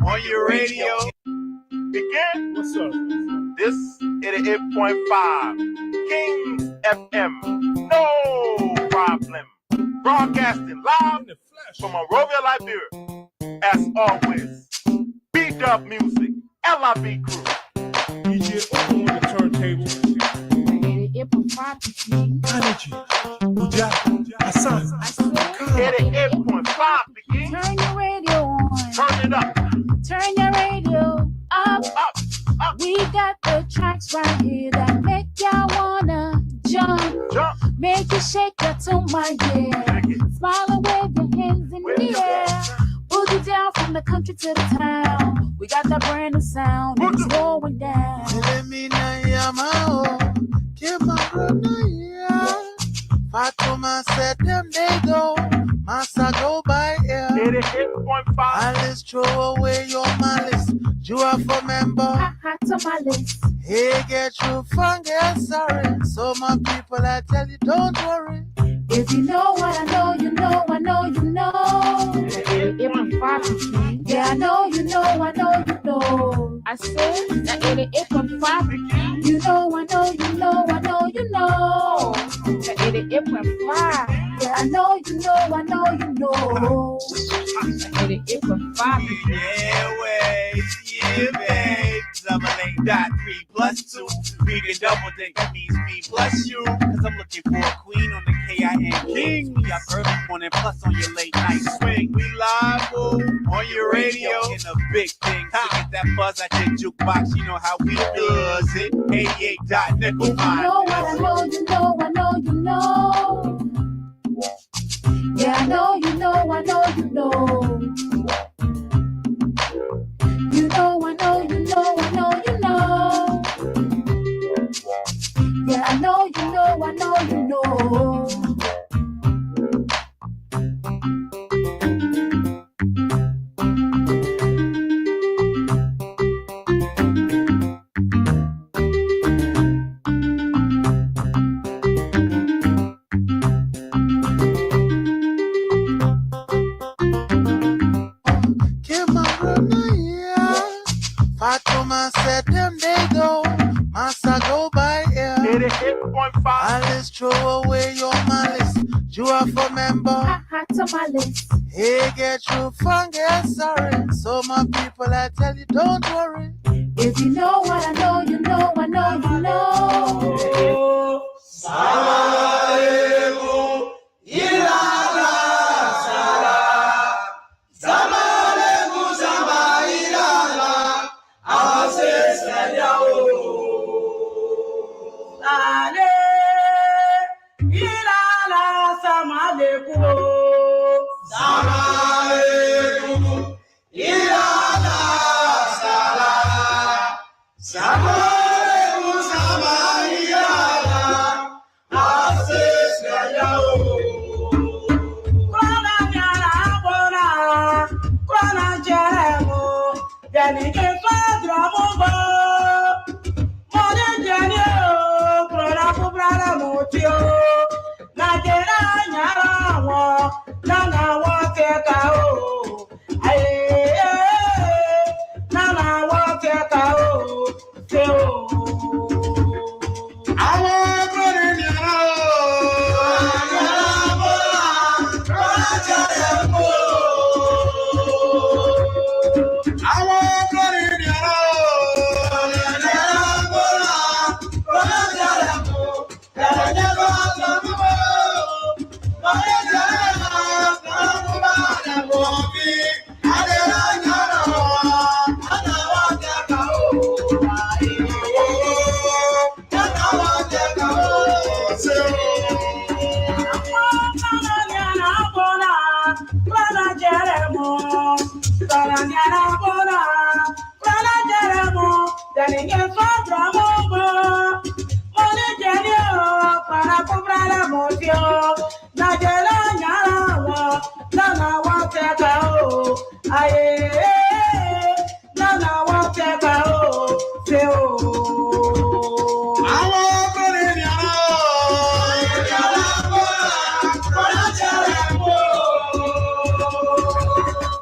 on your radio. Begin. What's up? This 88.5 King FM. No problem. Broadcasting live In the flesh. from Monrovia, Liberia. As always, B-Dub Music, LIB Crew. DJ Open on the turntable. Energy. Uja. Hassan. 88.5 begin. Turn your radio on. Turn it up. Turn your radio up. Up. Up. We got the tracks right here that make y'all wanna jump. Jump. Make you shake your tune, my dear. Shake it. Smile and wave your hands in Wave the your air. hands. Boogie down from the country to the town. We got that brand new sound. It's Boogie. going down. Fatuma said them they go, Massa go by here. 88.5. Alice throw away your malice. You are for member. Hot to my list. Hey, get you from get sorry. So my people, I tell you, don't worry. If you know what I know, you know, I know, you know. Yeah, I know, you know, I know, you know. I said that 88.5. You know, I know, you know, I know, you know. That 88.5. Yeah, I know, you know, I know, you know. That 88.5. Yeah, babe. 7.8.3+2. We can double date, that means me plus you. Cause I'm looking for a queen on the KIN King. We got early morning plus on your late night swing. We live on your radio in a big thing. To get that buzz at your jukebox, you know how we does it. 88.nickel. If you know what I know, you know, I know, you know. Yeah, I know, you know, I know, you know. You know, I know, you know, I know, you know. Yeah, I know, you know, I know, you know. Fatuma said them they go, Massa go by here. 88.5. Alice throw away your malice. You are for member. Hot to my list. Hey, get you from get sorry. So my people, I tell you, don't worry. If you know what I know, you know, I know, you know.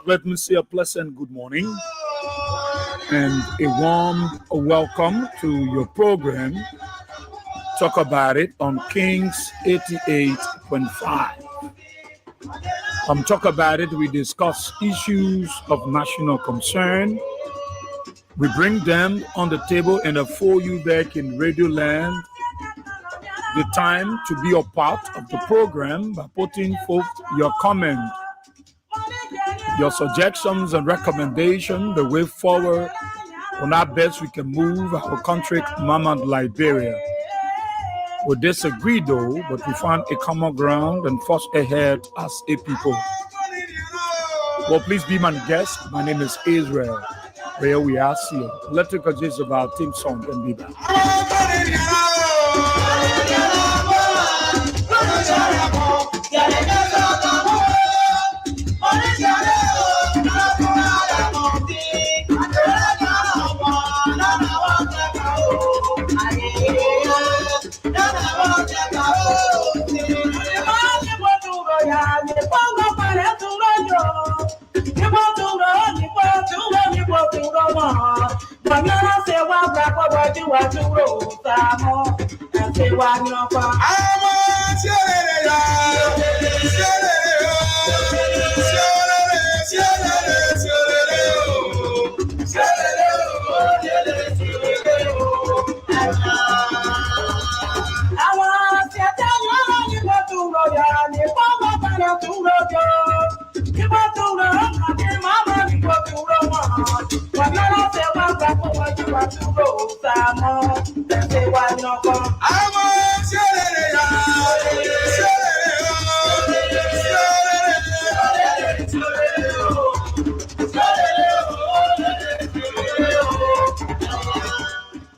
Let me say a pleasant good morning and a warm welcome to your program, Talk About It on Kings 88.5. Talk About It, we discuss issues of national concern. We bring them on the table and for you back in Radio Land. The time to be a part of the program by putting forth your comment, your suggestions and recommendations, the way forward on how best we can move our country, Mama Liberia. We disagree though, but we found a common ground and force ahead as a people. Well, please be my guest. My name is Israel. Where we are here. Let's take a gist of our theme song and be back.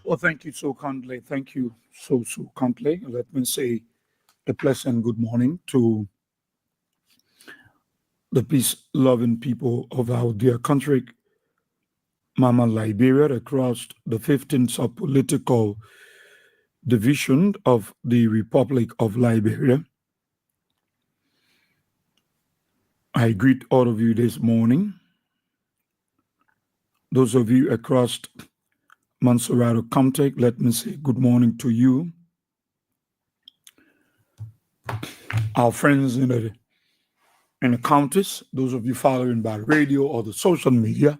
Well, thank you so kindly. Thank you so kindly. Let me say a pleasant good morning to the peace-loving people of our dear country, Mama Liberia, across the 15 sub-political division of the Republic of Liberia. I greet all of you this morning. Those of you across Mansourado County, let me say good morning to you. Our friends in the counties, those of you following by radio or the social media,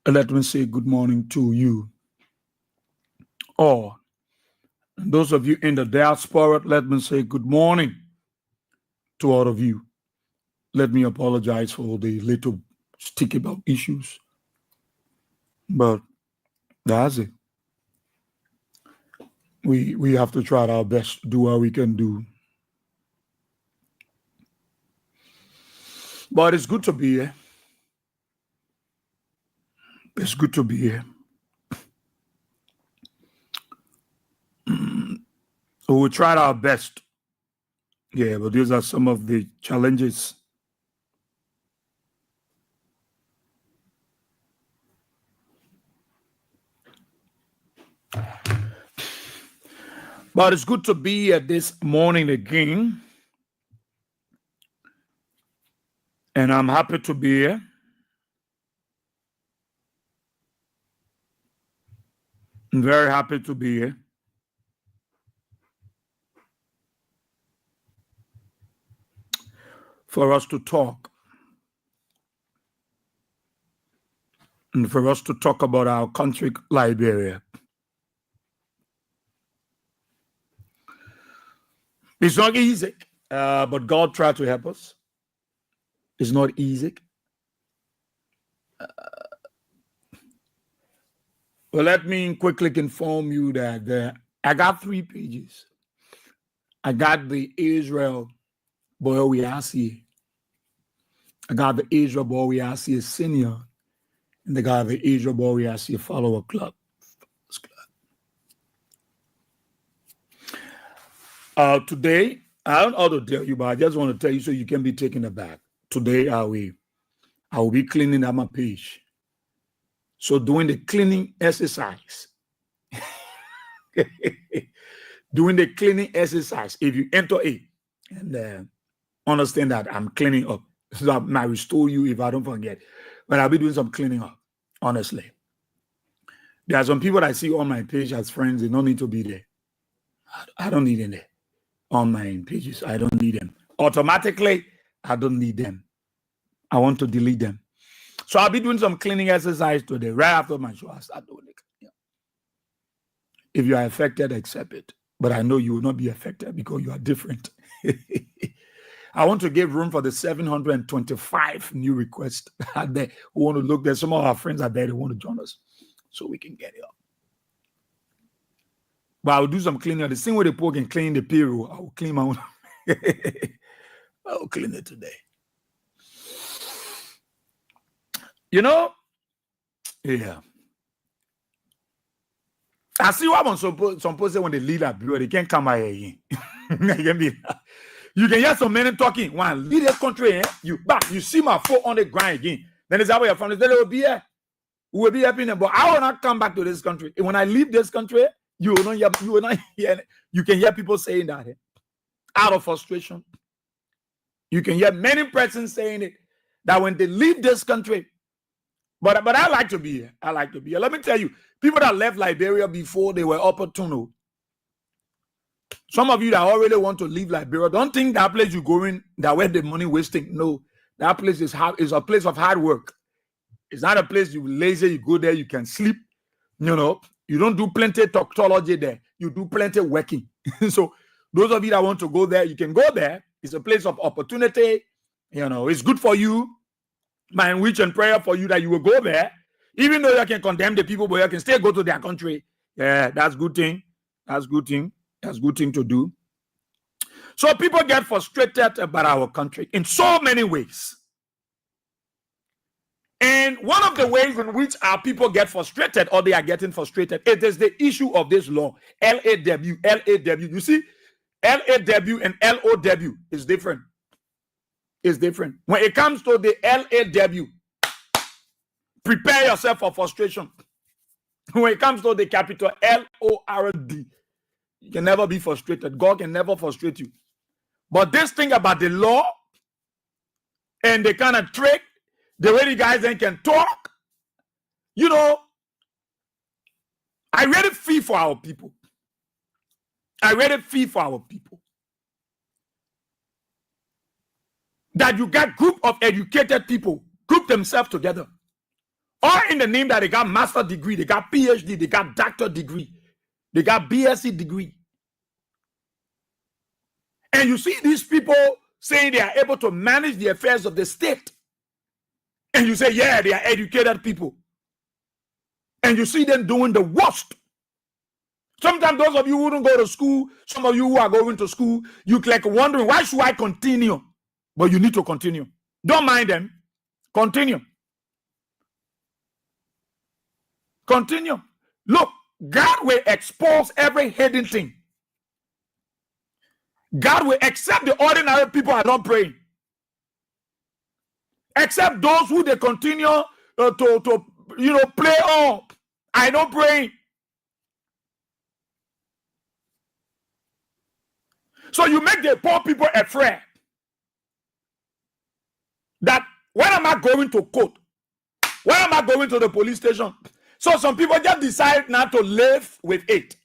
let me say good morning to you. Or those of you in the diaspora, let me say good morning to all of you. Let me apologize for the little sticky about issues, but that's it. We have to try our best to do what we can do. But it's good to be here. It's good to be here. We tried our best. Yeah, but these are some of the challenges. But it's good to be here this morning again. And I'm happy to be here. I'm very happy to be here. For us to talk. And for us to talk about our country, Liberia. It's not easy, but God tried to help us. It's not easy. Well, let me quickly inform you that I got 3 pages. I got the Israel Bowiasi. I got the Israel Bowiasi Senior. And I got the Israel Bowiasi Follower Club. Today, I don't know how to tell you, but I just want to tell you so you can be taken aback. Today, I will be cleaning up my page. So doing the cleaning exercise. Doing the cleaning exercise. If you enter it and understand that I'm cleaning up. So I might restore you if I don't forget. But I'll be doing some cleaning up Honestly. There are some people I see on my page as friends, they don't need to be there. I don't need them there. On my pages, I don't need them. Automatically, I don't need them. I want to delete them. So I'll be doing some cleaning exercise today. Right after my show, I'll start doing it. Yeah. If you are affected, accept it. But I know you will not be affected because you are different. I want to give room for the 725 new requests out there who want to look there. Some of our friends are there, they want to join us so we can get it up. But I'll do some cleaning. The same way the poor can clean the payroll, I will clean my own. I will clean it today. You know, yeah. I see what I'm supposed to say when they lead that bureau, they can't come out here. You can hear some men talking. One lead this country, you back, you see my foot on the ground again. Then it's how your family will be here. We will be helping them. But I will not come back to this country. And when I leave this country, you will not hear. You can hear people saying that out of frustration. You can hear many persons saying it that when they leave this country. But I like to be here. I like to be here. Let me tell you, people that left Liberia before they were opportune. Some of you that already want to leave Liberia, don't think that place you going, that where the money wasting. No, that place is a place of hard work. It's not a place you lazy, you go there, you can sleep. You know, you don't do plenty tautology there. You do plenty working. So those of you that want to go there, you can go there. It's a place of opportunity. You know, it's good for you. My wish and prayer for you that you will go there. Even though you can condemn the people, but you can still go to their country. Yeah, that's good thing. That's good thing. That's good thing to do. So people get frustrated about our country in so many ways. And one of the ways in which our people get frustrated or they are getting frustrated, it is the issue of this law, LAW. You see, LAW and LOW is different. It's different. When it comes to the LAW, prepare yourself for frustration. When it comes to the capital LORD, you can never be frustrated. God can never frustrate you. But this thing about the law and the kind of trick, the way the guys then can talk, you know, I really feel for our people. I really feel for our people. That you got group of educated people group themselves together. All in the name that they got master degree, they got PhD, they got doctor degree, they got BSc degree. And you see these people saying they are able to manage the affairs of the state. And you say, yeah, they are educated people. And you see them doing the worst. Sometimes those of you who don't go to school, some of you who are going to school, you like wondering, why should I continue? But you need to continue. Don't mind them. Continue. Continue. Look, God will expose every hidden thing. God will accept the ordinary people are not praying. Except those who they continue to play up. I don't pray. So you make the poor people afraid. That when am I going to court? When am I going to the police station? So some people just decide not to live with it.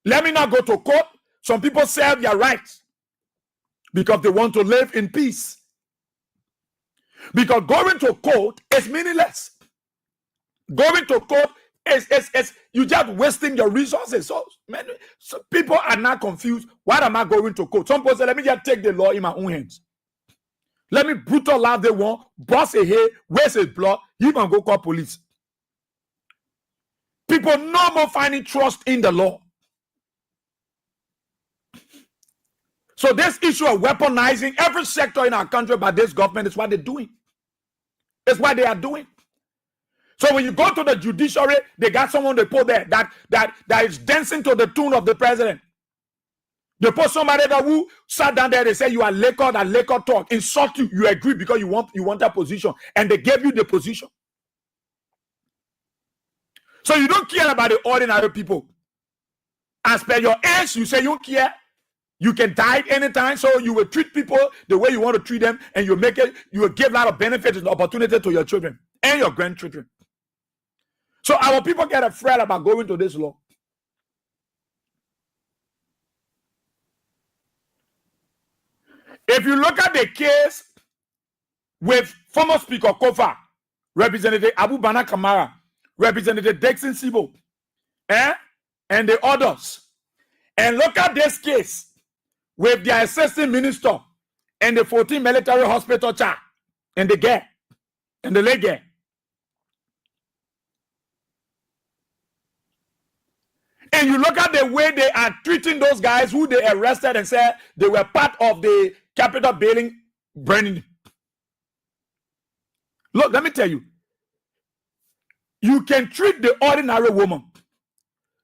Let me not go to court. Some people serve their rights because they want to live in peace. Because going to court is meaningless. Going to court is you just wasting your resources. So people are not confused. Why am I going to court? Some people say, let me just take the law in my own hands. Let me brutal out the one, boss a hair, waste his blood, you can go call police. People no more finding trust in the law. So this issue of weaponizing every sector in our country by this government is what they're doing. It's what they are doing. So when you go to the judiciary, they got someone they put there that is dancing to the tune of the president. They put somebody that who sat down there, they say you are Laker, that Laker talk, insult you, you agree because you want that position, and they gave you the position. So you don't care about the ordinary people. As per your age, you say you don't care. You can die anytime, so you will treat people the way you want to treat them, and you will give a lot of benefits and opportunity to your children and your grandchildren. So our people get afraid about going to this law. If you look at the case with former Speaker Kofa, Representative Abu Bana Kamara, Representative Dixon Sibo, and the others, and look at this case with the assistant minister and the 14 military hospital child and the girl and the late girl. And you look at the way they are treating those guys who they arrested and said they were part of the Capitol building burning. Look, let me tell you. You can treat the ordinary woman.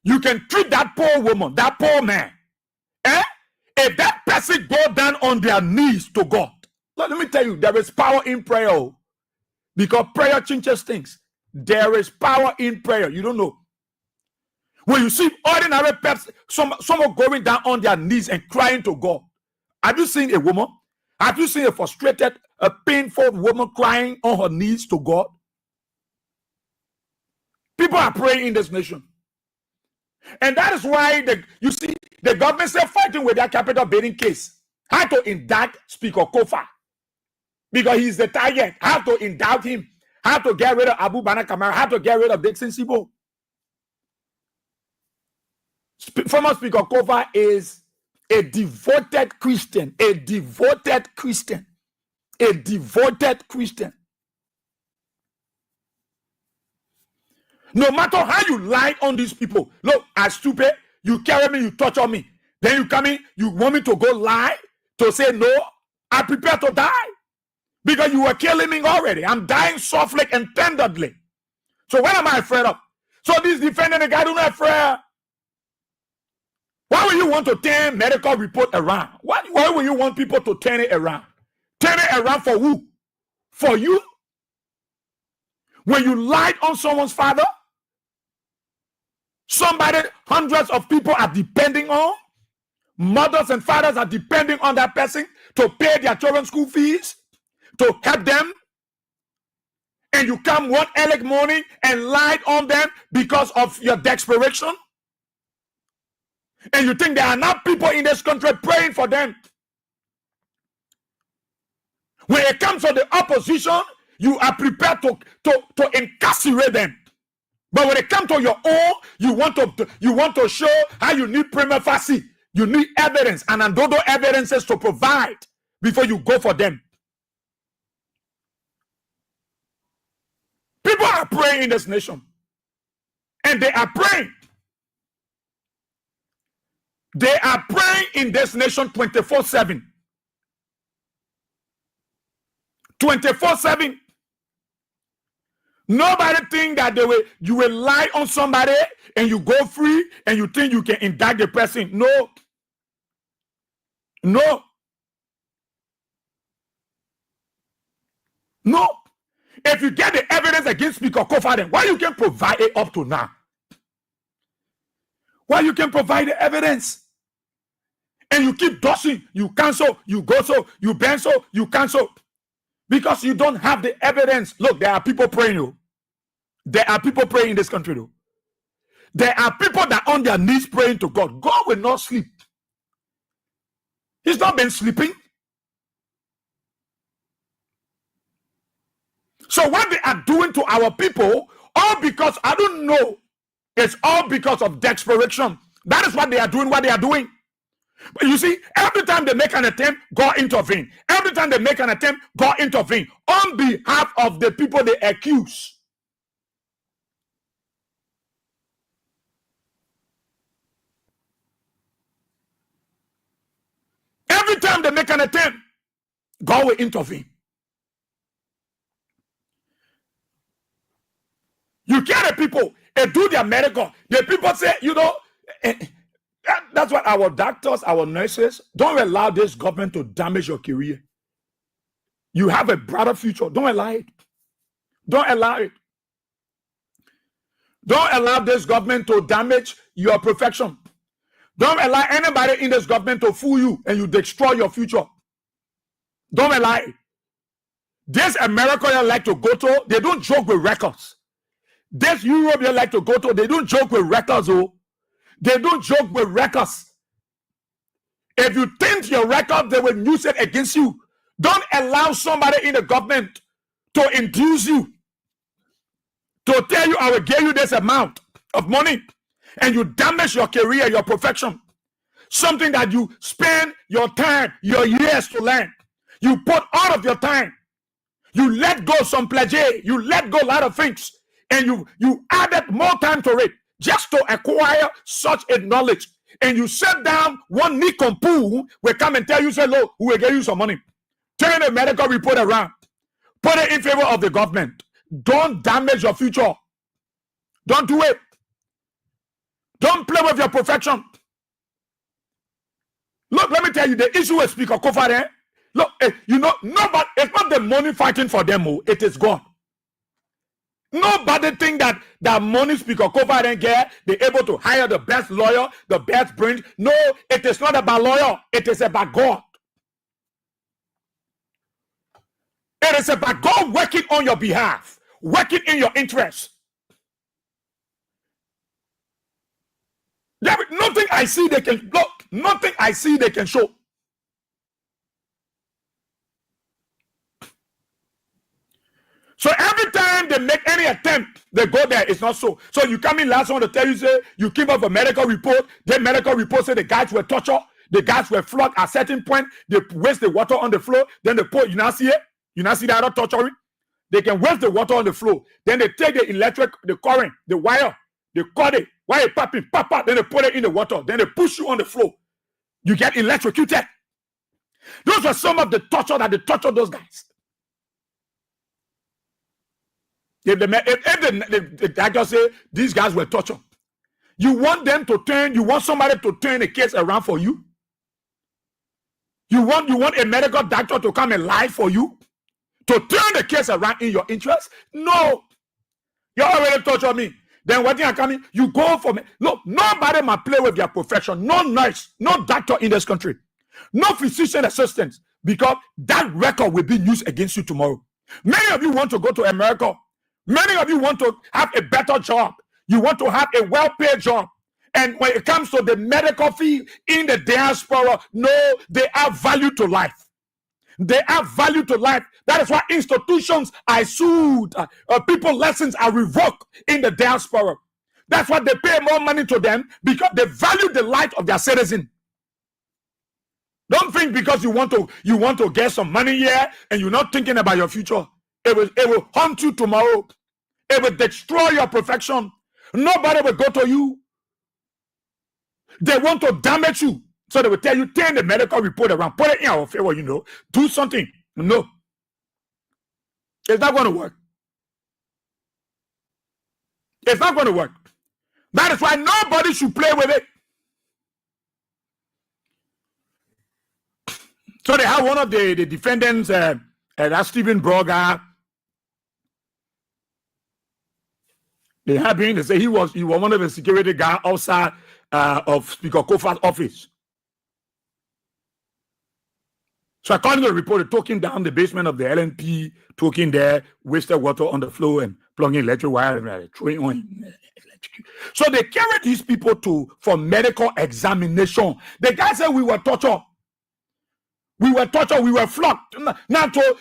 You can treat that poor woman, that poor man. If that person go down on their knees to God. Look, let me tell you, there is power in prayer. Because prayer changes things. There is power in prayer. You don't know. When you see ordinary person, someone going down on their knees and crying to God. Have you seen a woman? Have you seen a frustrated, a painful woman crying on her knees to God? People are praying in this nation. And that is why you see the government is fighting with that Capitol building case. How to indict Speaker Kofa. Because he's the target. How to indict him. How to get rid of Abu Bana Kamara. How to get rid of Dixon Sibo. Former Speaker Kofa is a devoted Christian. A devoted Christian. A devoted Christian. No matter how you lie on these people. Look, I stupid. You carry me, you torture me. Then you come in, you want me to go lie? To say no? I prepare to die. Because you were killing me already. I'm dying softly and tenderly. So what am I afraid of? So this defendant, the guy do not afraid. Why would you want to turn medical report around? Why would you want people to turn it around? Turn it around for who? For you? When you lied on someone's father, somebody hundreds of people are depending on, mothers and fathers are depending on that person to pay their children's school fees, to help them, and you come one early morning and lied on them because of your desperation, and you think there are not people in this country praying for them. When it comes to the opposition, you are prepared to incarcerate them. But when it comes to your own, you want to show how you need prima facie. You need evidence and another evidences to provide before you go for them. People are praying in this nation. And they are praying. They are praying in this nation 24/7. 24/7. Nobody think that you will lie on somebody and you go free and you think you can indict the person. No. No. No. If you get the evidence against Speaker Kofa, then why you can provide it up to now? Why you can provide the evidence? And you keep dodging, you cancel, you go so, you bend so, you cancel. Because you don't have the evidence. Look, there are people praying, though. There are people praying in this country, though. There are people that are on their knees praying to God. God will not sleep. He's not been sleeping. So what they are doing to our people, all because, I don't know, it's all because of desperation. That is what they are doing, what they are doing. But you see, every time they make an attempt, God intervene. Every time they make an attempt, God intervene on behalf of the people they accuse. Every time they make an attempt, God will intervene. You get the people, they do their medical. The people say, you know, that's what our doctors, our nurses, don't allow this government to damage your career. You have a brighter future. Don't allow it. Don't allow it. Don't allow this government to damage your profession. Don't allow anybody in this government to fool you and you destroy your future. Don't allow it. This America you like to go to, they don't joke with records. This Europe you like to go to, they don't joke with records, oh. They don't joke with records. If you think your record, they will use it against you. Don't allow somebody in the government to induce you, to tell you, I will give you this amount of money, and you damage your career, your profession. Something that you spend your time, your years to learn. You put all of your time. You let go some plagiar. You let go a lot of things. And you added more time to it just to acquire such a knowledge. And you sit down, one nincompoop will come and tell you, say, look, we will give you some money. Turn the medical report around. Put it in favor of the government. Don't damage your future. Don't do it. Don't play with your profession. Look, let me tell you, the issue with Speaker Kofa, look, you know, nobody, it's not the money fighting for them, it is God. Nobody think that money Speaker Kofa get, they're able to hire the best lawyer, the best brain. No, it is not about lawyer, it is about God. It is about God working on your behalf, working in your interest. There is nothing I see they can look, nothing I see they can show. So every time they make any attempt, they go there. It's not so. So you come in last one to tell you, say, you came up a medical report. Then medical report say the guys were tortured. The guys were flogged at a certain point. They waste the water on the floor. Then they put, you now see it? You now see that other torturing? They can waste the water on the floor. Then they take the electric, the current, the wire, they cut it. Why it popping, pop, then they put it in the water. Then they push you on the floor. You get electrocuted. Those are some of the torture that they torture those guys. If the doctor say these guys were tortured, you want them to turn, you want somebody to turn the case around for you? You want a medical doctor to come and lie for you? To turn the case around in your interest? No. You already tortured me. Then what are coming? You go for me. Look, nobody might play with your profession. No nurse, no doctor in this country, no physician assistant, because that record will be used against you tomorrow. Many of you want to go to America. Many of you want to have a better job. You want to have a well-paid job. And when it comes to the medical field in the diaspora, no, they add value to life. They add value to life. That is why institutions are sued. People lessons are revoked in the diaspora. That's why they pay more money to them, because they value the life of their citizen. Don't think because you want to get some money here and you're not thinking about your future. It will haunt you tomorrow. It will destroy your perfection. Nobody will go to you. They want to damage you. So they will tell you, turn the medical report around, put it in our favor, do something. No. It's not going to work. It's not going to work. That is why nobody should play with it. So they have one of the defendants, that Stephen Broga. They have him. They say he was one of the security guys outside of Speaker Kofa's office. So according to the report, they took him down the basement of the LNP, took him there, wasted water on the floor and plugging electric wire and throwing on him. So they carried these people for medical examination. The guy said we were tortured. We were tortured, we were flogged. Now to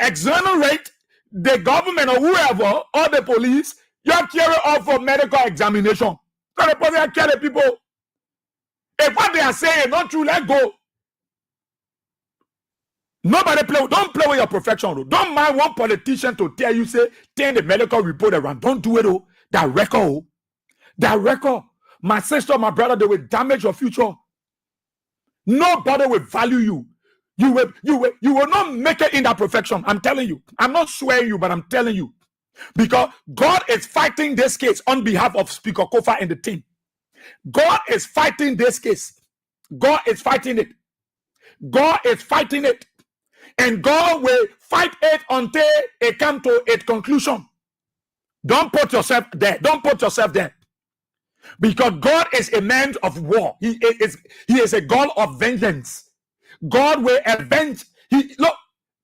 exonerate the government or whoever or the police, you carry off for medical examination. So the police carry people. If what they are saying not true, let go. Nobody don't play with your perfection. Don't mind one politician to tell you, say, turn the medical report around. Don't do it. That record. My sister, my brother, they will damage your future. Nobody will value you. You will not make it in that perfection. I'm telling you. I'm not swearing you, but I'm telling you. Because God is fighting this case on behalf of Speaker Kofa and the team. God is fighting this case. God is fighting it. God is fighting it. And God will fight it until it comes to its conclusion. Don't put yourself there. Don't put yourself there. Because God is a man of war. He is a God of vengeance. God will avenge. Look,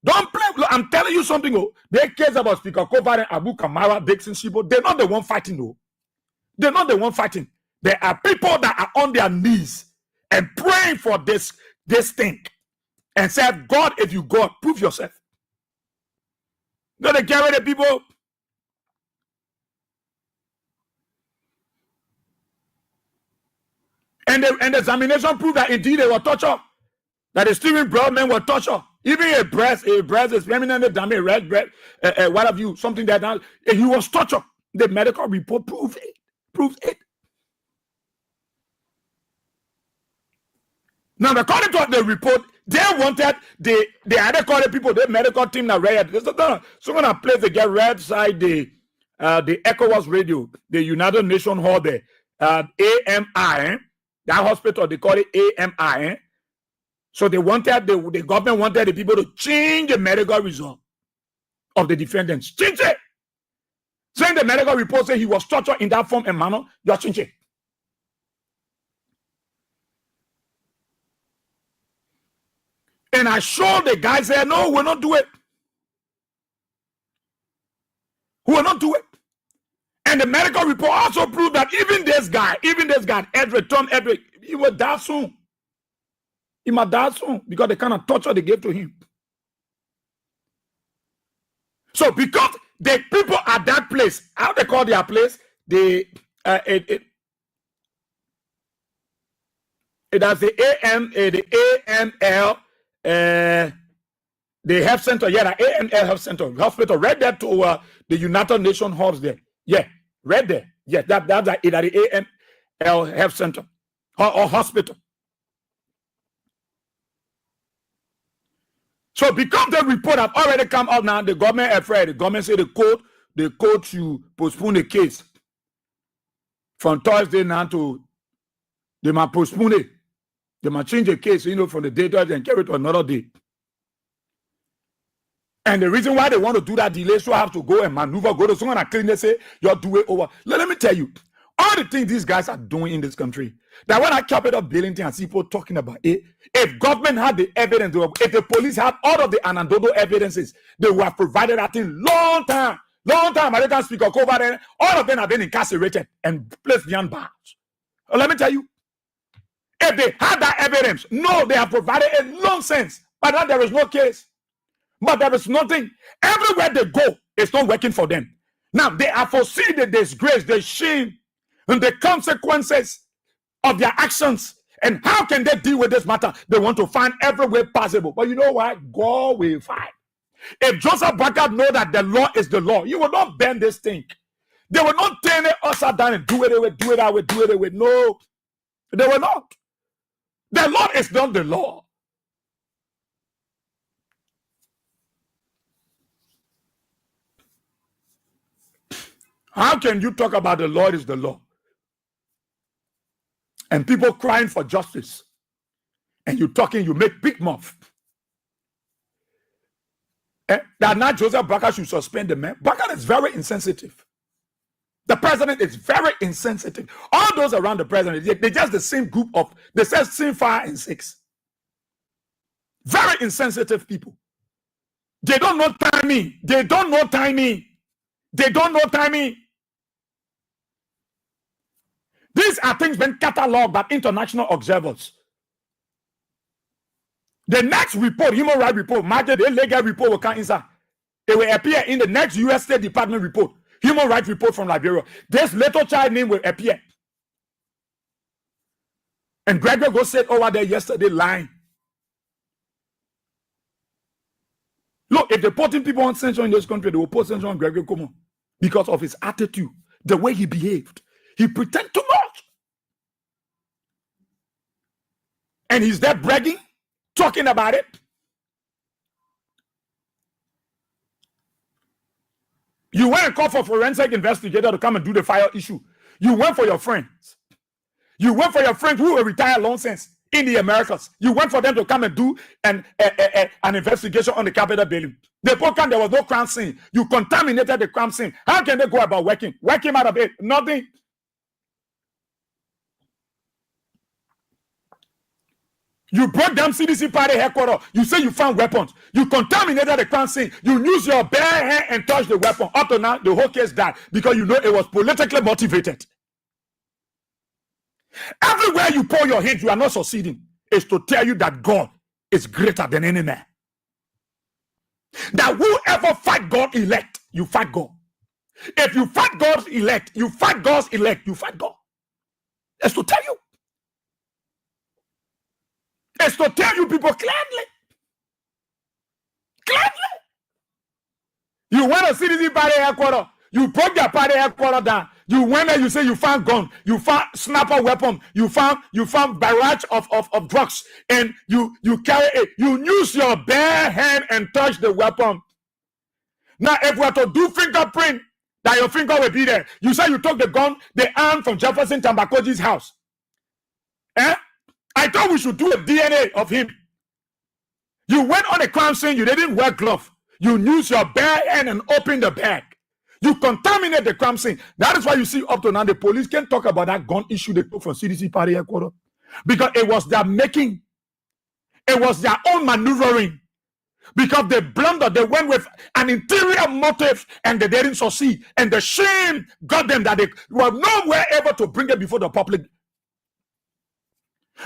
Don't play. Look, I'm telling you something. Oh, they cares about Speaker Kovar and Abu Kamara, Dixon Shibo. They're not the one fighting. Oh, they're not the one fighting. There are people that are on their knees and praying for this thing and said, God, if you God, prove yourself. Don't they carry the people? And the examination proved that indeed they were tortured. That the Stephen Broadman were tortured. Even a breast is permanently damaged, red breast, what have you, something that now he was tortured. The medical report proved it. Proved it. Now, according to the report, they wanted the other called people, the medical team that read it. So when I play the get website, the ECOWAS radio, the United Nations Hall there, AMI, that hospital, they call it AMI. So they wanted, the government wanted the people to change the medical result of the defendants. Change it. Saying the medical report said he was tortured in that form and manner, just change it. And I showed the guy said, no, we'll not do it. We'll not do it. And the medical report also proved that even this guy, Edric, Tom Edric, he will die soon. He might die soon because the kind of torture they gave to him. So because the people at that place, how they call their place, it has the AML, the health center, yeah, the AML health center, hospital, right there to the United Nations halls there. Yeah, right there. Yeah, that's it at the AML health center or hospital. So because the report have already come out now, the government afraid. The government said the court should postpone the case from Thursday now to they might postpone it. They might change the case, from the day and carry it to another day. And the reason why they want to do that delay, so I have to go and maneuver, go to someone and clean, they say, you're doing over. Let me tell you, all the things these guys are doing in this country, that when I kept it up building and see people talking about it, if government had the evidence, if the police had all of the anecdotal evidences, they would have provided that thing long time. American Speaker Kovar, then all of them have been incarcerated and placed behind bars. Let me tell you, if they had that evidence, no, they have provided a nonsense. But now there is no case. But there is nothing. Everywhere they go, it's not working for them. Now they are foreseen the disgrace, the shame, and the consequences of their actions. And how can they deal with this matter? They want to find every way possible. But you know what? God will fight. If Joseph Brackett know that the law is the law, you will not bend this thing. They will not turn it upside down and do it away, do it that way, do it away. No, they will not. The law is not the law. How can you talk about the law is the law? And people crying for justice. And you talking, you make big mouth. That now Joseph Brackett should suspend the man. Brackett is very insensitive. The president is very insensitive. All those around the president, they're just the same group of, they say same 5 and 6. Very insensitive people. They don't know timing. They don't know timing. They don't know timing. These are things been catalogued by international observers. The next report, human rights report, market, the legal report will come inside. It will appear in the next U.S. State Department report, human rights report from Liberia. This little child name will appear. And Gregory go said over there yesterday lying. Look, if they're putting people on censure in this country, they will put censure on Gregory Como because of his attitude, the way he behaved. He pretend too much. And he's there bragging, talking about it. You went and called for forensic investigator to come and do the fire issue. You went for your friends. You went for your friends who were retired long since in the Americas. You went for them to come and do an investigation on the Capitol building. They both there was no crime scene. You contaminated the crime scene. How can they go about working? Work him out of it. Nothing. You broke down CDC party headquarters. You say you found weapons. You contaminated the crime scene. You used your bare hand and touched the weapon. Up to now, the whole case died because you know it was politically motivated. Everywhere you pour your head, you are not succeeding. It's to tell you that God is greater than any man. That whoever fight God elect, you fight God. If you fight God's elect, you fight God's elect, you fight God. It's to tell you. It's to tell you people clearly. Clearly. You went to CDC party headquarters. You broke their party headquarters down. You went there, you say you found gun, you found sniper weapon, you found barrage of drugs, and you carry it. You use your bare hand and touch the weapon. Now, if we are to do fingerprint, that your finger will be there. You say you took the gun, the arm from Jefferson Tambakoji's house. I thought we should do a DNA of him. You went on a crime scene, you didn't wear gloves. You used your bare hand and opened the bag. You contaminate the crime scene. That is why you see up to now the police can't talk about that gun issue they took from CDC party headquarters. Because it was their making. It was their own maneuvering. Because they blundered, they went with an interior motive and they didn't succeed. And the shame got them that they were nowhere able to bring it before the public.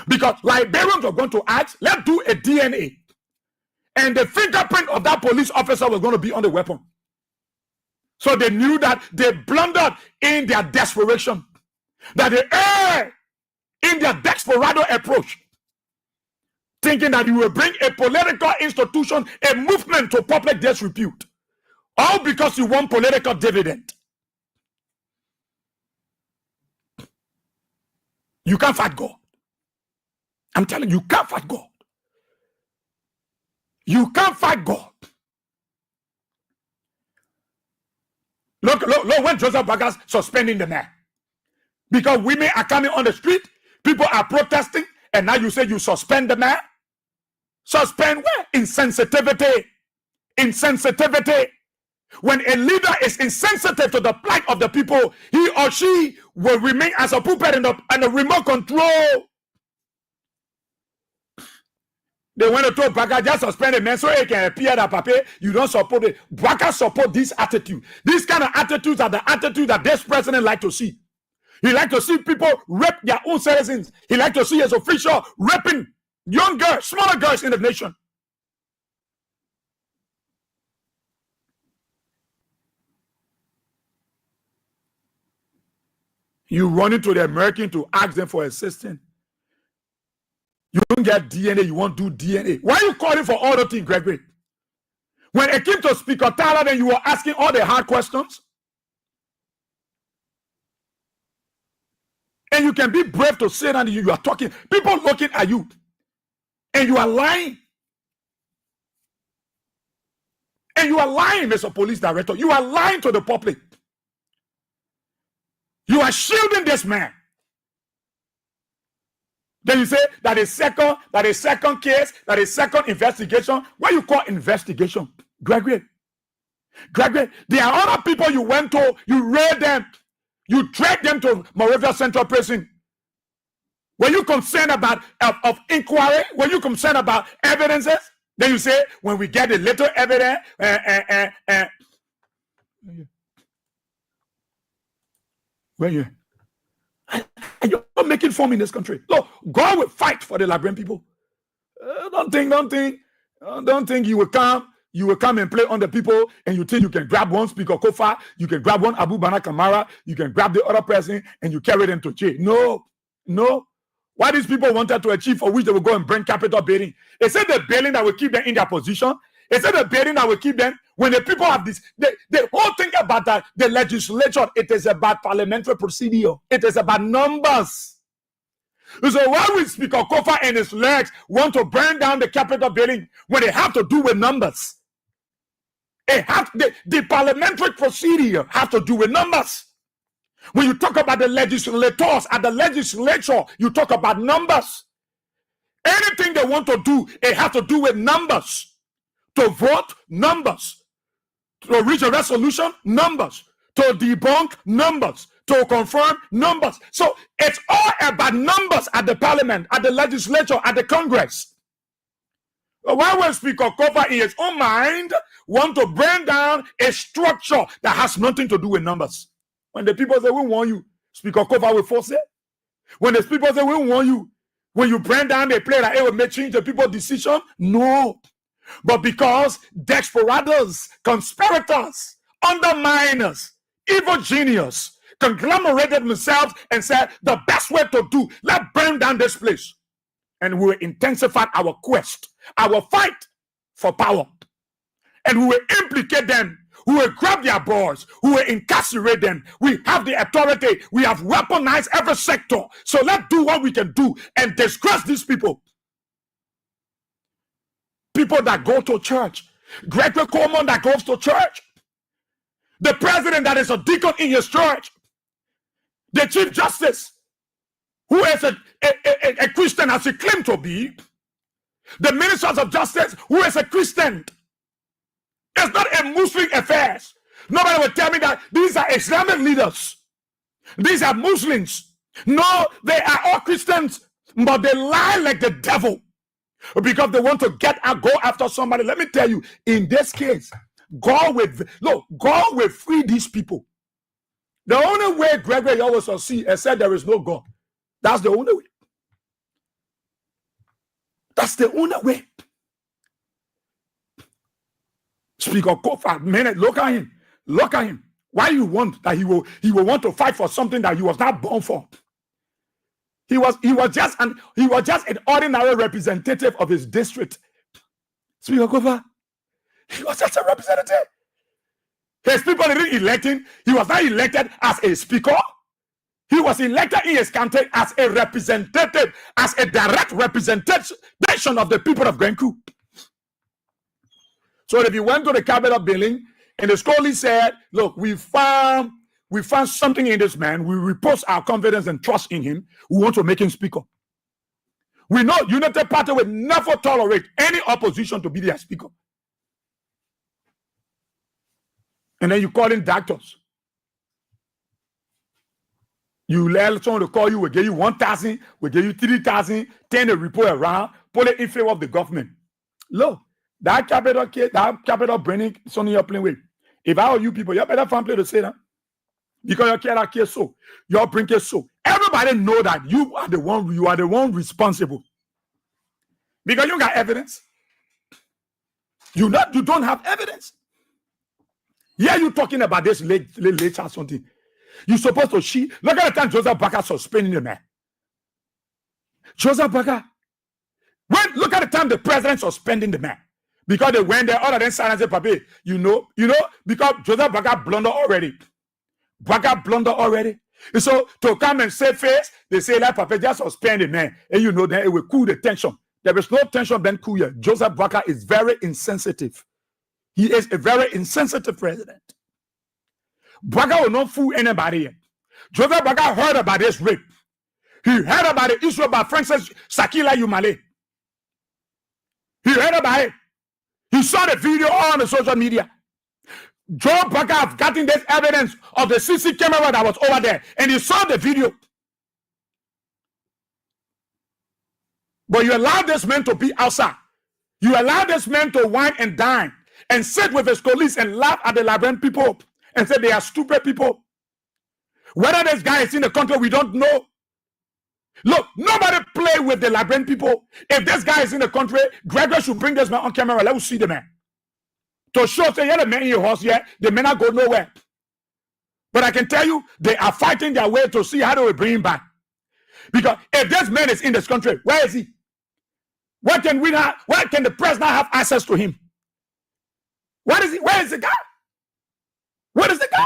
Because Liberians were going to ask, let's do a DNA. And the fingerprint of that police officer was going to be on the weapon. So they knew that they blundered in their desperation. That they erred in their desperado approach. Thinking that you will bring a political institution, a movement to public disrepute. All because you want political dividend. You can't fight God. I'm telling you, you can't fight God. You can't fight God. Look when Joseph Bagas suspending the man. Because women are coming on the street, people are protesting, and now you say you suspend the man? Suspend where? Insensitivity. Insensitivity. When a leader is insensitive to the plight of the people, he or she will remain as a puppet in the remote control. They want to talk Baka just suspend a man so he can appear that paper. You don't support it. Baka support this attitude. These kind of attitudes are the attitude that this president like to see. He like to see people rape their own citizens. He like to see his official raping young girls, smaller girls in the nation. You run into the American to ask them for assistance. You don't get DNA, you won't do DNA. Why are you calling for all the things, Gregory? When it came to Speaker Tyler, then you were asking all the hard questions. And you can be brave to say that you are talking. People looking at you. And you are lying. And you are lying, Mr. Police Director. You are lying to the public. You are shielding this man. Then you say that a second case, that a second investigation. What you call investigation? Gregory. There are other people you went to, you raid them, you dragged them to Moravia Central Prison. Were you concerned about of inquiry? Were you concerned about evidences? Then you say, when we get a little evidence, where you? And you're not making form in this country. Look, God will fight for the Liberian people. Don't think you will come and play on the people, and you think you can grab one Speaker Kofa, you can grab one Abu Bana Kamara, you can grab the other person, and you carry them to jail. No. What these people wanted to achieve, for which they will go and bring capital bailing. They said the bailing that will keep them in their position. They said the bailing that will keep them. When the people have this, the whole thing about that, the legislature, it is about parliamentary procedure. It is about numbers. So why would Speaker Kofa and his legs want to burn down the capital building when they have to do with numbers? The parliamentary procedure have to do with numbers. When you talk about the legislators at the legislature, you talk about numbers. Anything they want to do, it has to do with numbers. To vote, numbers. To reach a resolution, numbers. To debunk, numbers. to confirm numbers. So it's all about numbers at the parliament, at the legislature, at the Congress. Why would Speaker Kofa in his own mind want to bring down a structure that has nothing to do with numbers? When the people say we want you, Speaker Kofa will force it. When the people say we want you, when you bring down the play that it will make change the people's decision, no. But because desperados, conspirators, underminers, evil genius conglomerated themselves and said the best way to do, let's burn down this place. And we will intensify our quest, our fight for power. And we will implicate them. We will grab their boys. We will incarcerate them. We have the authority. We have weaponized every sector. So let's do what we can do and disgrace these people. People that go to church. Gregory Coleman that goes to church. The president that is a deacon in his church. The chief justice who is a Christian as he claimed to be. The ministers of justice who is a Christian. It's not a Muslim affair. Nobody will tell me that these are Islamic leaders. These are Muslims. No, they are all Christians, but they lie like the devil because they want to go after somebody. Let me tell you, in this case, God will free these people. The only way Gregory always will see is said there is no God. That's the only way. That's the only way. Speaker Kofa, man, look at him. Look at him. Why you want that he will want to fight for something that he was not born for? He was just an ordinary representative of his district. Speaker Kofa, he was just a representative. His people didn't elect him. He was not elected as a speaker. He was elected in his country as a representative, as a direct representation of the people of Grenku. So if you went to the Capitol building and the scholar said, look, we found something in this man. We repose our confidence and trust in him. We want to make him speaker. We know United Party will never tolerate any opposition to be their speaker. And then you call in doctors. You let someone to call you, we give you 1,000, we give you 3,000, turn the report around, pull it in favor of the government. Look, that capital branding is on your playing with. If I were you people, you better find a place to say that. Because you care that case so. You're bringing so. Everybody know that you are the one responsible. Because you got evidence. You don't have evidence. Yeah, you talking about this late or something. You're supposed to look at the time Joseph Baker suspending the man. Joseph Baker. Look at the time the president suspending the man. Because they went there, other than silence, papi, you know, because Joseph Baker blundered already. And so to come and save face, they say like papi just suspend the man. And you know that it will cool the tension. There is no tension then cool here. Joseph Baker is very insensitive. He is a very insensitive president. Baker will not fool anybody. Joseph Baker heard about this rape. He heard about the issue about Francis Sakila Yumale. He heard about it. He saw the video on the social media. Joe Baker have gotten this evidence of the CC camera that was over there. And he saw the video. But you allow this man to be outside. You allow this man to wine and dine and sit with his colleagues and laugh at the Liberian people and say they are stupid people. Whether this guy is in the country, we don't know. Look, nobody play with the Liberian people. If this guy is in the country, Gregory should bring this man on camera. Let us see the man. To show, say, yeah, the man in your horse, yeah, the may not go nowhere. But I can tell you, they are fighting their way to see how they will bring him back. Because if this man is in this country, where is he? Why can the press not have access to him? Where is he? Where is the guy? Where is the guy?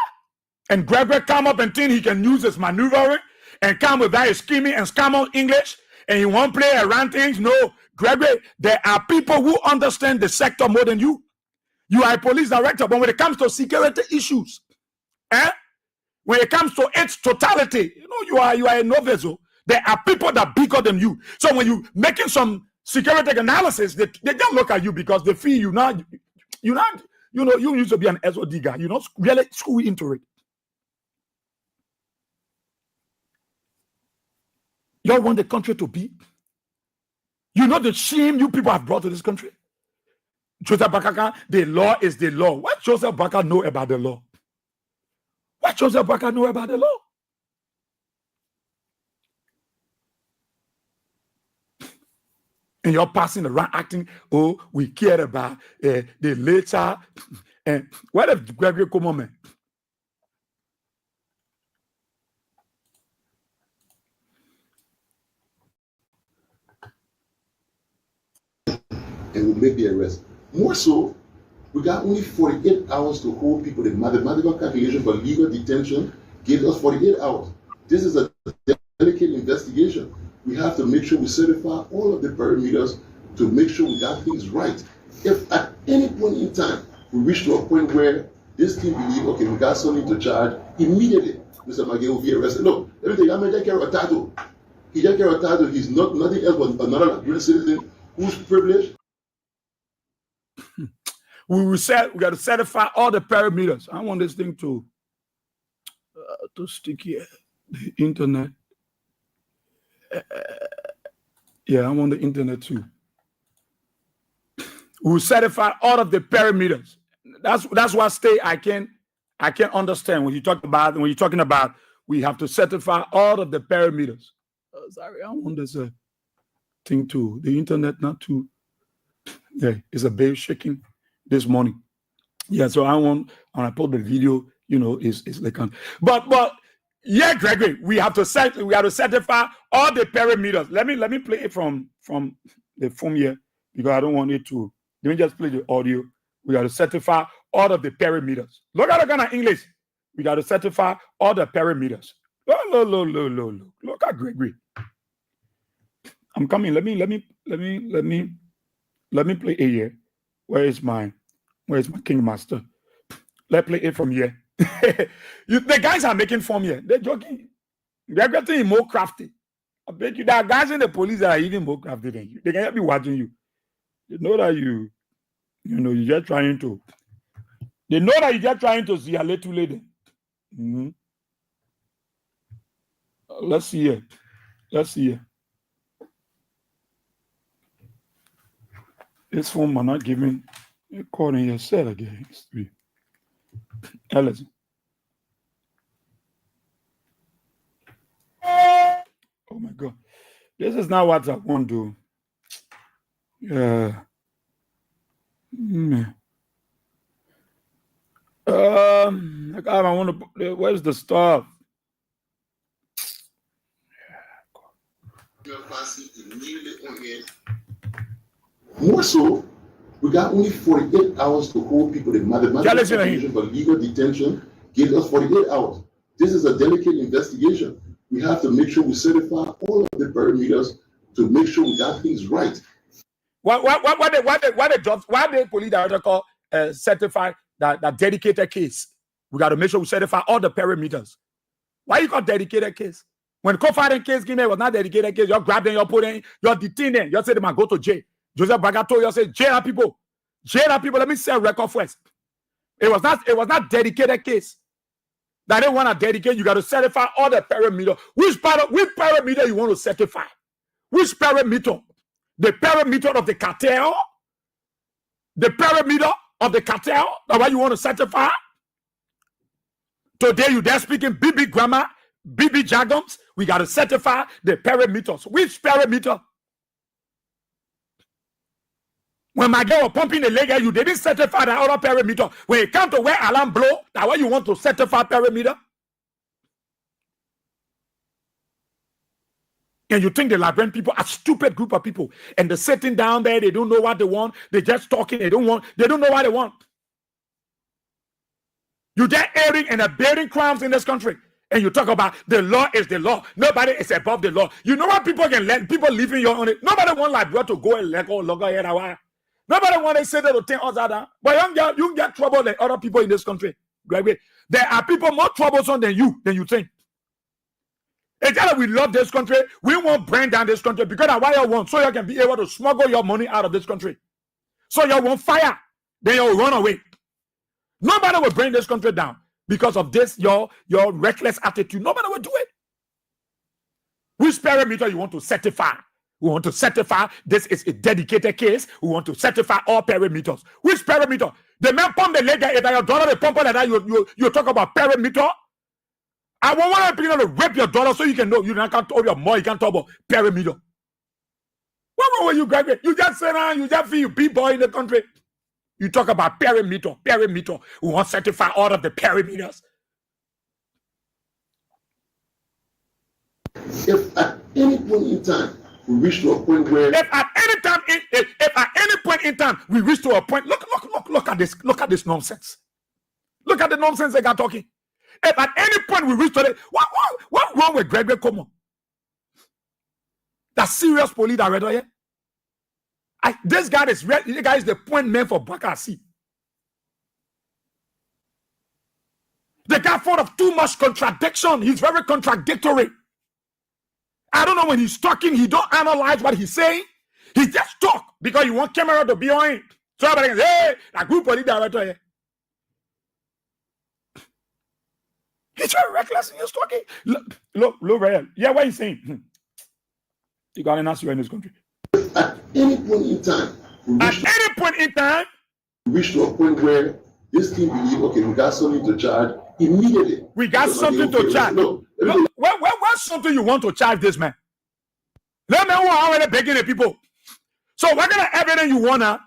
And Gregory come up and think he can use his maneuvering and come with that scheming and scam on English and he won't play around things. No, Gregory, there are people who understand the sector more than you. You are a police director, but when it comes to security issues, when it comes to its totality, you are a novice. There are people that bigger than you. So when you making some security analysis, they just look at you because they feel you used to be an SOD guy. You not really school into it. Y'all want the country to be? You know the shame you people have brought to this country? Joseph Bakaka, the law is the law. What Joseph Bakaka know about the law? What Joseph Bakaka know about the law? And you're passing around acting, oh, we care about the later. And what if Gregory come on, man? And we make the arrest. More so, we got only 48 hours to hold people. The mathematical calculation for legal detention gives us 48 hours. This is a delicate investigation. We have to make sure we certify all of the parameters to make sure we got things right. If at any point in time we reach to a point where this team believe, okay, we got something to charge, immediately Mr. Magay will be arrested. Look, let me tell you, I'm going to take care of a tattoo. He take care of a tattoo. He's not nothing else but another Liberian citizen who's privileged. We got to certify all the parameters. I want this thing to stick here. The internet. Yeah, I want the internet too. We certify all of the parameters. That's why I can understand when you're talking about we have to certify all of the parameters. Sorry, I want this thing too. The internet not too. Yeah, it's a bit shaking this morning. Yeah, so when I put the video, it's like but yeah, Gregory, we have to certify all the parameters. Let me play it from the phone here because I don't want it to. Let me just play the audio. We got to certify all of the parameters. Look at the kind of English. We got to certify all the parameters. Look at Gregory. I'm coming. Let me play it here. Where is my King Master? Let's play it from here. The guys are making fun here. They're joking. They're getting more crafty. I bet you there are guys in the police that are even more crafty than you. They can be watching you. They know that you're just trying to. They know that you're just trying to see a little lady. Mm-hmm. Let's see here. This phone are not giving according you said again. Listen. Oh my God. This is not what I want to do. I want to. Where's the stuff? More so, we got only 48 hours to hold people. The mathematical calculation for legal detention gives us 48 hours. This is a delicate investigation. We have to make sure we certify all of the parameters to make sure we got things right. Why the police director call certify that dedicated case? We got to make sure we certify all the parameters. Why you call dedicated case? When co-fighting case was not dedicated case, you're grabbing, you're putting, you're detaining, you say they might go to jail. Joseph Bagato, you say jail people. Let me say a record first. It was not dedicated case. That they want to dedicate, you got to certify all the parameters. Which parameter you want to certify? Which parameter? The parameter of the cartel? The parameter of the cartel? That's what you want to certify? Today you there speaking BB grammar, BB jargons. We got to certify the parameters. Which parameter? When my girl was pumping the leg at you, they didn't certify the other parameter. When it comes to where alarm blow, that's why you want to certify parameter. And you think the Liberian people are a stupid group of people. And they're sitting down there, they don't know what they want. They're just talking, they don't know what they want. You're there airing and bearing crimes in this country. And you talk about the law is the law. Nobody is above the law. You know what people can let people living your own. Nobody want Liberia to go and let go longer here now. Nobody want to say that to think us that. But you get trouble than other people in this country. There are people more troublesome than you think. It's that we love this country. We want bring down this country because that's why you want, so you can be able to smuggle your money out of this country. So you want fire, then you'll run away. Nobody will bring this country down because of this, your reckless attitude. Nobody will do it. Which perimeter you want to certify? We want to certify this is a dedicated case. We want to certify all perimeters. Which perimeter? The man pump the leg at your daughter, the pump that you talk about perimeter. I want people to rape your daughter so you can know you can't talk your mom, you can't talk about perimeter. What wrong with you, graduate? You just sit down, you just feel B-boy in the country. You talk about perimeter. We want to certify all of the perimeters. If at any point in time we reach to a point where if at any point in time we reach to a point, look at this nonsense. Look at the nonsense they got talking. If at any point we reach to it, what wrong with Gregory Como? That serious police that read here. This guy is the point man for Bakassi. The guy full of too much contradiction. He's very contradictory. I don't know when he's talking, he don't analyze what he's saying. He just talk because you want camera to be on it. So everybody can say, hey, that group police director here. He's very reckless and he's talking. Look, real. Yeah, what he's saying. You got an answer in this country. At any point in time, we reach to a point where this team believe, okay, we got something to charge immediately. We got something to charge. Look, what's something you want to charge this man? Let me know how they're begging the people. So what kind of evidence you want now?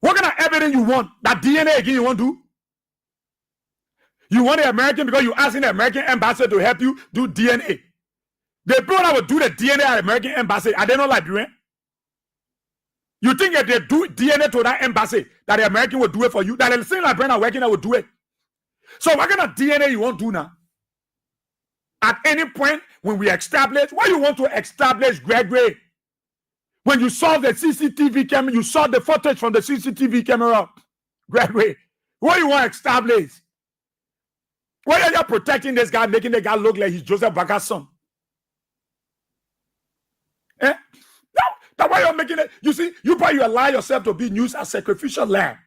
What kind of evidence you want? That DNA again you want to do? You want the American because you asking the American ambassador to help you do DNA. The people that would do the DNA at the American embassy, are they not Liberian? You think if they do DNA to that embassy, that the American will do it for you? That the same Liberian are working that will do it. So what kind of DNA you want to do now? At any point when we establish, what you want to establish, Gregory? When you saw the CCTV camera, you saw the footage from the CCTV camera, Gregory. What you want to establish? Why are you protecting this guy, making the guy look like he's Joseph Baga's son? Eh? No, that's why you're making it. You see, you allow yourself to be used as sacrificial lamb.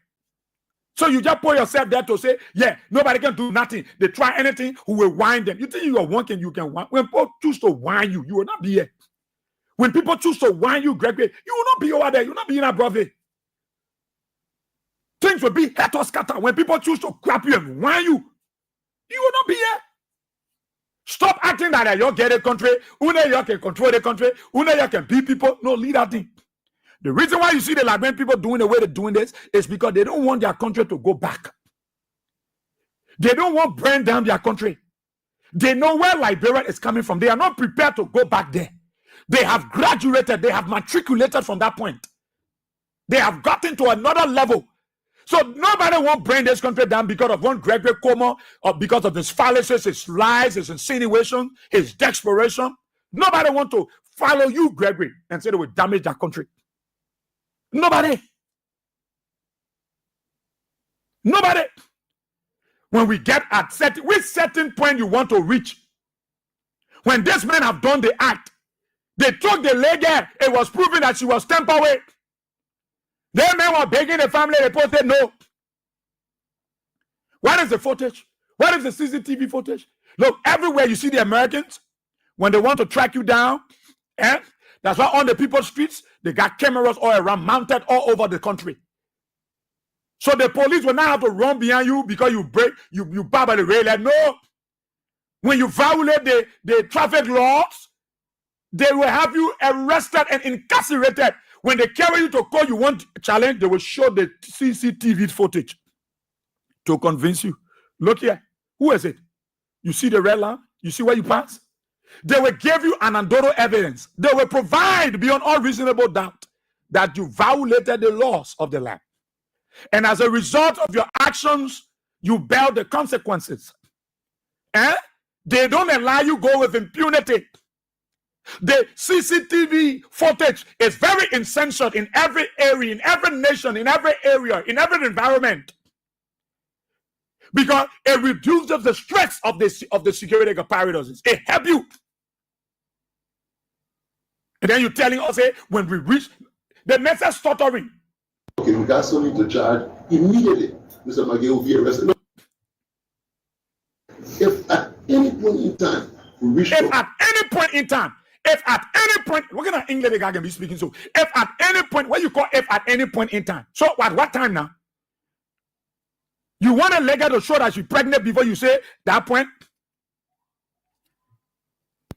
So you just put yourself there to say, yeah, nobody can do nothing. They try anything, who will whine them. You think you are wanting, you can whine. When people choose to whine you, you will not be here. When people choose to whine you, Gregory, you will not be over there. You will not be in a brother. Things will be head or scatter. When people choose to crap you and whine you, you will not be here. Stop acting that you get a country, you can control the country, you can beat people. No, lead that thing. The reason why you see the Liberian people doing the way they're doing this is because they don't want their country to go back. They don't want to burn down their country. They know where Liberia is coming from. They are not prepared to go back there. They have graduated, they have matriculated from that point. They have gotten to another level. So nobody won't bring this country down because of one Gregory Como or because of his fallacies, his lies, his insinuation, his desperation. Nobody want to follow you, Gregory, and say they will damage their country. Nobody. When we get at which certain point you want to reach, when this men have done the act, they took the lady, it was proven that she was temporary. They men were begging the family, they posted no. What is the footage? What is the CCTV footage? Look, everywhere you see the Americans, when they want to track you down, that's why on the people's streets, they got cameras all around, mounted all over the country. So the police will not have to run behind you because you bar by the rail. Like, no. When you violate the traffic laws, they will have you arrested and incarcerated. When they carry you to court, you want a challenge, they will show the CCTV footage to convince you. Look here. Who is it? You see the red line? You see where you pass? They will give you anecdotal evidence. They will provide beyond all reasonable doubt that you violated the laws of the land. And as a result of your actions, you bear the consequences. They don't allow you go with impunity. The CCTV footage is very essential in every area, in every nation, in every area, in every environment. Because it reduces the stress of the security apparatus. It helps you. And then you're telling us, hey, when we reach, the message stuttering. Okay, we got something to charge immediately. Mr. Maggie will be arrested. If at any point in time we wish If for. at any point in time, if at any point, what kind of English the guy can be speaking? So, if at any point, what you call if at any point in time? So, at what time now? You want a legal to show that she's pregnant before you say that point?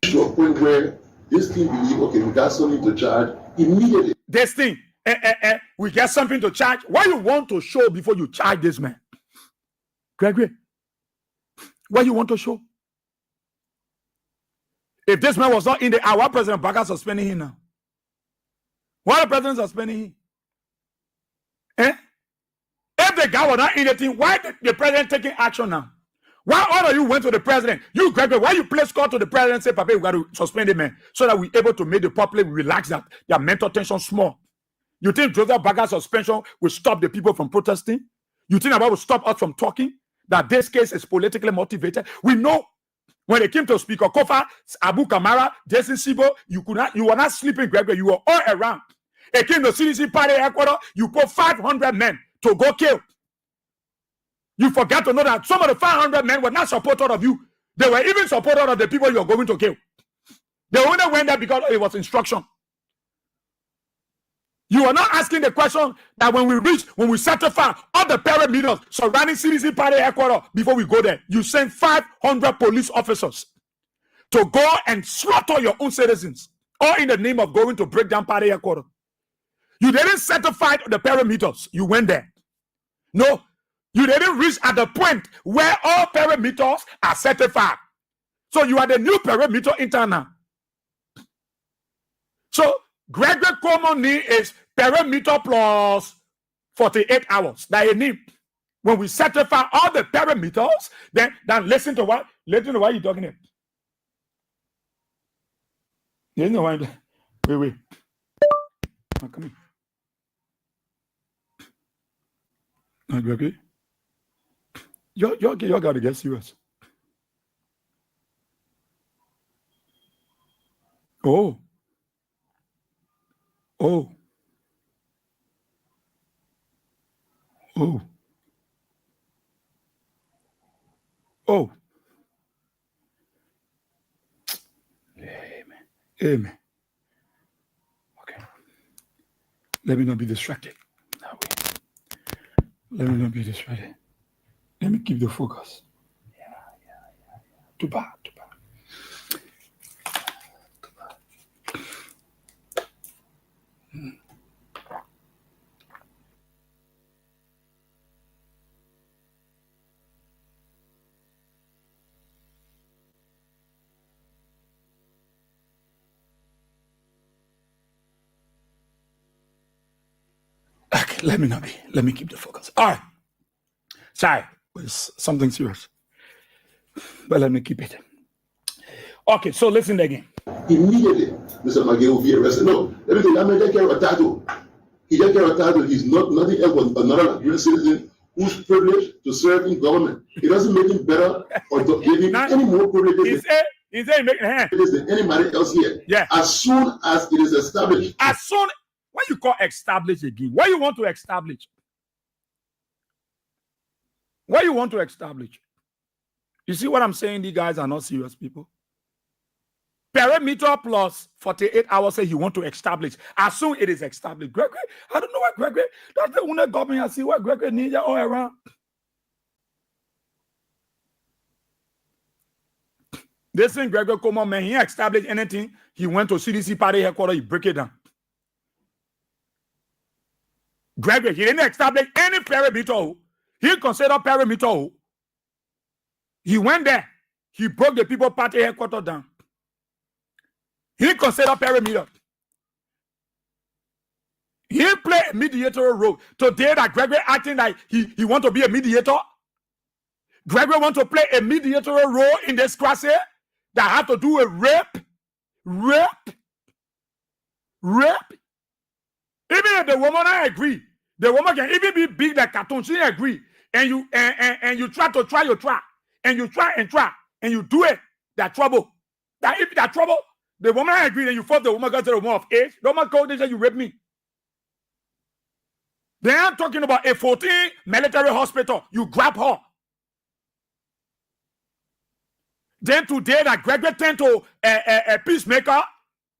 To a point where this thing believe, okay, we got something to charge immediately. This thing, we get something to charge. What you want to show before you charge this man? Gregory, what you want to show? If this man was not in the our President Baga suspending him now. Why the president suspending him? If the guy was not in the thing, why the president taking action now? Why all of you went to the president? You, Gregory, why you place call to the president and say, Papa, we got to suspend the man so that we're able to make the public relax that their mental tension small? You think Joseph Baga's suspension will stop the people from protesting? You think about will stop us from talking? That this case is politically motivated? We know when they came to Speaker Kofa, Abu Kamara, Jason Sibo, you were not sleeping, Gregory. You were all around. They came to CDC party Ecuador, you put 500 men to go kill. You forgot to know that some of the 500 men were not supporters of you. They were even supporters of the people you are going to kill. They only went there because it was instruction. You are not asking the question that when we certify all the parameters surrounding CDC party Ecuador before we go there, you send 500 police officers to go and slaughter your own citizens, all in the name of going to break down party Ecuador. You didn't certify the parameters. You went there. No, you didn't reach at the point where all parameters are certified. So you are the new parameter internal. So Gregory common need is parameter plus 48 hours. That you need. When we certify all the parameters, then listen to what you're talking about. You know why? Wait. Oh, come here. Gregory, you got to get serious. Oh. Amen. Okay. Let me not be distracted. Let me not be distracted. Let me keep the focus. Yeah. Too bad. Okay, let me keep the focus. All right. Sorry, it's something serious. But let me keep it. Okay, so listen again. Immediately, Mr. Maggie will be arrested. No, let me tell you, I'm going to take care of a tattoo. He take care of a title. He's nothing else but another Nigerian citizen who's privileged to serve in government. It doesn't make him better or give him any more privileges than anybody else here. Yeah. As soon as it is established. What you call establish again? What you want to establish? What you want to establish? You see what I'm saying? These guys are not serious people. Perimeter plus 48 hours say you want to establish. As soon it is established. Gregory, I don't know what Gregory, that's the only government I see what Gregory needs all around. This thing Gregory come on, man, he established anything. He went to CDC party headquarters, he break it down. Gregory, he didn't establish any perimeter. He considered perimeter. He went there. He broke the people party headquarters down. He considered perimeter. He played a mediator role. Today that Gregory acting like he want to be a mediator. Gregory want to play a mediator role in this class here that have to do a rape. Even if the woman I agree, the woman can even be big like cartoon. She agree, and you try, and you try, and you do it. That trouble. That if that trouble, the woman I agree, and you force the woman got to the woman of age. The woman called, they say you rape me. They aren't talking about a 14 military hospital. You grab her. Then today that Gregory turned to a peacemaker.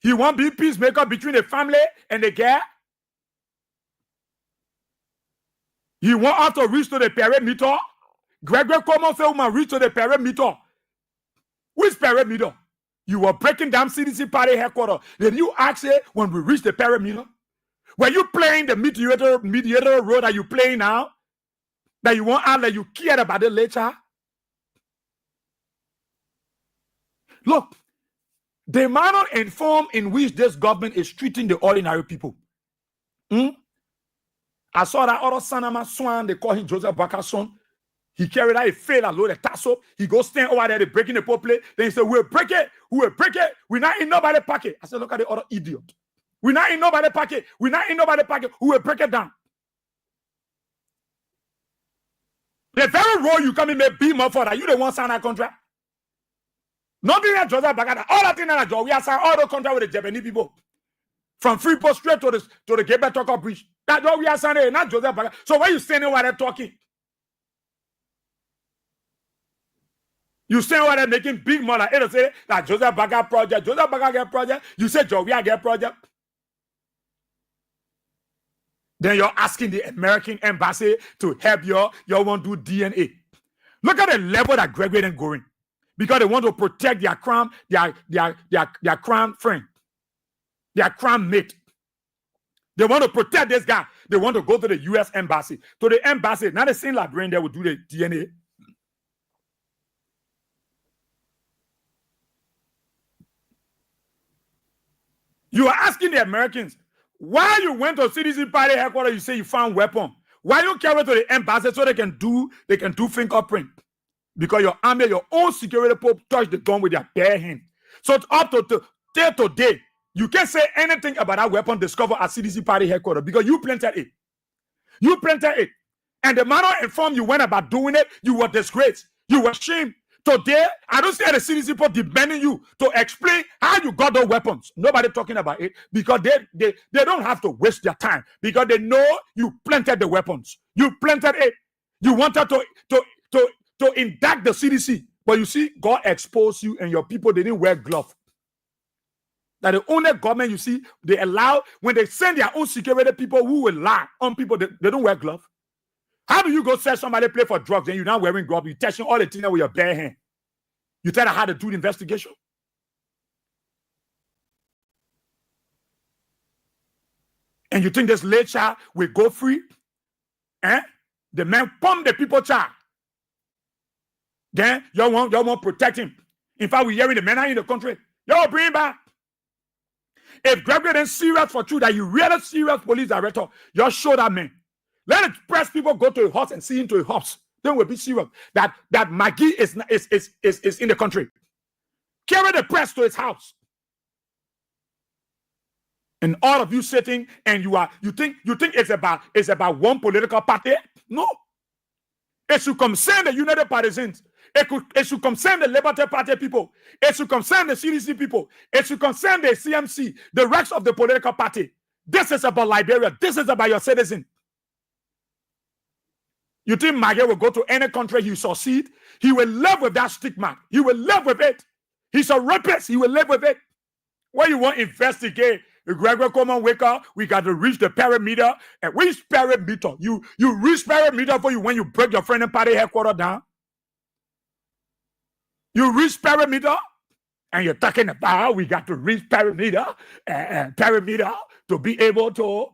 He won't be peacemaker between the family and the girl. He want us to reach to the perimeter. Gregory come and say, woman, reach to the perimeter. Which perimeter? You were breaking down CDC party headquarters. Then you ask it when we reach the perimeter. Were you playing the mediator role that you playing now? That you want out that you care about it later? Look, the manner and form in which this government is treating the ordinary people. I saw that other son of my son, they call him Joseph Baka's son. He carried out a fail and load a tassel. He goes stand over there, they breaking the pole plate. Then he said, we'll break it. We're not in nobody pocket. I said, look at the other idiot. We're not in nobody pocket. We're not in nobody pocket. We will break it down. The very role you come in may be more for that. You don't want to sign that contract. Nothing that Joseph Bagada. All that thing that we are signing all the contract with the Japanese people. From Freeport straight to the Gable Talker Bridge. That's what we are signing, not Joseph Bagada. So why you standing over there talking? You stand over there making big money. It'll say that Joseph Bagada project. Joseph Bagada get project. You say Jovia get project. Then you're asking the American embassy to help you want to do DNA. Look at the level that Gregory then going. Because they want to protect their crime, their crime friend, their crime mate. They want to protect this guy. They want to go to the U.S. embassy. To the embassy, not the same librarian that will do the DNA. You are asking the Americans, why you went to CDC party headquarters, you say you found weapon. Why you carry to the embassy so they can do fingerprint? Because your army, your own security people touch the gun with their bare hand. So it's up to today, you can't say anything about that weapon discovered at CDC party headquarters because you planted it. You planted it. And the manner and form you went about doing it, you were disgraced. You were shamed. Today, I don't see the CDC people demanding you to explain how you got those weapons. Nobody talking about it because they don't have to waste their time because they know you planted the weapons. You planted it. You wanted to indict the CDC. But you see, God exposed you and your people, they didn't wear gloves. That the only government you see, they allow, when they send their own security people who will lie on people, they don't wear gloves. How do you go say somebody play for drugs and you're not wearing gloves? You're touching all the things with your bare hand. You tell them how to do the investigation. And you think this late child will go free? The man pump the people child. Then y'all want protect him. In fact, we're hearing the men are in the country. Y'all bring him back. If Gregory is serious for you, that you really serious police director, y'all show that man. Let the press people go to a house and see him to a house. Then we'll be serious that Maggie is in the country. Carry the press to his house. And all of you sitting and you think it's about one political party? No. It should concern the United Partisans. It should concern the Liberty Party people. It should concern the CDC people. It should concern the CMC, the rest of the political party. This is about Liberia. This is about your citizen. You think Maggie will go to any country he succeed? He will live with that stigma. He will live with it. He's a rapist. He will live with it. When you want to investigate, Gregor, come on, wake up. We got to reach the perimeter. And which perimeter? You reach perimeter for you when you break your friend and party headquarters down. You reach perimeter, and you're talking about we got to reach perimeter and perimeter to be able to.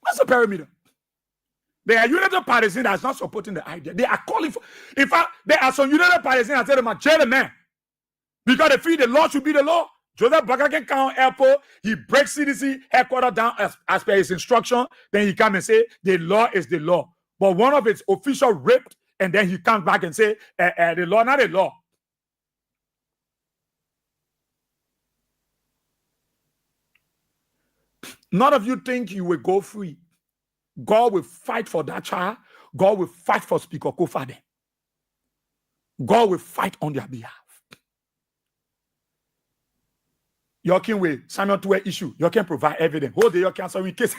What's the perimeter? There are United Partisans that's not supporting the idea. They are calling for. In fact, there are some United Partisans that tell them, jail the man. Because they feel the law should be the law. Joseph Baka can count airport. He breaks CDC headquarters down as per his instruction. Then he come and say, the law is the law. But one of its officials ripped, and then he comes back and say, the law, not the law. None of you think you will go free. God will fight for that child. God will fight for Speaker Kofade. God will fight on their behalf. You can wait. Samuel to issue. You can provide evidence. Hold your cancer in case.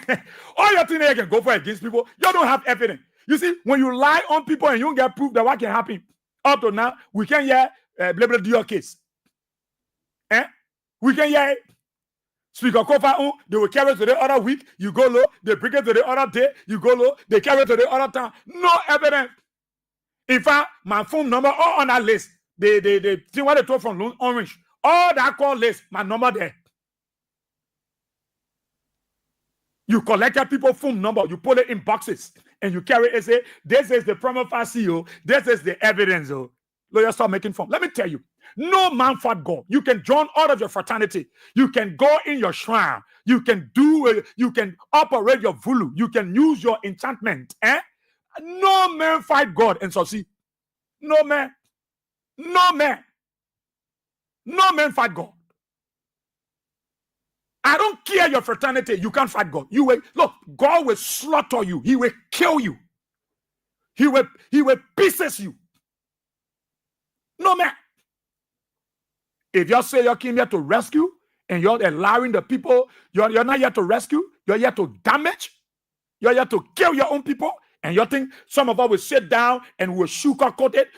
All your thing you can go for against people. You don't have evidence. You see, when you lie on people and you don't get proof that what can happen, up to now, we can hear blah blah do your case. We can hear Speaker Kofa, they will carry to the other week, you go low, they bring it to the other day, you go low, they carry to the other time. No evidence. In fact, my phone number all on that list. They think what they told from Orange. All that call list, my number there. You collected people's phone number, you put it in boxes, and you carry it and say, this is the prima facie, this is the evidence. Lawyers start making fun. Let me tell you, no man fought God. You can join out of your fraternity. You can go in your shrine. You can you can operate your voodoo. You can use your enchantment. No man fight God and succeed. No man. No man. No man fight God. I don't care your fraternity. You can't fight God. You will look. God will slaughter you. He will kill you. He will pieces you. No man. If you say you came here to rescue and you're allowing the people, you're not here to rescue. You're here to damage. You're here to kill your own people. And you think some of us will sit down and will sugarcoat it.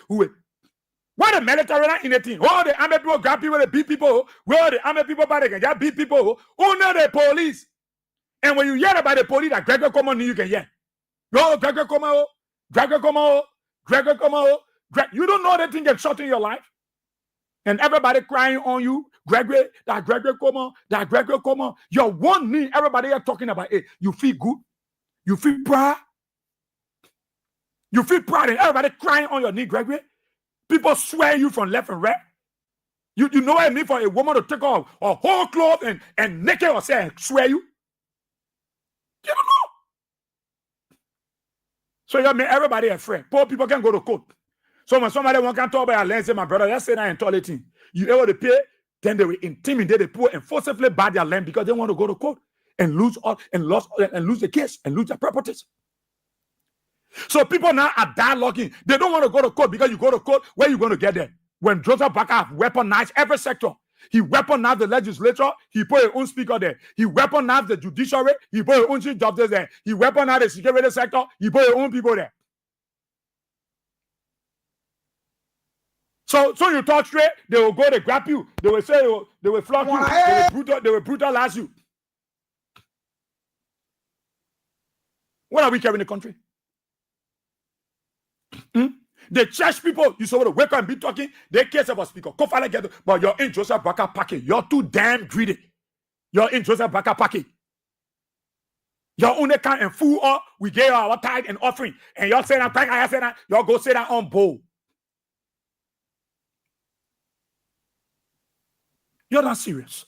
What the military in the thing? Oh, the army people grab people, they beat people. Well, the army people, but they can just beat people. Oh, no, the police. And when you hear about the police, that Gregor come on, you can hear. No, Gregor come on, Gregor come on, Gregor come on. You don't know that thing gets shot in your life. And everybody crying on you, Gregory, that Gregory come on, that Gregory come on. Your one knee, everybody are talking about it. You feel good. You feel proud. You feel proud and everybody crying on your knee, Gregory. People swear you from left and right. You know what I mean for a woman to take off a whole cloth and naked herself and swear you? You don't know. So you make everybody afraid. Poor people can go to court. So when somebody won't come talk about a land, say, my brother, let's say that in toileting. You able to pay, then they will intimidate the poor and forcibly buy their land because they want to go to court and lose the case and lose their properties. So people now are dialoguing. They don't want to go to court because you go to court, where you going to get there? When Joseph Baka weaponized every sector, he weaponized the legislature, he put his own speaker there. He weaponized the judiciary, he put his own chief justice there. He weaponized the security sector, he put his own people there. So you talk straight, they will go, they grab you, they will say, they will flog you, they will brutalize you. What are we carrying in the country? The church people, you saw to wake up and be talking, they care about speaker. But you're in Joseph Baka packet. You're too damn greedy. You're in Joseph Baka packet. Your own account and fool up, we gave our tithe and offering. And y'all say that, thank I say that, y'all go say that on bowl. You're not serious.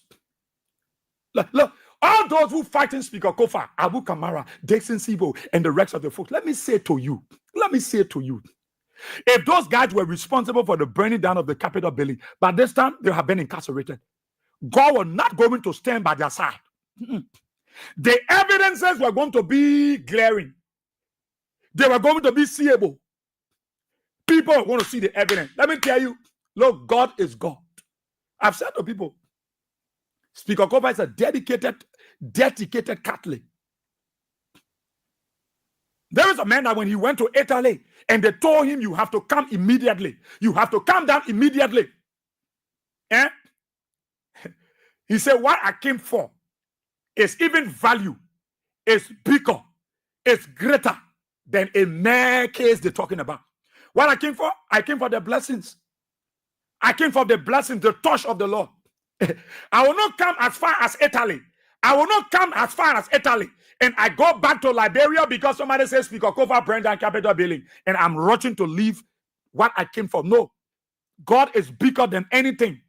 Look, all those who fighting Speaker Kofa, Abu Kamara, Dixon Sibo, and the rest of the folks, let me say to you, if those guys were responsible for the burning down of the Capitol building, by this time they have been incarcerated. God was not going to stand by their side. The evidences were going to be glaring. They were going to be seeable. People are going to see the evidence. Let me tell you, look, God is God. I've said to people, Speaker Kofa is a dedicated Catholic. There is a man that when he went to Italy and they told him, you have to come immediately. You have to come down immediately. He said, what I came for is even value, is bigger, is greater than a mere case they're talking about. What I came for the blessings. I came for the blessings, the touch of the Lord. I will not come as far as Italy. And I go back to Liberia because somebody says Speaker Kofa burned down Capitol building. And I'm rushing to leave what I came for. No. God is bigger than anything.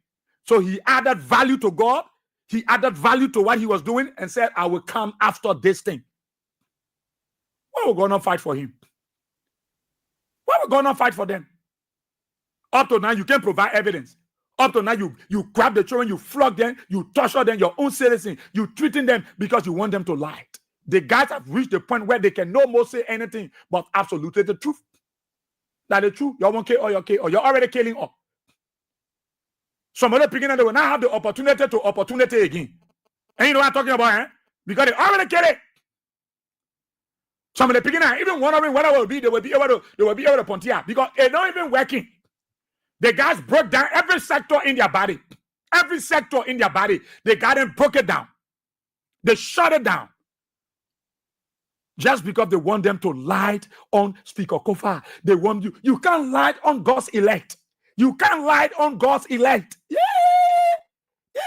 So he added value to God. He added value to what he was doing and said, I will come after this thing. Why are we going to fight for him? Why are we going to fight for them? Up to now, you can't provide evidence. Up to now, you grab the children, you flog them, you torture them, your own citizen, you treating them because you want them to lie. The guys have reached the point where they can no more say anything but absolutely the truth. That the truth, you won't kill or you're already killing all. Some other beginner, they will not have the opportunity again. And you know what I'm talking about, eh? Because they already get it. Some of the beginner, even wondering what it will be, they will be able to pontier because it's not even working. The guys broke down every sector in their body. Every sector in their body. The guys broke it down. They shut it down. Just because they want them to light on Speaker Kofa. They want you. You can't light on God's elect. You can't light on God's elect. Yeah. Yeah.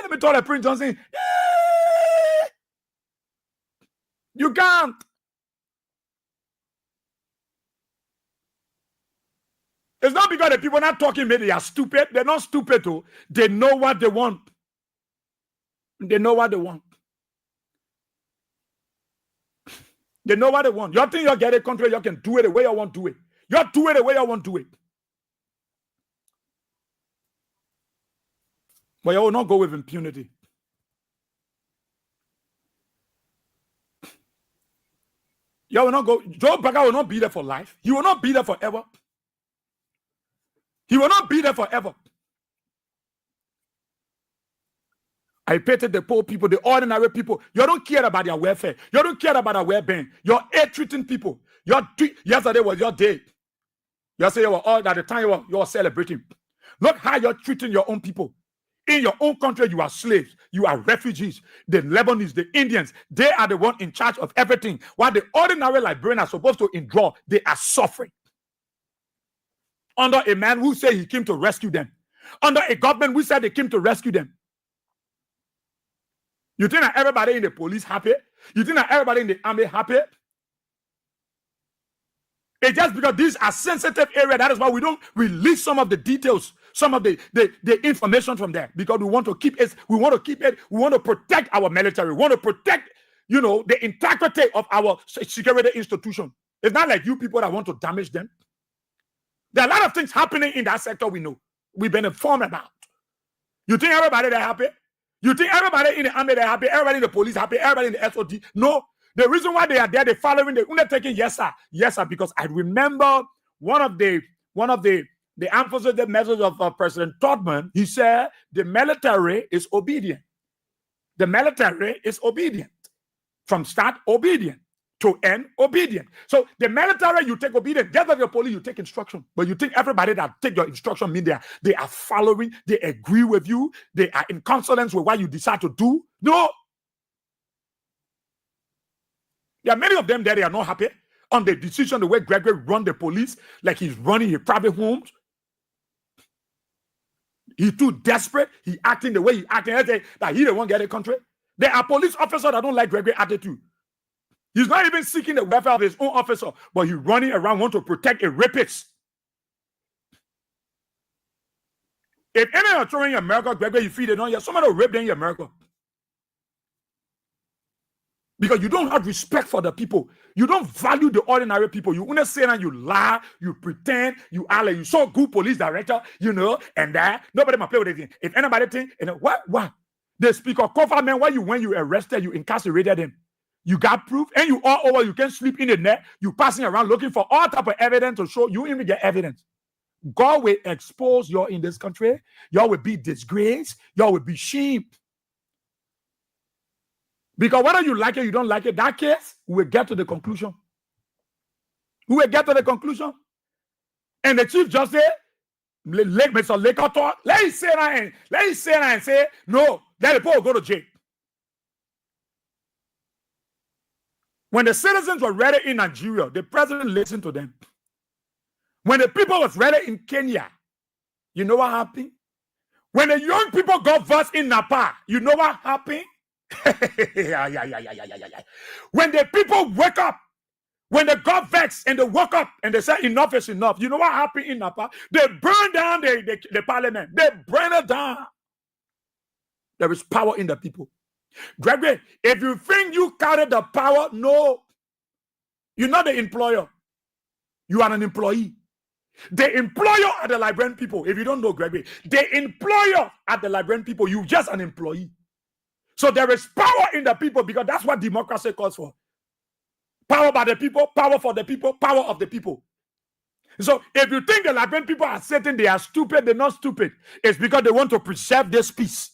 Let me tell the Prince Johnson. Yeah. You can't. It's not because the people not talking, maybe they are stupid. They're not stupid, too. They know what they want. They know what they want. They know what they want. You think you get a country, you can do it the way you want to do it. You do it the way you want to do it. But you will not go with impunity. You will not go. Joe Biden will not be there for life. He will not be there forever. He will not be there forever. I pitied the poor people, the ordinary people. You don't care about their welfare. You don't care about their well-being. You're treating people. Yesterday was your day. Yesterday you were all at the time you were celebrating. Look how you're treating your own people. In your own country, you are slaves. You are refugees. The Lebanese, the Indians, they are the one in charge of everything. While the ordinary Liberians are supposed to endure, they are suffering. Under a man who said he came to rescue them. Under a government who said they came to rescue them. You think that everybody in the police happy? You think that everybody in the army happy? It's just because these are sensitive areas. That is why we don't release some of the details, some of the information from there. Because we want to keep it, we want to protect our military, we want to protect, the integrity of our security institution. It's not like you people that want to damage them. There are a lot of things happening in that sector we know. We've been informed about. You think everybody they're happy? You think everybody in the army they're happy? Everybody in the police happy? Everybody in the SOD? No. The reason why they are there, they're following the undertaking. Yes, sir. Yes, sir. Because I remember one of the emphasis, the message of President Todman. He said the military is obedient. The military is obedient. From start, obedient. To end, obedient. So the military, you take obedience. Just like the police, you take instruction. But you think everybody that take your instruction mean they are following, they agree with you, they are in consonance with what you decide to do? No. There are many of them there, they are not happy on the decision, the way Gregory run the police, like he's running his private homes. He's too desperate. He acting the way he acting, that he don't want to get a country. There are police officers that don't like Gregory's attitude. He's not even seeking the welfare of his own officer, but he's running around, want to protect a rapist. If any are throwing in America, Gregory, you feed it on, somebody will rape them in America. Because you don't have respect for the people. You don't value the ordinary people. You want to say that you lie, you pretend, you are like you so good police director, and that nobody might play with anything. If anybody think, what? The Speaker Kofa, man, when you arrested, you incarcerated him. You got proof, and you all over. You can sleep in the net. You passing around looking for all type of evidence to show you even get evidence. God will expose you in this country. Y'all will be disgraced. Y'all will be shamed. Because whether you like it, you don't like it, that case, we will get to the conclusion. We will get to the conclusion. And the Chief Justice, Mr. Laker talk, let him say that and say, no, let the people go to jail. When the citizens were ready in Nigeria, the president listened to them. When the people was ready in Kenya, you know what happened? When the young people got votes in Napa, you know what happened? When the people wake up, when they got vexed and they woke up and they said enough is enough, you know what happened in Napa? They burned down the parliament. They burned it down. There is power in the people. Gregory, if you think you carry the power, no. You're not the employer. You are an employee. The employer are the Liberian people. If you don't know, Gregory, the employer are the Liberian people. You're just an employee. So there is power in the people because that's what democracy calls for. Power by the people, power for the people, power of the people. So if you think the Liberian people are certain they are stupid, they're not stupid. It's because they want to preserve this peace.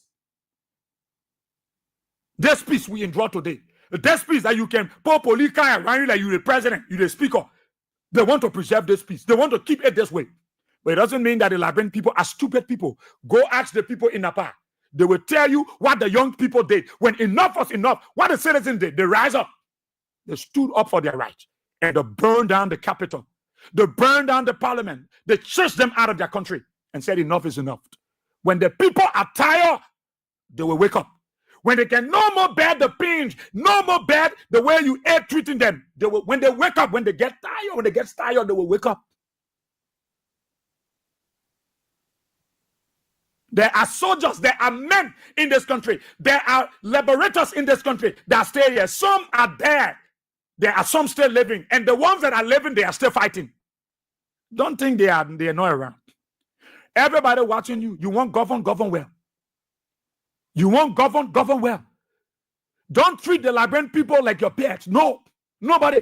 This peace we enjoy today. This peace that you can pour police car around you like you're the president, you're the speaker. They want to preserve this peace. They want to keep it this way. But it doesn't mean that the Liberian people are stupid people. Go ask the people in Napa. They will tell you what the young people did. When enough was enough, what the citizens did, they rise up. They stood up for their rights. And they burned down the capital. They burned down the parliament. They chased them out of their country and said enough is enough. When the people are tired, they will wake up. When they can no more bear the pains, no more bear the way you are treating them, they will, when they wake up, when they get tired, they will wake up. There are soldiers, there are men in this country, there are liberators in this country that stay here. Some are there. There are some still living, and the ones that are living, they are still fighting. Don't think they are not around. Everybody watching you, you want govern well. You want govern well. Don't treat the Liberian people like your pets. No, nobody.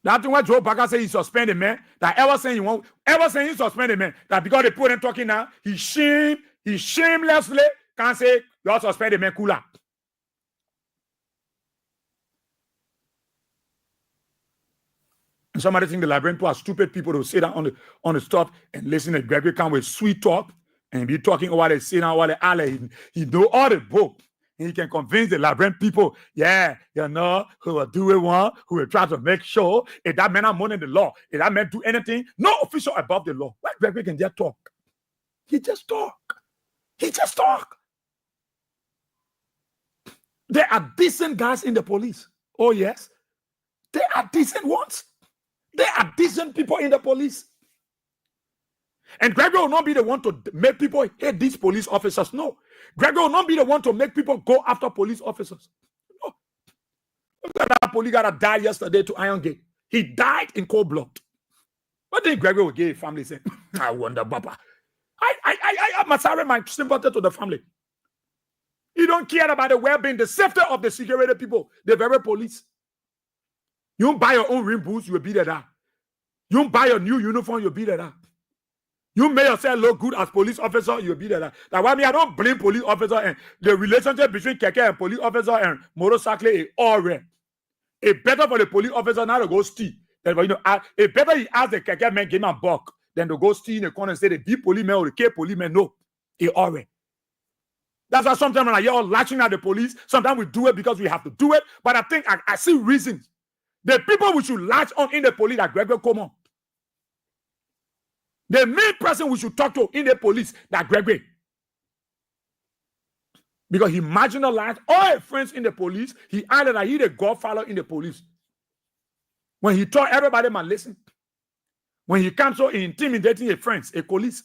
That's why Joe Baker say he suspended man. That ever saying he suspended man. That because they put him talking now, he shamelessly can't say you suspended man cooler. And somebody think the Liberian people are stupid people to sit down on the stuff and listen to Gregory come with sweet talk and be talking while they sit down while they alley. He know all the book. And he can convince the Liberian people, who will do it one, who will try to make sure if that man are money in the law, if that man do anything, no official above the law. Why Gregory can just talk? He just talk. There are decent guys in the police. Oh, yes. There are decent ones. There are decent people in the police. And Gregory will not be the one to make people hate these police officers. No. Gregory will not be the one to make people go after police officers. No. Look at that police guy that died yesterday to Iron Gate. He died in cold blood. What did Gregory will give his family say? I wonder, Papa. I must have my sympathy to the family. He don't care about the well-being, the safety of the security people, the very police. You don't buy your own rim boots, you will be there. You don't buy your new uniform, you'll be there. You make yourself look good as police officer, you'll be there. That's why I don't blame police officer and the relationship between Keke and police officer and motorcycle is all right. It's better for the police officer now to go steal. It's better he ask the Keke man give him a buck than to go steal in the corner and say the B policeman or the K policeman. No, it's all right. That's why sometimes when I hear all lashing at the police, sometimes we do it because we have to do it. But I think I see reasons. The people we should latch on in the police that Gregory come on. The main person we should talk to in the police that Gregory. Because he marginalized all his friends in the police. He added that he the godfather in the police. When he told everybody, man, listen. When he comes so intimidating his friends, a police.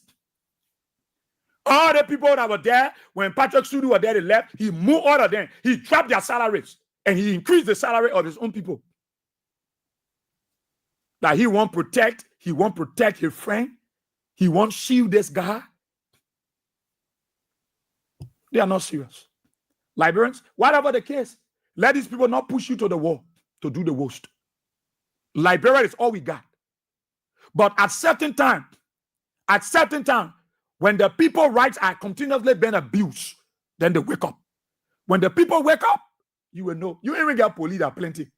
All the people that were there, when Patrick Sudu were there, they left. He moved all of them. He dropped their salaries. And he increased the salary of his own people. That he won't protect his friend. He won't shield this guy. They are not serious. Liberians, whatever the case, let these people not push you to the wall to do the worst. Liberia is all we got. But at certain time, when the people's rights are continuously being abused, then they wake up. When the people wake up, you will know. You even get police that plenty.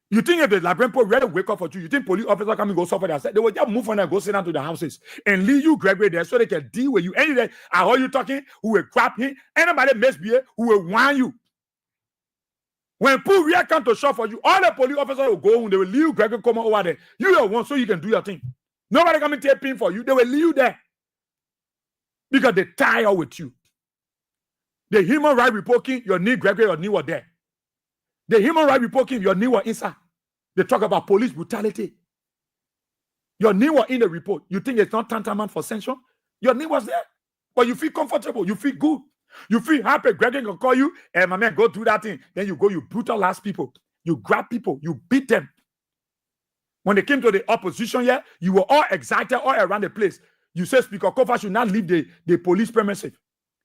You think if the Liberian people really wake up for you think police officers come and go suffer themselves? They will just move on and go sit down to the houses and leave you Gregory there so they can deal with you. Any day, I heard you talking, who will grab him. Anybody misbehave, who will warn you. When people really come to shop for you, all the police officers will go home. They will leave Gregory come over there. You are one so you can do your thing. Nobody come and take pin for you. They will leave you there. Because they tire with you. The human right reporting, your knee Gregory, your knee was there. The human right reporting, your knee was inside. They talk about police brutality. Your knee was in the report. You think it's not tantamount for censure? Your knee was there. But you feel comfortable. You feel good. You feel happy. Gregory can call you, and my man, go do that thing. Then you go, you brutalize people. You grab people. You beat them. When they came to the opposition here, you were all excited all around the place. You said Speaker Kofa should not leave the police premises.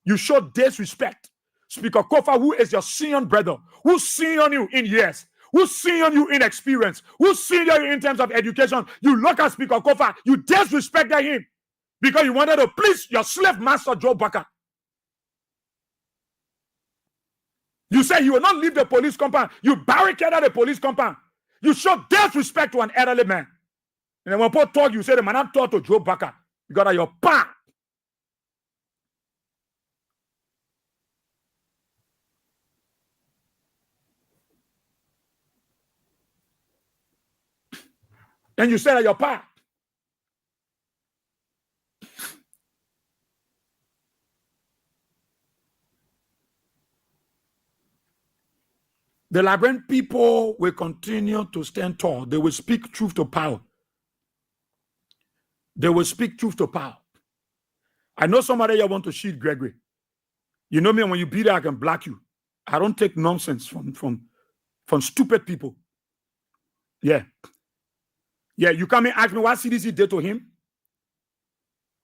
You showed disrespect. Speaker Kofa, who is your senior brother, who's senior you in years, who's senior you in experience, who's senior you in terms of education, you look at Speaker Kofa, you disrespected him because you wanted to please your slave master Joe Baker. You say you will not leave the police compound. You barricaded the police compound. You show disrespect to an elderly man. And then when people talk, you say the man not talk to Joe Baker. You got your pa. And you say that your pa. The Liberian people will continue to stand tall. They will speak truth to power. They will speak truth to power. I know somebody here want to shoot Gregory. You know me, when you beat it, I can block you. I don't take nonsense from stupid people. Yeah. Yeah, you come and ask me what CDC did to him.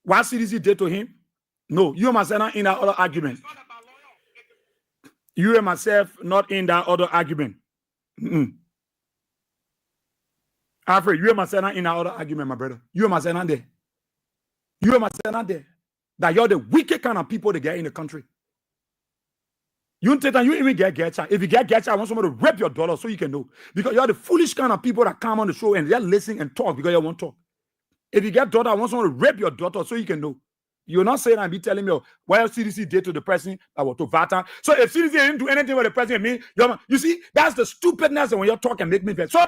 What CDC did to him? No, you and myself not in that other argument. You and myself not in that other argument. Alfred, you and myself not in that other argument, my brother. You and myself not there. You and myself not there. That you're the wicked kind of people they get in the country. You don't take time, you even get getcha. If you get getcha, I want somebody to rip your dollar so you can know. Because you're the foolish kind of people that come on the show and they're listening and talk because you won't talk. If you get daughter, I want someone to rip your daughter so you can know. You're not saying and be telling me what CDC did to the person that was to Vata. So if CDC didn't do anything with the president, you see, that's the stupidness when you're talking make me feel. So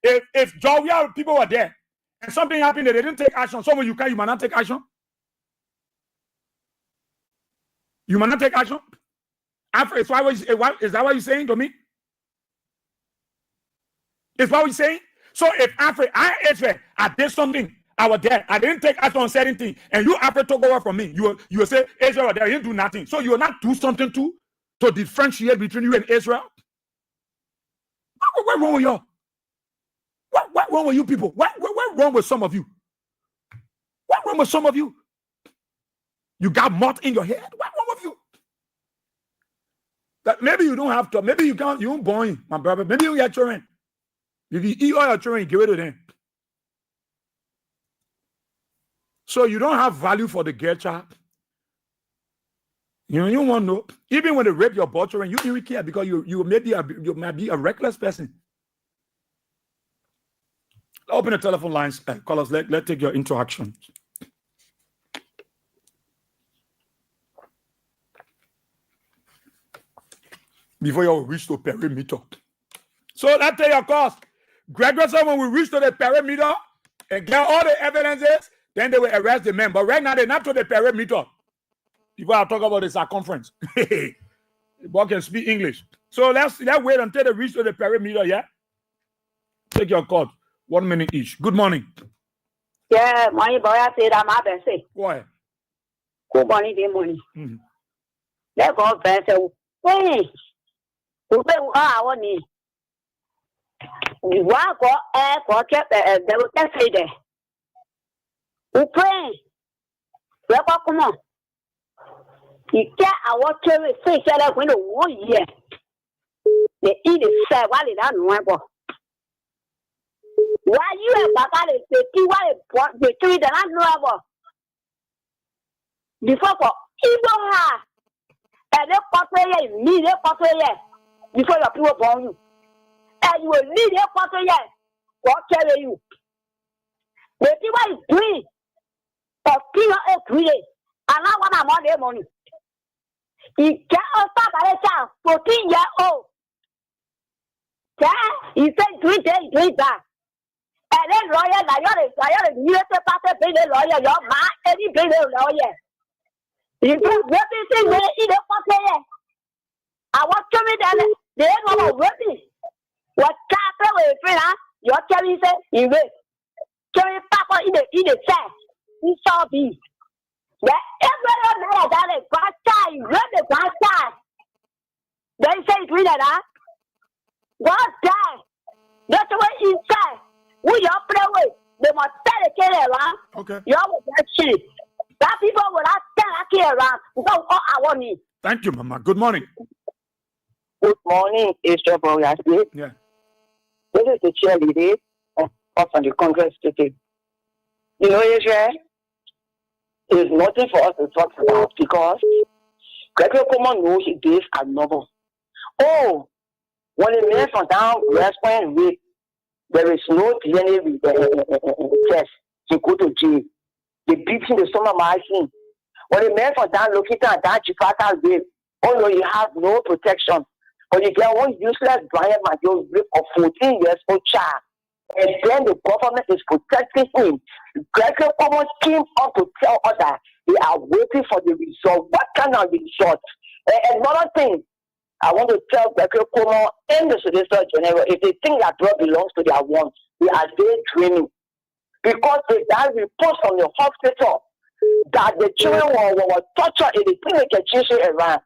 if Georgia people were there and something happened that they didn't take action, someone you might not take action. You might not take action. Is that what you're saying to me? Is what you're saying? So if I did something, I was there, I didn't take action on certain things, and you Africa took over from me, you will say Israel was there, you didn't do nothing. So you will not do something to differentiate between you and Israel? What's wrong with you? What's wrong with you people? What's wrong with some of you? What's wrong with some of you? You got mud in your head? What's wrong with you? That maybe you don't have to, maybe you can't, you don't born, my brother. Maybe you get children. If you eat all your children, give it to them. So you don't have value for the girl child. You want to know. Even when they rape your boy children, you don't really care because you might be a reckless person. Open the telephone lines, call us. Let's take your interaction. Before you reach the perimeter. So let's take your course. Gregory said when we reach to the perimeter and get all the evidences, then they will arrest the men. But right now, they're not to the perimeter. People are talking about the circumference. The boy can speak English. So let's wait until they reach to the perimeter, yeah? Take your call. 1 minute each. Good morning. Yeah, my boy, I said I'm up and say. Go ahead. Good morning, good morning. Let's go, Pastor. Hey, you better want me. You want to go for they will say there. We pray. Come on. You get our cherry fish that we know 1 year. They eat it, say, while it doesn't why you have Bakari, the tree that I know about. Before for Ibo ha, and they portray me, they portray before your people born you. And you will need a portray for carry you. The people is doing for people is doing, and I want more their money. He can't stop at a child, 14-year-old. He said, do that. And then lawyer, you have to pass a big lawyer, your man, any big lawyer. You can't represent me in the portray. I want to be there. They don't know what what capital with friend, your cherry said, you will. Cherry papa in the chat. You shall be. Yeah, everyone that is bad time, really bad time. They say, read that, what time? That's the way he said. We are play with. They must tell the kid around. Okay. You are with that shit. That people will not tell a kid around. Don't all I want me. Thank you, Mama. Good morning. Good morning, Mr. Boyas. Yeah. This is the cheerleader of the Congress today. You know, Israel, there's nothing for us to talk about because Gregory Common knows this are novel. Oh, when a man from down West Point rape, there is no DNA test. He go to jail. They beat him the summer machine. When a man from down located at that Jakarta rape, oh no, you have no protection. But you get one useless Brian Madio rape of 14 years old child. And then the government is protecting him. Gregory Common came up to tell us that they are waiting for the result. What kind of result? And another thing, I want to tell Gregory Common and the Solicitor General, if they think that blood belongs to their ones, they are daydreaming. Because if that report from the hospital that the children were tortured in the clinic and children around,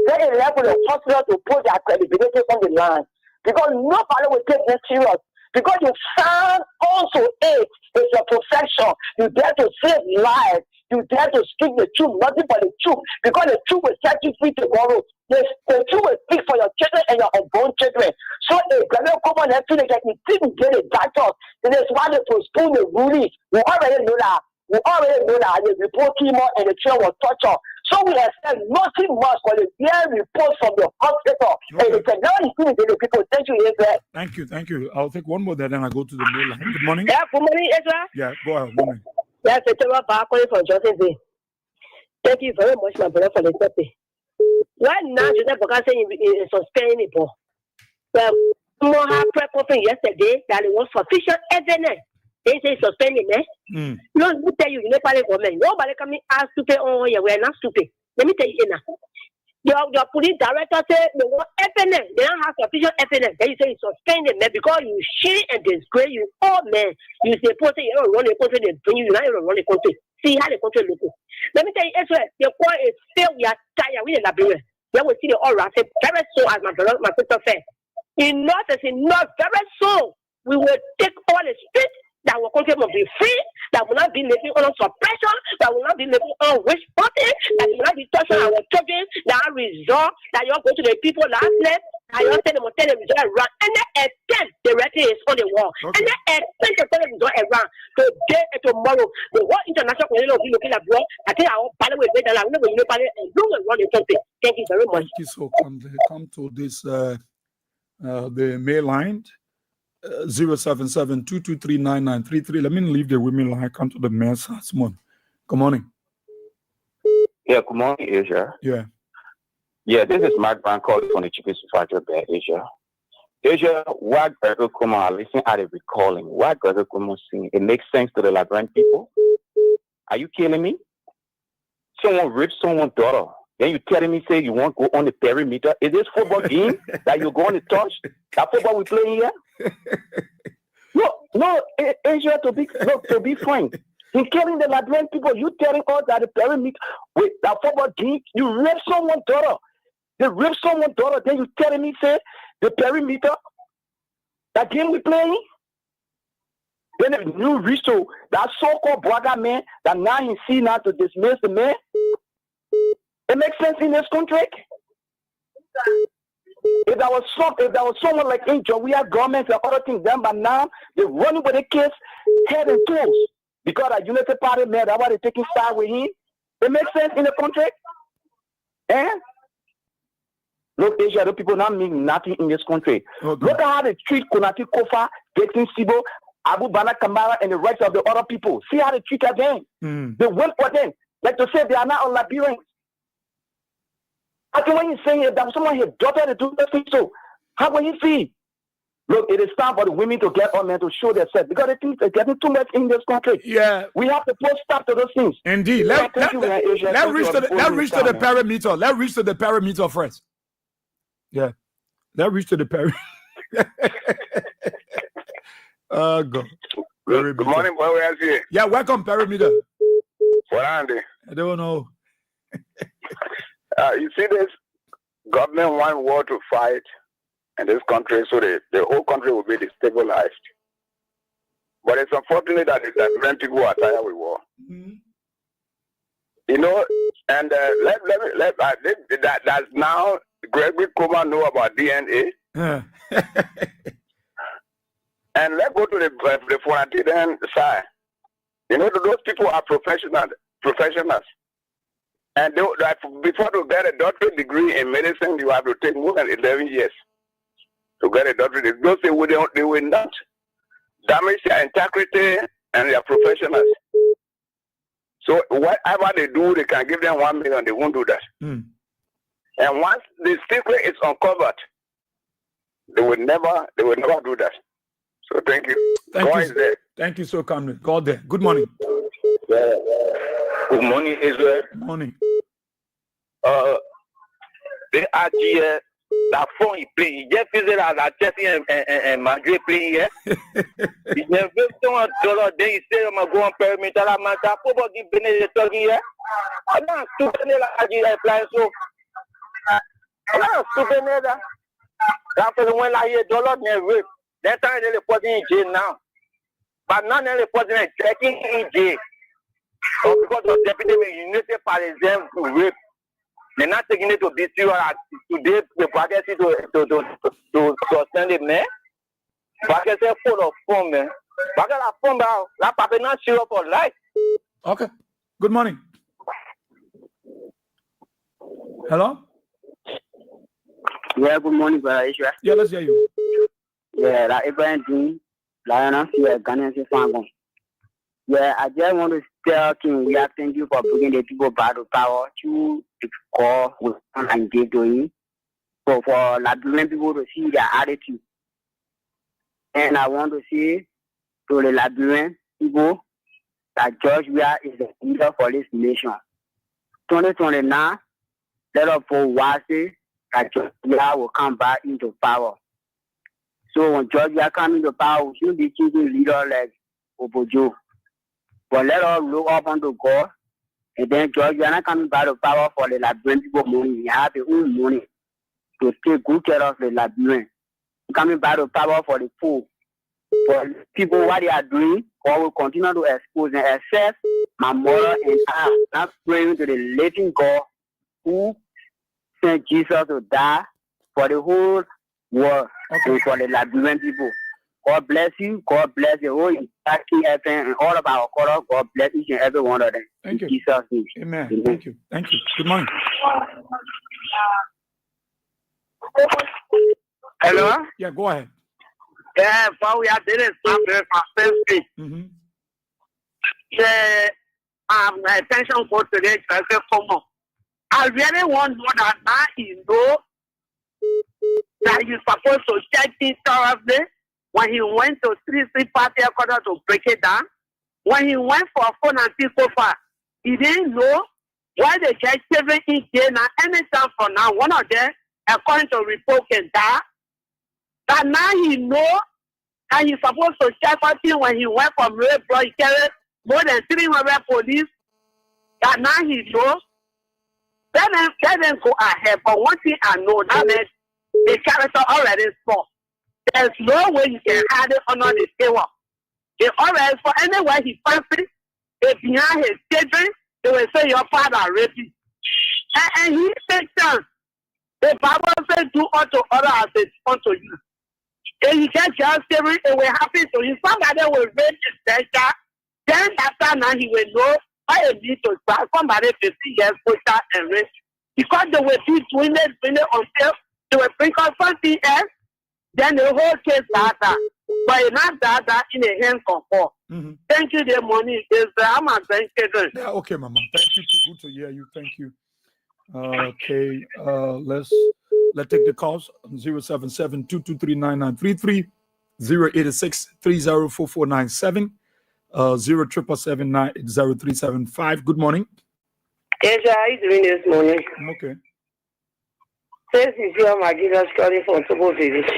then it left the hospital to put their credibility on the line. Because nobody will take this serious. Because you found also it is a profession. You dare to save lives. You dare to speak the truth, nothing but the truth. Because the truth will set you free tomorrow. The truth will speak for your children and your unborn children. So if Gregory Common has to get it didn't get it doctor, then that's why they postpone the ruling. We already know that. We already know that the report came out and the child was tortured. So we expect nothing much for the clear report from the hospital. Okay. And the technology is the people. Thank you, Israel. Thank you. I'll take one more there, then I go to the mail line. Good morning. Yeah, good morning, Israel. Yeah, go ahead. Good morning. Yes, it's about calling from Johnson Day. Thank you very much, my brother, for the topic. Right now, you never can say in suspending people. Well, more have prep yesterday that it was sufficient evidence. They say suspending, No, let me tell you, Nepali government, nobody can ask to pay on your way, not stupid. Let me tell you now. Your police director said they want evidence, they don't have sufficient evidence. Then you say you suspend them because you shame and disgrace you. Oh man, you say you don't run the country, they bring you, now you don't run the country. See how the country looks. Let me tell you, the point is still we are tired, we in Liberia. Then we see the aura say very soon as my brother, my sister said. Enough is enough, very soon. We will take all the streets. That our country will be free, that will not be living on suppression, that will not be living on wish party, that will not be touching our children, that result, that you're going to the people last night, that you're telling them the result around, and then attempt the writing is on the wall, and then attempt to tell the result around today and tomorrow. The whole international community will be looking at bro. I think our party will be there, and we will run the country. Thank you very much. Thank you. So come to this the mail line. 077-223-9933. Let me leave the women line. Come to the men's last month. Good morning. Yeah, good morning, Asia. Yeah. Yeah, this is Mark Brown calling from the Chicken Factory by Asia. Asia, what Gregory Common, listen at the recalling. What Gregory Common saying, it makes sense to the Liberian people. Are you kidding me? Someone ripped someone's daughter. Then you telling me, say you won't go on the perimeter. Is this football game that you're going to touch? That football we play here? No, Asia, to be frank. He's killing the Liberian people. You telling us that the perimeter, with that football game, you rape someone's daughter. They rape someone's daughter. Then you telling me, say, the perimeter, that game we playing? Then if you reach to that so-called brother man, that now he see now to dismiss the man, it makes sense in this country. If there was someone like Angel, we have governments and other things done, but now they're running with the kids head and toes. Because a unity party man, that's why they're taking side with him. It makes sense in the country. Look, Asia, the people not mean nothing in this country. Okay. Look at how they treat Konati Kofa, Gaten Sibo, Abu Bana Kamara, and the rest of the other people. See how they treat them. They went for them. Like to say they are not all Liberians. How can when you say if that someone his daughter to do that thing, so how will he see? Look, it is time for the women to get on men to show themselves because they think they're getting too much in this country. Yeah, we have to put stop to those things. Indeed, let's reach to the parameter. Let's reach to the parameter first. Yeah, let's reach to the parameter. Go. Good morning, boy. We are here. Yeah, welcome, parameter. What are they? I don't know. You see, this government want war to fight in this country, so the whole country will be destabilized. But it's unfortunate that the Liberian people are tired with war. You know, And that's now Gregory Coma know about DNA. And let's go to the Refuting side. You know, those people are professionals. And before to get a doctorate degree in medicine, you have to take more than 11 years to get a doctorate degree. Because they will not damage their integrity and their professionals. So whatever they do, they can give them $1 million. They won't do that. And once the secret is uncovered, they will never do that. So thank you. Thank you so kindly. God there. Good morning. Good morning, Israel. Good morning. They are here. That phone he playing. He just visit as a Chelsea and Madrid playing here. He never $1 then he say I'm gonna go on perimeter. I'm gonna put the Benet talking here. I'm not stupid like applying so. I'm not stupid neither. That person when I hear $1 never. That time they reporting in jail now. But now they reporting checking in jail. So because of deputy United Parisian rape. They're not taking it to BC today. The package to suspend it, man. Package full of phone, man. Package of phone, that paper not sure for life. Okay. Good morning. Hello. Yeah. Good morning, brother Israel. Yeah, let's hear you. Yeah, like Ibrahim, Lion, Ghanaian, Fangon. Yeah, I just want to tell King, we are thank you for bringing the people back to power to call with and give to him. So for Liberian people to see their attitude. And I want to say to the Liberian people that George Weah is the leader for this nation. 2029, let us vote wisely that George Weah will come back into power. So when George Weah comes into power, we shouldn't be choosing leaders like Obojo. But let us look up unto God, and then George, you are not coming back to power for the Liberian people money. You have your own money to take good care of the Liberian. Coming back to power for the poor. For people, what they are doing, God will continue to expose and accept my mother and I. Not praying to the living God who sent Jesus to die for the whole world and for the Liberian people. God bless you. God bless the whole FM and all of our color. God bless each and every one of them. Thank you. Jesus' name. Amen. Thank you. Thank you. Good morning. Hello? Yeah, go ahead. Yeah, for we are doing something from safety. The attention for today is common. I really want to know that now you know that you're supposed to check it thoroughly. When he went to 3C party headquarters to break it down, when he went for a phone and pick over, he didn't know why they get 7 in jail now. Anytime from now, one of them, according to report, can die. That now he know and he's supposed to check out him when he went from rape, he carried more than 300 police. That now he knows. Let them go ahead. But one thing I know, that is the character already spoke. There's no way you can hide it under the table. They already, for anywhere he finds it, if behind his children, they will say your father raped you. And he takes chance. The Bible says, do unto others as they do unto you. If you get just children, it will happen to you. Somebody will rape his sister. Then after now, he will know why it needs to start somebody 50 years later and rape. Because they will be doing it until they will bring up something else. Then the whole case data, but not data in a hand comfort. Thank you, the money is I'm a grandchildren. Yeah, okay, Mama. Thank you. Good to hear you. Thank you. Okay, let's take the calls. 077-223-9933, 086-304497, 07779-0375. Good morning. Yes, how are you doing this morning? I'm okay. This is your Magina story from Tobo Village.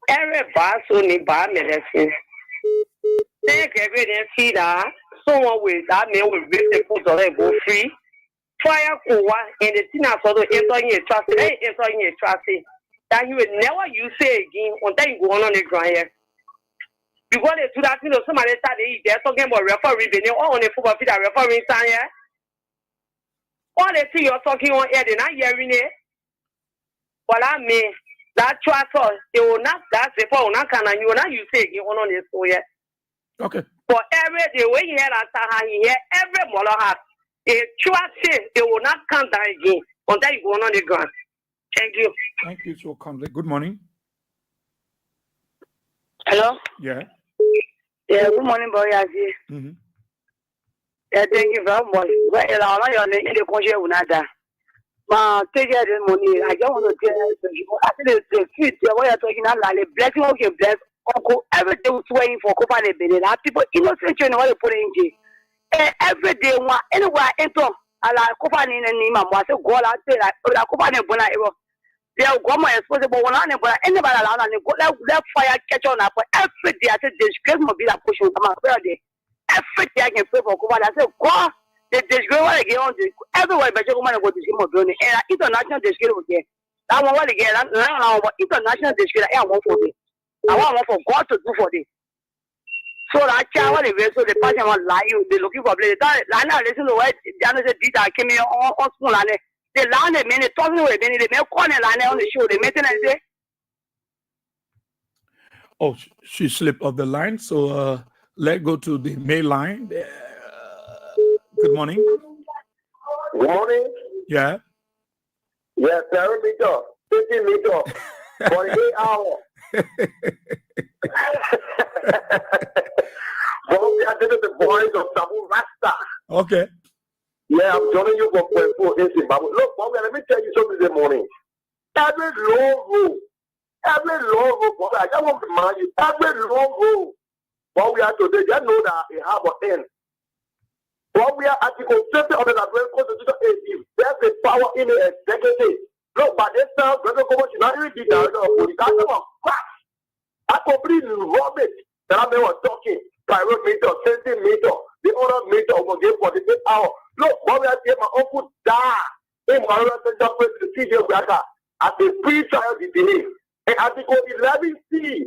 Every bar so need bar medicine. Take everything see that someone with that man will break the foot or go free. Fire Kowa and the Tina sort of entering a trust, entering a trust. That you will never use it again until you go on the ground here. Because they do that, somebody started they're talking about referee, or on a football field, referee stand here. All the thing you're talking on air, they're not hearing it. Well, I mean, that trust us, they will not, that's the phone, not can, and you will not use it on this way. Okay. For every day, when you hear that, you hear every mother has a trust, they will not come down again until you go on the ground. Thank you. Thank you so kindly. Good morning. Hello? Yeah. Yeah, good morning, boy. Mm-hmm. Yeah, thank you very much. Well, I'm not in the country with that. Take care of the money. I don't want to tell you. I think the feet, what you're talking about, like blessing, okay, bless. Uncle, every day we're waiting for Copa de Benin. People innocent, you know what they put in jail. Every day, anywhere, enter. I like Copa in the name of what go out there, like Copa de Bona. They are going to expose the one and anybody around and let fire catch on up. Every day, I said, disgrace must be a push on my birthday. Every day, I can pray for Copa. I said, God, the disgrace what I get on this. Everywhere, but you want to go to see my brother. And international disgrace with them. That one, what again, now, international disgrace, I want for me. I want for God to do for them. So that child, so the person was lying, they looking for blame. I now listen to what Janice did. I came here on school and they land a minute, talking with me, they make corner line on the show, they maintain and say. Oh, she slipped off the line. So let's go to the main line. Good morning. Good morning. Yeah. Yeah, 7 meter, 50 meter, 48 hours. Well, we are the boys of Sabu Rasta. Okay. Yeah, I'm joining you from Puerto in Zimbabwe. Look, Bobby, let me tell you something this morning. Every long rule, Bobby, I just want to remind you, every long rule, what we are today, just know that it has an end. What we are Article 50 of the Nigerian Constitution is there's a power in the executive. Look, by this time, President Kobo should not even be director of police. That's about crap. I completely rubbish that I was talking. Private meter, 20 meter, the other meter will give 48 hours. Look, what we are saying, my uncle died in Maria Center Place to CJ Braka at the pre-trial detainee. And Article 11C,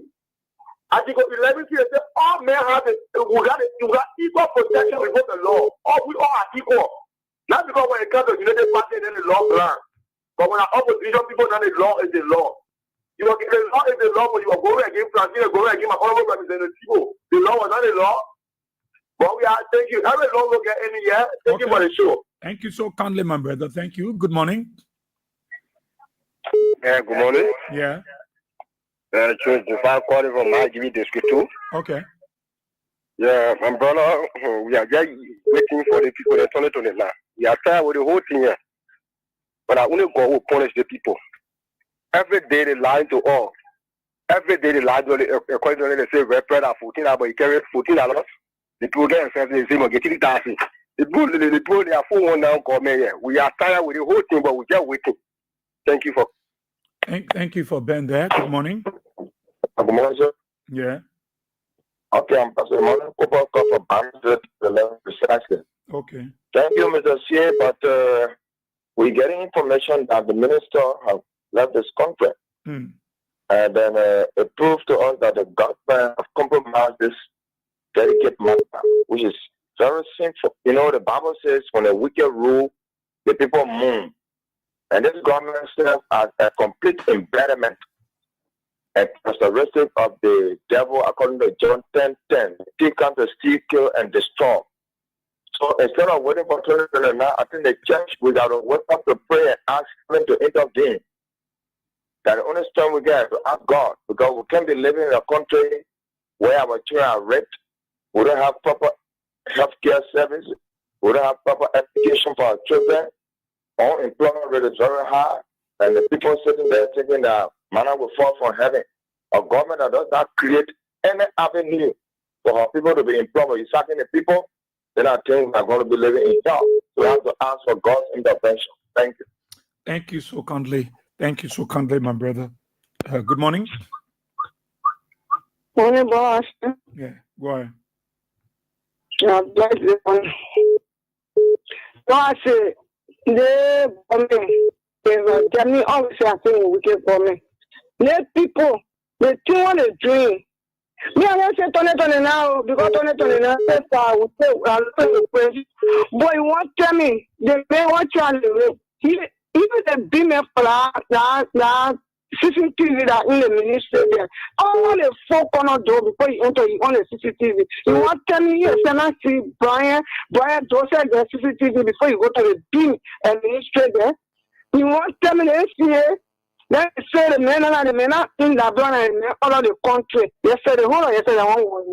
Article 11C says all men have equal protection before the law. We all are equal. Not because when it comes to United Party, then the law learns. But when our opposition people know the law is the law. The law is the law, but you are going against Francine, going against my honorable representative. The law was not the law. But we are, thank you. Every law will get any year. Thank you for the show. Thank you so kindly, my brother. Thank you. Good morning. Yeah, good morning. Yeah. Choose the file calling from my GB District 2. Okay. Yeah, my brother, we are just waiting for the people that turn it on it now. We are tired with the whole thing here. But I only go who punish the people. Every day they lie to all. Every day they lie to according to they say we're spread at 14 hours, but you carry $14. The people get themselves the same or get it dancing. The people they are full one now come here. We are tired with the whole thing, but we just waiting. Thank you for Thank you for being there. Good morning. Good morning, sir. Yeah. Okay, I'm Pastor Emmanuel Cooper from Banford, precisely. Okay. Thank you, Mr. C. But we're getting information that the minister has left this country. And then it proved to us that the government have compromised this delicate matter, which is very sinful. You know, the Bible says when the wicked rule, the people mourn. And this government serves as a complete embodiment and characteristic of the devil, according to John 10:10. He comes to steal, kill, and destroy. So instead of waiting for 2029, I think the church, we got to wake up to pray and ask him to intervene. That the only strength we get is to ask God, because we can't be living in a country where our children are raped. We don't have proper health care services. We don't have proper education for our children. Unemployment rate is very high, and the people sitting there thinking that manna will fall from heaven. A government that does not create any avenue for our people to be employed, you're sacking the people, then I think we're going to be living in hell. So we have to ask for God's intervention. Thank you. Thank you so kindly. Thank you so kindly, my brother. Good morning. Morning, boss. Yeah, go ahead. God bless you. God said, they tell me always I think wicked for me. Let people, they think what they dream. Me, I don't say Tony now because Tony now say far. Boy, you want tell me the man what you even the beam of that CCTV that in the ministry there. All the folk on the door before you enter on the CCTV. You want tell me yes, and I see Brian Joseph the CCTV before you go to the beam and ministry there. You want tell me this here? Then say the men and the men in the blood and all of the country. Yes, the whole yesterday one was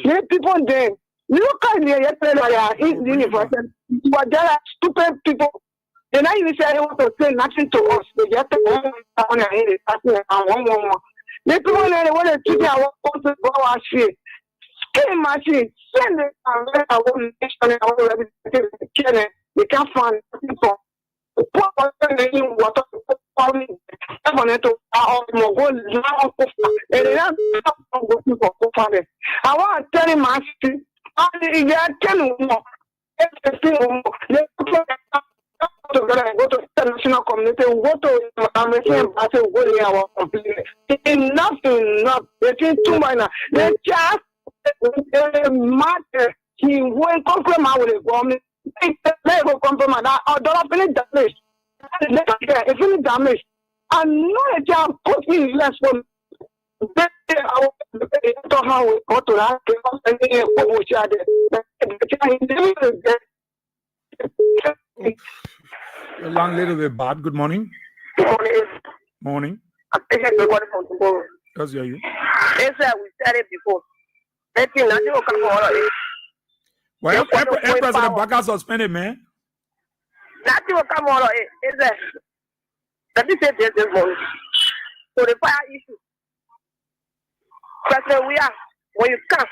yeah. People there. Look at me yesterday in the university. But there are stupid people. They not even say they want to say nothing to us. They just on and one. The people there they want to treat our country go our shit. Skin machine. Send it and let our own nation and our reputation. They can't find people. What water I want to tell him my city. Go to international community, go to American embassy, go to our complaint. Enough. They think too minor. They just matter. He won't compromise with the government. They will compromise. I don't finish damage. It's really damaged. And no, a job put in less from how we go to that. A long little bit bad. Good morning. Morning. That's you. Yes, sir. We said it before. Let's see, nothing will come out of it. Well, President Baka suspended, man. Nothing will come out of it. Is that? Let me say this morning. So the fire issue. President, we are when you come.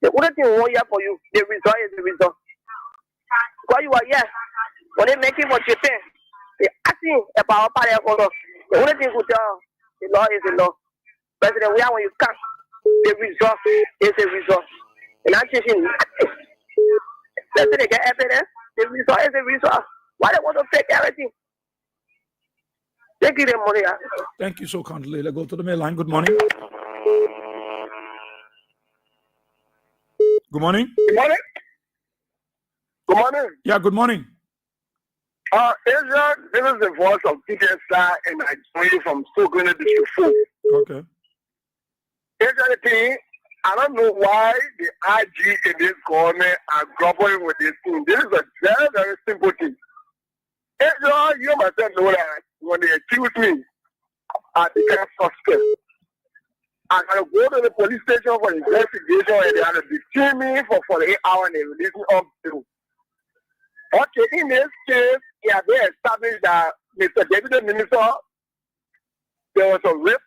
The only thing we want for you, the result is the result. While you are here, when they make it for Japan, they asking about our party for us. The only thing we tell the law is the law. President, we are when you come. The result is the result. And I'm changing nothing. Let's say they get evidence. The result is the result. Why they want to fake everything? Thank you, money. Thank you so kindly. Let's go to the mail line. Good morning. Good morning. Good morning. Good morning. Yeah, good morning. Israel, this is the voice of Peter Star, and I join you from Soguna District 4. Okay. Israel, I don't know why the IG in this government are grappling with this thing. This is a very, very simple thing. Israel, you myself know that when they accuse me, I became suspect. I gotta go to the police station for investigation, and they had to detain me for 48 hours and they release me up to. Okay, in this case, yeah, they established that Mr. Deputy Minister, there was a rape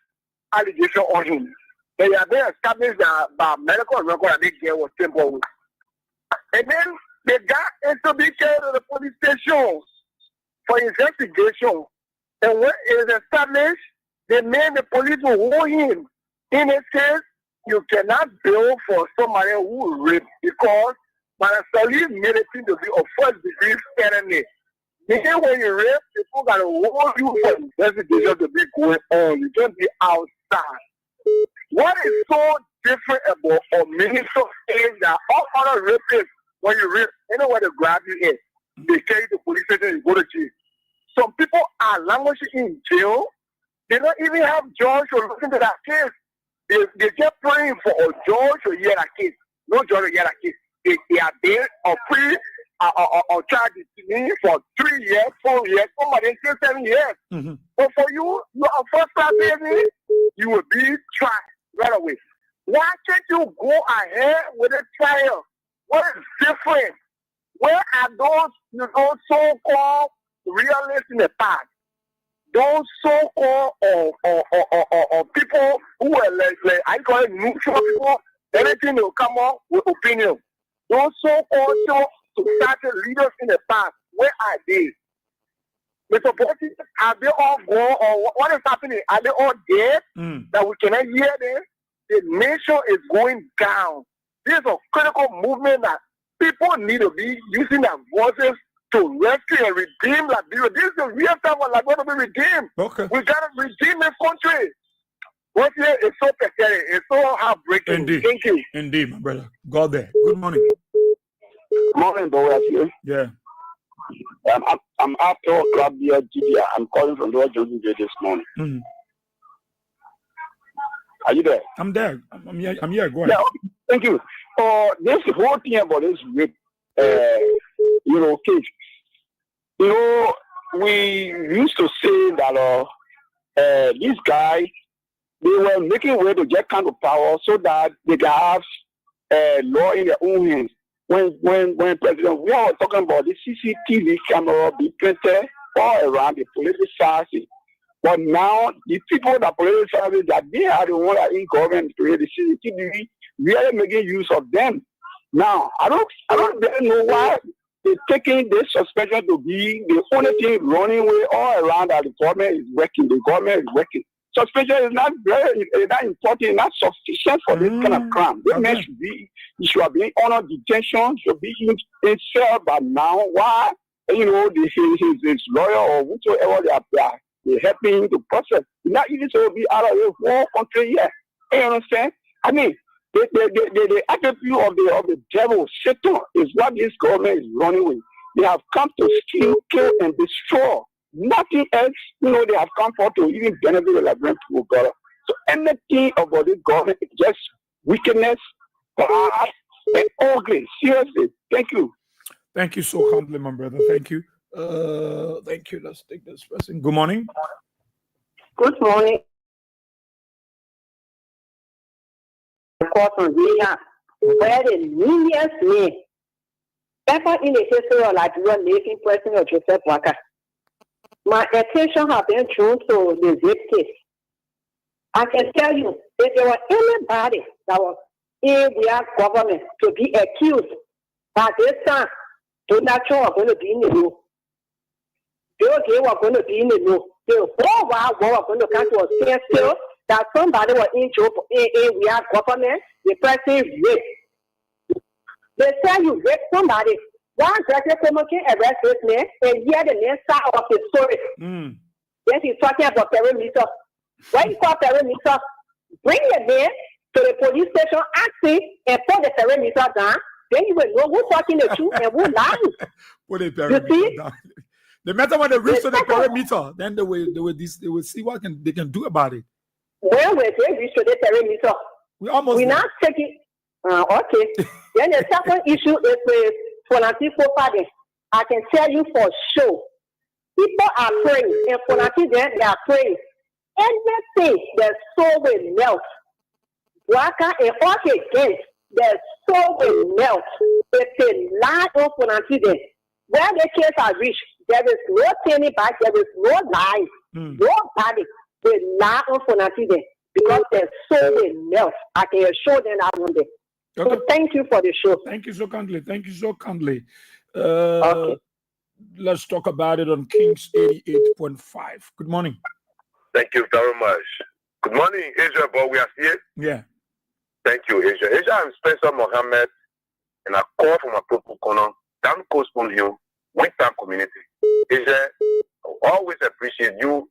allegation on him. They have been established that by medical record that they get was temporary. And then they got into the care of the police station for investigation. And when it is established, they made the police will hold him. In this case, you cannot bill for somebody who raped because Manasali made it to be a first degree felony. Meaning when you rape, people gotta hold you for investigation to be going on. You can't be outside. What is so different about a minister is that all other rapists, when you rape, anywhere they grab you in, they carry the police station and you go to jail. Some people are languishing in jail. They don't even have judge to look into that case. They just praying for a judge to hear that case. No judge to hear that case. They are there or free or charged to me for 3 years, 4 years, somebody say 7 years. Mm-hmm. But for you, you are first class baby, you will be tried right away. Why can't you go ahead with a trial? What is different? Where are those so-called realists in the past? Those so-called or people who are like I call it neutral people, anything will come up with opinion. Those so-called society leaders in the past, where are they? Mr. Botti, are they all gone or what is happening? Are they all dead that we cannot hear them? The nation is going down. This is a critical movement that people need to be using their voices to rescue and redeem Liberia. This is the real time when Liberia to be redeemed. Okay. We got to redeem this country. What's it? It's so pathetic. It's so heartbreaking. Indeed. Thank you. Indeed, my brother. God there. Good morning. Morning, Boaz here. Yeah. I'm after Club here, GDR. I'm calling from Lord Johnson this morning. Mm-hmm. Are you there? I'm there. I'm here. Go ahead. Yeah, thank you. This whole thing about this rape, case. We used to say that these guys, they were making way to get kind of power so that they can have law in their own hands. When President, we are talking about the CCTV camera being printed all around the police service. But now the people that police service that they are the ones that in government to the CCTV, we are making use of them. Now I don't really know why they're taking this suspension to be the only thing running way all around that the government is working. The government is working. Suspension is not important, not sufficient for this kind of crime. This man should have been under detention, should be in cell. But now, why? His lawyer or whoever they're helping him to process. Not even to be out of the whole country yet. You understand? I mean, the attribute of the devil, Satan, is what this government is running with. They have come to steal, kill, and destroy. Nothing else, they have come for to even benefit the Liberian people, God. So anything about this government is just wickedness, bad, and ugly. Seriously. Thank you. Thank you so humbly, my brother. Thank you. Thank you. Let's take this person. Good morning. Good morning. Where the millions me. Ever in the history of Liberia making President Joseph Walker. My attention has been drawn to the rape case. I can tell you, if there were anybody that was in the government to be accused by this time, Donald Trump was going to be in the know. Bill Gates was going to be in the know. The whole wide world was going to come to a standstill that somebody was in the government, the president raped. They tell you rape somebody. One director can arrest this man and hear the next side of his story. Then he's talking about perimeter. What you call perimeter? Bring the man to the police station, ask him, and put the perimeter down. Then you will know who's talking the truth and who's lying. Put the perimeter down. The matter when they reach to the perimeter, then they will see what they can do about it. When will they reach to the perimeter? We not taking. Okay. Then the second issue is with Fonatico Paddy. I can tell you for sure. People are praying, and Fonatico they are praying. Anything that soul will melt. Waka and okay again, their soul will melt. If they lie on Fonatico, where the case are reached, there is no turning back, there is no lie. Nobody will lie on Fonatico because their soul will melt. I can assure them that one day. Okay. So thank you for the show. Thank you so kindly. Thank you so kindly. Okay. Let's talk about it on Kings 88.5. Good morning. Thank you very much. Good morning, Asia, boy. We are here. Yeah. Thank you, Asia. Asia, I'm Spencer Mohammed, and I call from a purple corner, down Coast Spoon Hill, Wintown community. Asia, I always appreciate you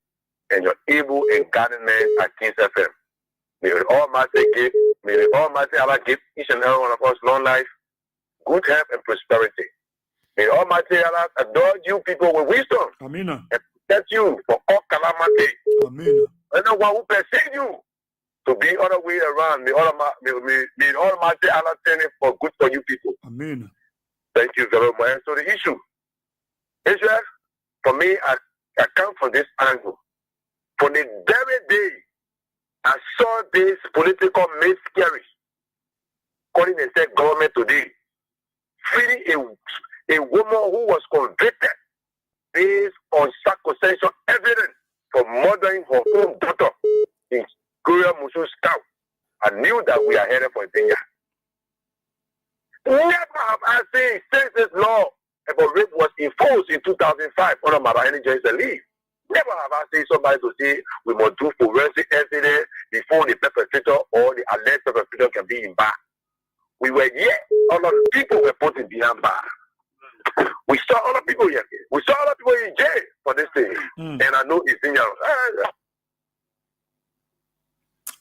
and your able and guiding men at Kings FM. May the Almighty give, may the Almighty Allah give each and every one of us long life, good health, and prosperity. May the Almighty Allah adore you people with wisdom. Amen. And protect you from all calamity. Amen. Anyone who perceives you to be other way around, may the Almighty Allah turn it for good for you people. Amen. Thank you very much. So the issue, Israel, for me, I come from this angle. From the very day I saw this political made scary, calling itself government today, freeing a woman who was convicted based on circumstantial evidence for murdering her own daughter in Korea Musu's town. I knew that we are headed for danger. Never have I seen since this law about rape was enforced in 2005 under Marahani James Leave. Never have I seen somebody to say we must do forensic evidence before the perpetrator or the alleged perpetrator can be in bar. We were here, all of the people were put in behind bar. We saw other people here. We saw other people in jail for this thing. And I know it's in your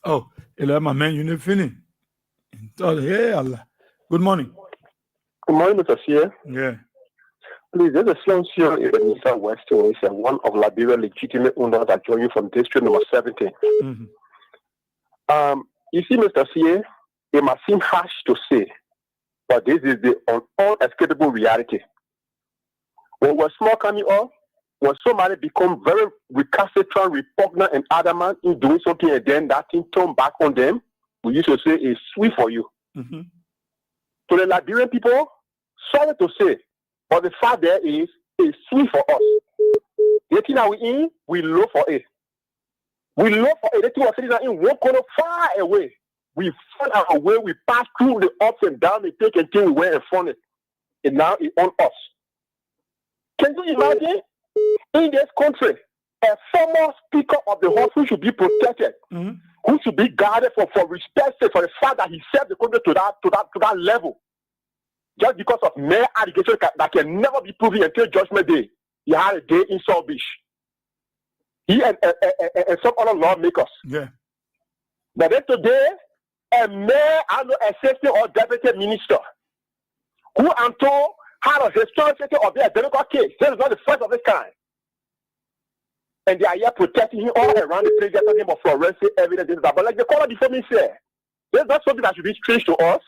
Oh, my man, you need finish. Hey, Allah. Good morning. Good morning, Mr. Sia. Yeah. Please, there's a slum here in the Southwest. It's one of Liberia's legitimate owners that joined you from district number 17. Mm-hmm. You see, Mr. Sia, it might seem harsh to say, but this is the unescapable reality. When we're small coming up, when somebody become very recalcitrant, repugnant, and adamant in doing something, and then that thing turn back on them, we used to say it's sweet for you. Mm-hmm. To the Liberian people, sorry to say, but the fact there is, it's sweet for us. The thing that we in, we low for it. We low for it. The thing we're sitting in one corner far away. We find our way, we pass through the ups and downs, the take and thing we went and found it. And now it's on us. Can you imagine? In this country, a former speaker of the house who should be protected, who should be guarded for respect for the fact that he served the country to that level, just because of mere allegations that can never be proven until Judgment Day. He had a day in South Beach. He and some other lawmakers. Yeah. But then today, a mere assistant or deputy minister, who I'm told had a historical of their identical case. This is not the first of this kind. And they are here protecting him all around the place, getting him of forensic evidence. But like the caller before me said, there's not something that should be strange to us.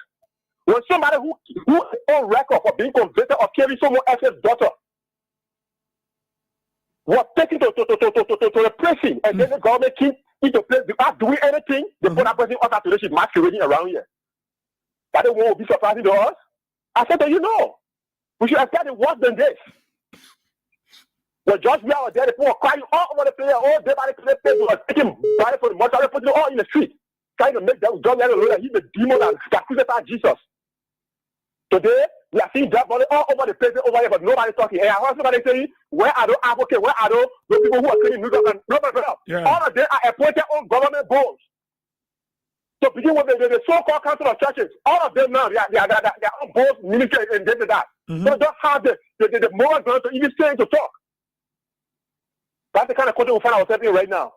When somebody who is on record for being convicted of killing someone else's daughter was taken to the prison, and then the government keep into place without doing anything, they put that person under today, she's masquerading around here. That they won't be surprising to us. I said to you, no. We should expect it worse than this. The judge we are there, the people are crying all over the place, all day by the place, they were taking body for the mortuary, putting it all in the street, trying to make them judge that he's the demon that crucified Jesus. Today, we are seeing that body all over the place, over here, but nobody talking. Hey, I heard somebody saying, where are those advocates, where are those people who are claiming news and nobody else? Yeah. All of them are appointed on government boards. To begin with, the so-called council of churches, all of them now, they are on both ministry and this and that. So they don't have the moral ground to even stand to talk. That's the kind of country we find ourselves in right now.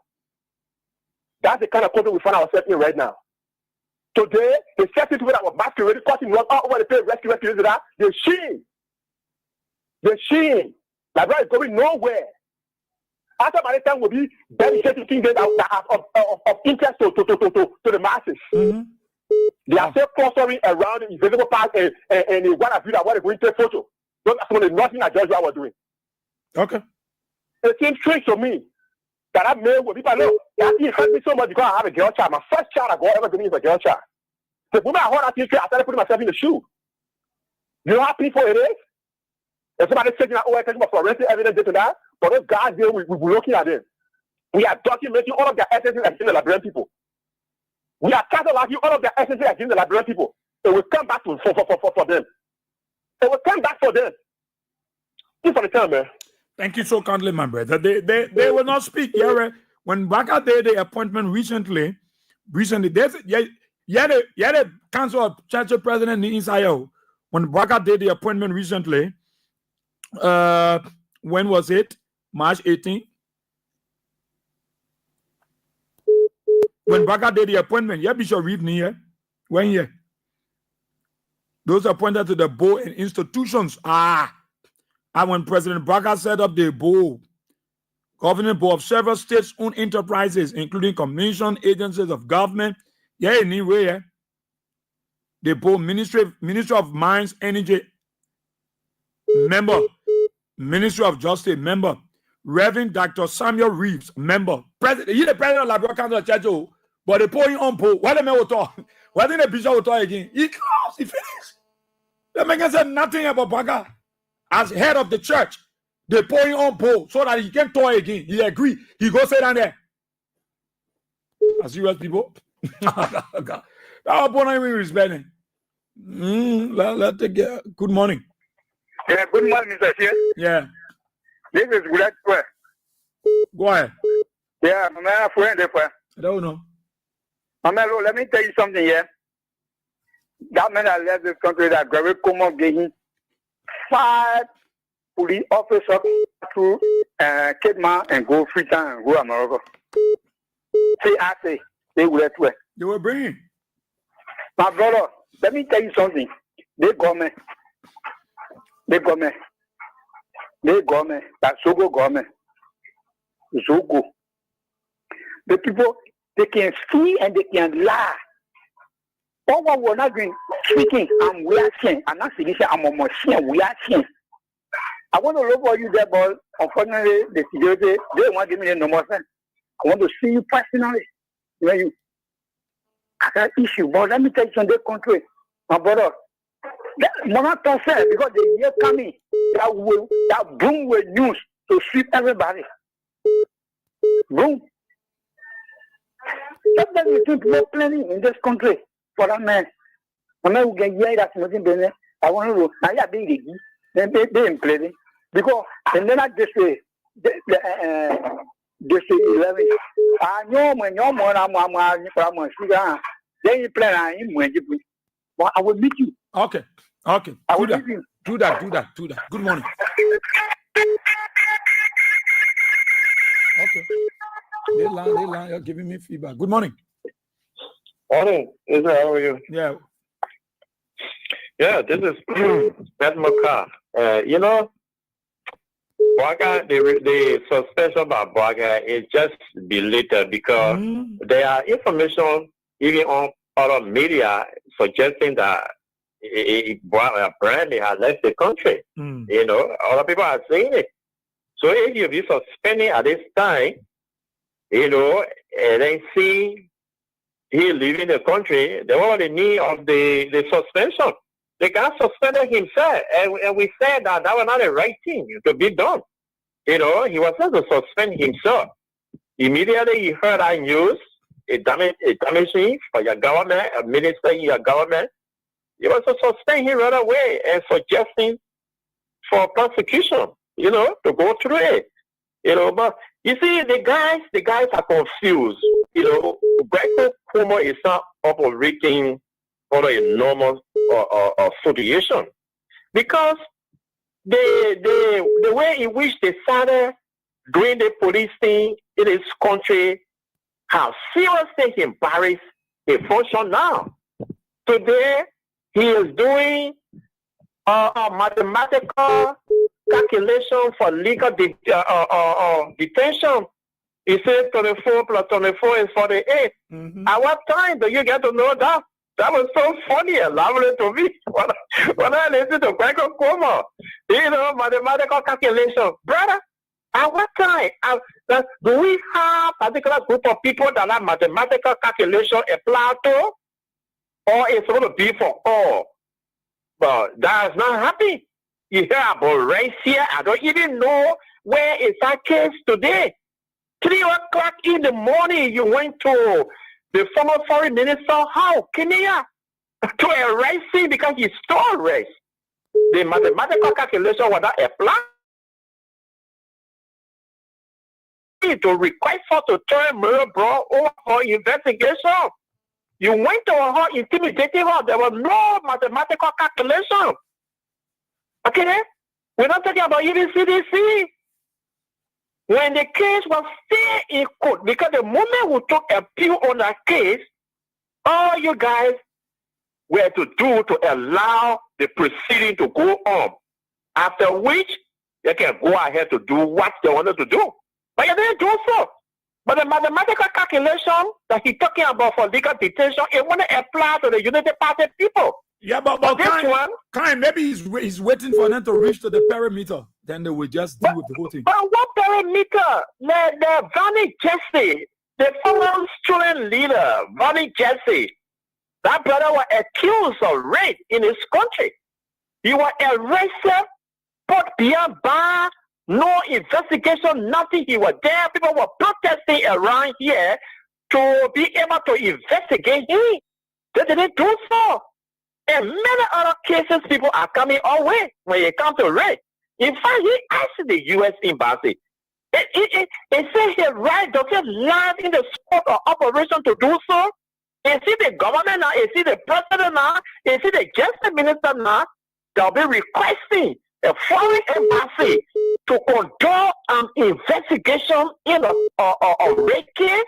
That's the kind of country we find ourselves in right now. Today, the certain people that were masquerading, causing run all over the place, rescue, that, they're shame. They're shame. Liberia is going nowhere. After by the time will be dedicated things that are of interest to the masses. They are still clustering around the invisible part and what have you that what they're going to take photo. Those are some of the nothing that Judge was doing. Okay. It seems strange to me that I made with people know that he hurt me so much because I have a girl child. My first child I got ever to me is a girl child. The moment I heard that thing, I started putting myself in the shoe. You know how people it is? If somebody taking out taking for forensic evidence, this and that, but those guys here, we're looking at them. We are documenting all of their essences against the Liberian people. We are cataloging all of their essences against the Liberian people. It will come back for them. It will come back for them. Just for the time, man. Thank you so kindly, my brother. They will not speak. Yeah, when Baka did the appointment recently, there's the Council of Church President in Israel. When Baka did the appointment recently, when was it? March 18th. When Baka did the appointment, yeah, Bishop Reed here. When here? Those appointed to the board and institutions. And when President Baka set up the board, governing board of several states-owned enterprises, including commission, agencies of government, the board Ministry of Mines, Energy, member, Ministry of Justice, member, Reverend Dr. Samuel Reeves, member, president. He's the president of Liberia Council of Church, but they put him on board. Why the man will talk? Why didn't the bishop will talk again? He closed, he finished. The man said nothing about Baka. As head of the church, they put him on board so that he can talk again. He agreed. He go sit down there. As U.S. people. That opponent we respecting. Good morning. Yeah, good morning, Mr. Chair. Yeah. This is Gulak. Go ahead. Yeah, my friend. I don't know. Mamelo, let me tell you something here. That man that left this country, that Gary Como gave him 5 police officers through Kidman and go Refuting and go America. See, I say, They were at work. They were bringing. My brother, let me tell you something. They government, that Zogo government, Zogo. The people, they can see and they can lie. All what we're not doing, speaking, and we are seeing. I'm not saying I'm a machine, we are seeing. I want to look for you there, but unfortunately, the security, they won't give me the number. I want to see you personally. When you, I got issue, but let me tell you something, country, my brother. Mama said because the year coming, that boom will use to sweep everybody. Boom. Sometimes you think we're planning in this country for that man. A man who can hear that something better. I want to know. I be they ain't planning because and then I just say this 11. I know when you're more I'm then you plan I will meet you. Okay. Do that. Good morning. Okay. They lie. You're giving me feedback. Good morning. Morning. Israel, how are you? Yeah. Yeah, this is Beth McCarr. Braga, the suspension about Braga is just belated because there are information even on other media suggesting that Brandy has left the country. Other people are saying it. So if you be suspending at this time, and then see he leaving the country, they were the need of the suspension. The guy suspended himself, and we said that was not the right thing to be done. He was not to suspend himself. Immediately he heard that news, it damaged him for your government, a minister in your government. He was to suspend him right away and suggesting for prosecution, to go through it. But you see, the guys are confused. Greco Cuomo is not operating under a normal situation because the way in which they started doing the police thing in this country have seriously embarrassed the function now. Today, he is doing mathematical calculation for legal detention. He said 24 plus 24 is 48. At what time do you get to know that? That was so funny and lovely to me when I listened to Greco Cuomo. Mathematical calculation. Brother, at what time? Do we have a particular group of people that have mathematical calculation applied to? Or it's going to be for all? But that's not happening. You hear about race here. I don't even know where is that case today. 3 o'clock in the morning, you went to the former foreign minister, Kenya, to arrest him because he stole race. The mathematical calculation was not applied to request her to turn Murray Bro over for investigation. You went to her, intimidated her. There was no mathematical calculation. Okay? We're not talking about even CDC. When the case was still in court, because the moment we took a appeal on that case, all you guys were to do to allow the proceeding to go on. After which, they can go ahead to do what they wanted to do. But you didn't do so. But the mathematical calculation that he's talking about for legal detention, it won't apply to the United Party people. Yeah, but maybe he's waiting for them to reach to the perimeter. Then they will just deal with the whole thing. But what perimeter? The Vonnie Jesse, the former student leader, Vonnie Jesse, that brother was accused of rape in his country. He was arrested, put behind bar, no investigation, nothing. He was there. People were protesting around here to be able to investigate him. They didn't do so. And many other cases, people are coming our way when it comes to rape. In fact, he asked the U.S. Embassy. It says here, right, does it lie in the scope of operation to do so? Is it the government now? Is it the president now? Is it the justice minister now? They'll be requesting a foreign embassy to conduct an investigation in a rape case.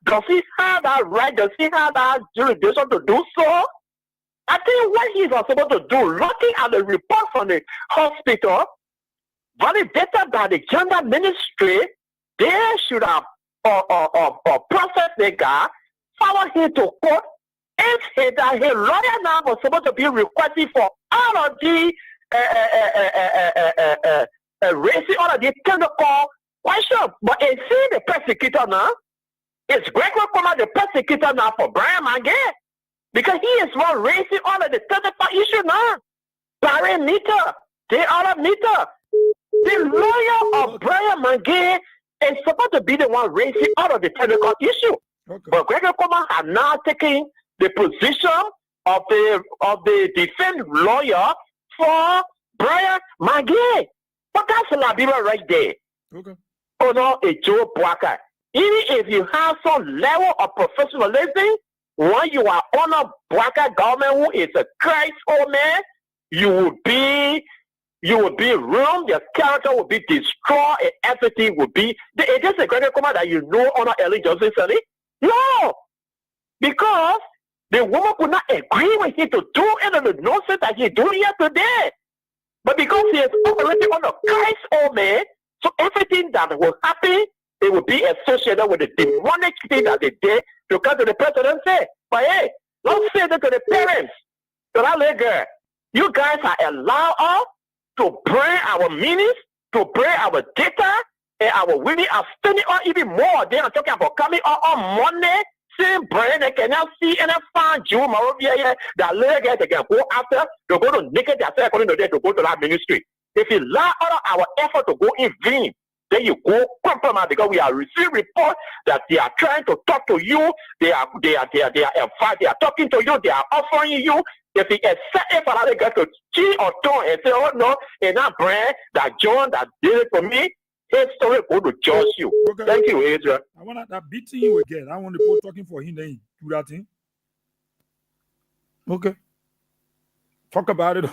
Does he have that right? Does he have that jurisdiction to do so? I think what he's supposed to do, looking at the report from the hospital, validated by the gender ministry, they should have processed the guy, follow him to court. If his lawyer now was supposed to be requesting for all of the raising all of the technical questions, but is he the persecutor now? Is Gregory Kuma the persecutor now for Brian Mange? Because he is one raising all of the technical issue now. Barry Meter, the other Meter. The lawyer of Brian Mange is supposed to be the one raising all of the technical issue. Okay. But Gregory Kuma has now taken the position of the defense lawyer for Brian Mange. But that's Labira right there. Okay. Oh no, a Joe Boaka. Even if you have some level of professionalism, when you are on a Boaka government who is a Christ old man, you will be ruined, your character will be destroyed, and everything will be. It is a great command that you know on Ellie Johnson Sally? No! Because the woman could not agree with him to do any of the nonsense that he's doing here today. But because he is already on a Christ old man, so everything that will happen, it will be associated with the demonic thing that they did to come to the president and say, but hey, don't say that to the parents. To that little girl, you guys are allowed us to bring our meanings, to bring our data, and our women are spending on even more. They are talking about coming on Monday, same brain, they cannot see and find you, Marovia, that little girl they can go after, to go to naked themselves according to them to go to that ministry. If you allow all our effort to go in vain, then you go compromise because we are receiving reports that they are trying to talk to you, they are talking to you, they are offering you. If you accept it for other guys to cheat or talk and say, oh no, it's not brand that John that did it for me, his story go to judge you. Okay. Thank you, Adrian. I want that beating you again. I want to put talking for him, then do that thing. Okay. Talk about it.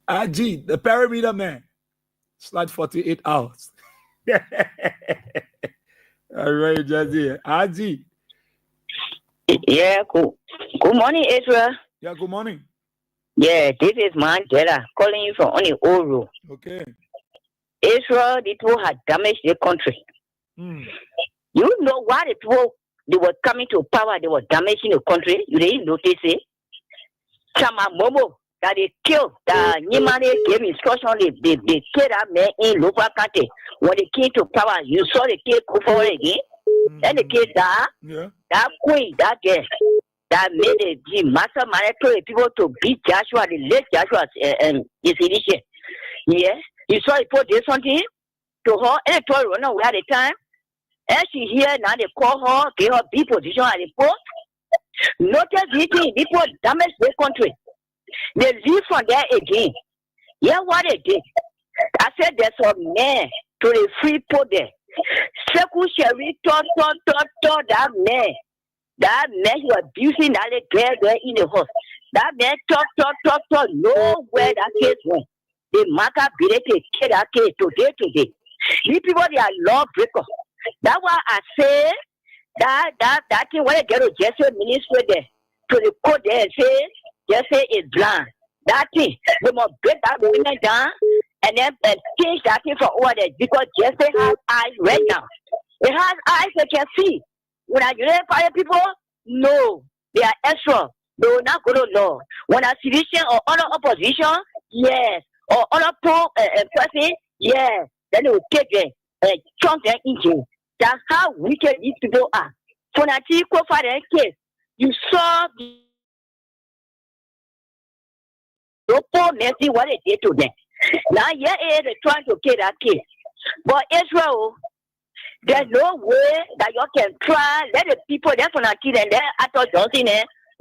RG, the parameter man. Slide 48 hours. All right, Jazzy. RG. Yeah, cool. Good morning, Israel. Yeah, good morning. Yeah, this is Mandela calling you from on the old road. Okay. Israel, the people had damaged the country. You know why the people they were coming to power, they were damaging the country. You didn't notice it? Chama Momo that they killed that Nimane gave instruction, they killed that man in local country. When they came to power, you saw the kid go forward again. And the kid that queen, that girl, that made the master mandatory people to beat Joshua, the late Joshua his edition. Yeah. You saw he put this something to her and they told her no, we had the time. And she here now they call her, give her B position at the post. Notice the thing, people damage the country. They leave from there again. Yeah, what they did. I said there's a man to the free put there. Seku Sherry told that man. That man he was abusing that girl there in the house. That man talk, nowhere that case went. The marker beat that case today. These people they are lawbreakers. That's why I say that thing when I get to Jesse ministry there to the court there and say Jesse is blind. That thing they must break that woman down and then change that thing for order because Jesse has eyes right now. It has eyes they can see. When I fire people, no, they are extra. They will not go to law. When a citizen or other opposition, yes, or other person, yes, then they will take them and chunk them in jail. That's how wicked these people are. For that case, you saw the poor mercy what they did to them. Now, yeah, they're trying to kill that case. But Israel, there's no way that you can try, let the people there for that kid and then after Johnson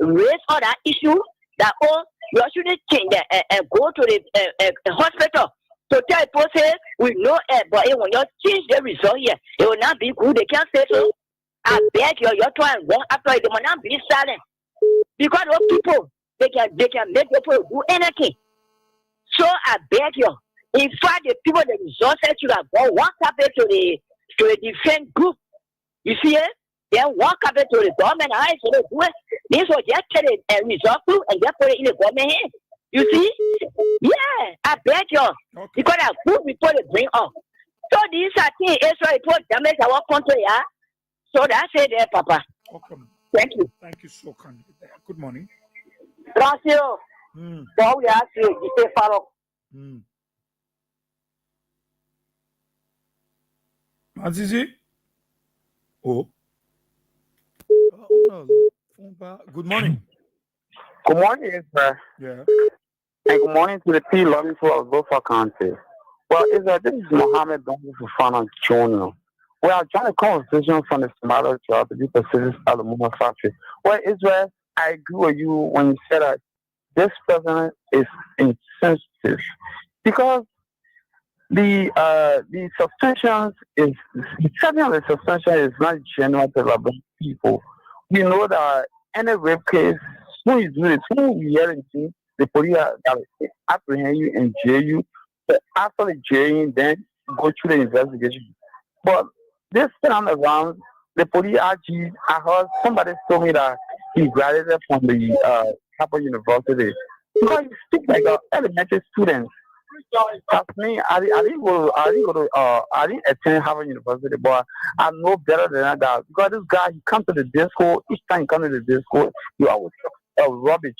raise all that issue that, oh, you shouldn't change that and go to the hospital. To tell people say we know it, but when you change the result here, it will not be good. They can't say so. I beg you, you're trying to walk after it. They will not be silent because those people they can make people do anything. So I beg you, In fact, the people that resources should have gone walk up to the defense group. You see it? Then walk up to the government. I said, this was just a result group and just put it in the government hand. You see? Yeah, I bet you. Okay. Because I good before they bring up. So these are things Israel it will damage our country, yeah? So that's it there, Papa. Okay. Thank you. Thank you so kindly. Good morning. Gracias. So we ask you, you say follow. Azizi? Oh. Good morning. Good morning, Israel. Yeah. And good morning to the P loving for of both our countries. Well, Israel, this is Mohammed Donald Fufana Jr. Well, I'm trying to conversation from the Somali job to be persistent at the moment factory. Well, Israel, I agree with you when you said that this president is insensitive because the suspensions is setting of the suspension is not genuine to the people. We know that any rape case, when you do it, when you hear anything, the police apprehend you and jail you. But after the jailing, then go through the investigation. But this time around, the police RG, I heard somebody told me that he graduated from the Capital University. Because he speaks like an elementary student. That's me. I didn't attend Harvard University, but I know better than that. Because this guy, he comes to the disco. Each time he comes to the disco, he always talks rubbish,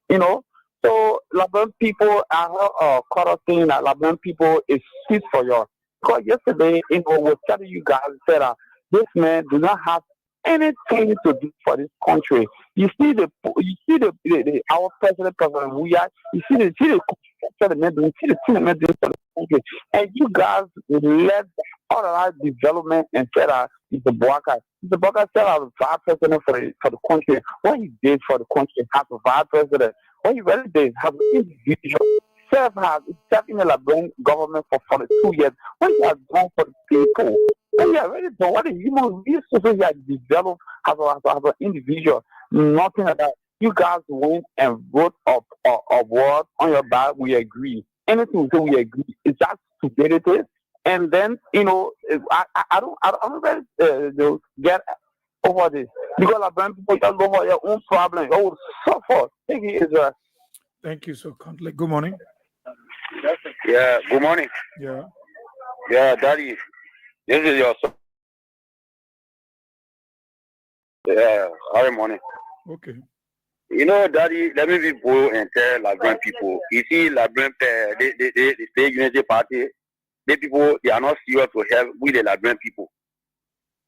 you know. So, Laban people, I heard caught up saying that Laban people is sweet for you. Because yesterday, you know, was telling you guys said that this man does not have anything to do for this country. You see our president we are. You see the thing the man doing for the country, and you guys led all of that development and said that Mr. Bwaka. Mr. Bwaka said I was vice president for the country. What he did for the country as a vice president, what he really did as an individual. Served in the Liberian government for 42 years. What he has done for the people. What he has really done, what the human resources he has developed as an individual. Nothing like that. You guys went and wrote a word on your back. We agree. Anything we say, we agree. It's just stupidity. And then, you know, I don't really get over this. Because Liberian people just go for your own problem. Oh, suffer. Thank you, Israel. Thank you so kindly. Good morning. Yeah, good morning. Yeah. Yeah, Daddy. This is your son. Yeah, good morning. Okay. You know, Daddy, let me be bold and tell Liberian people. You see, Liberian, the State Unity Party, the people, they are not serious to help with the Liberian people.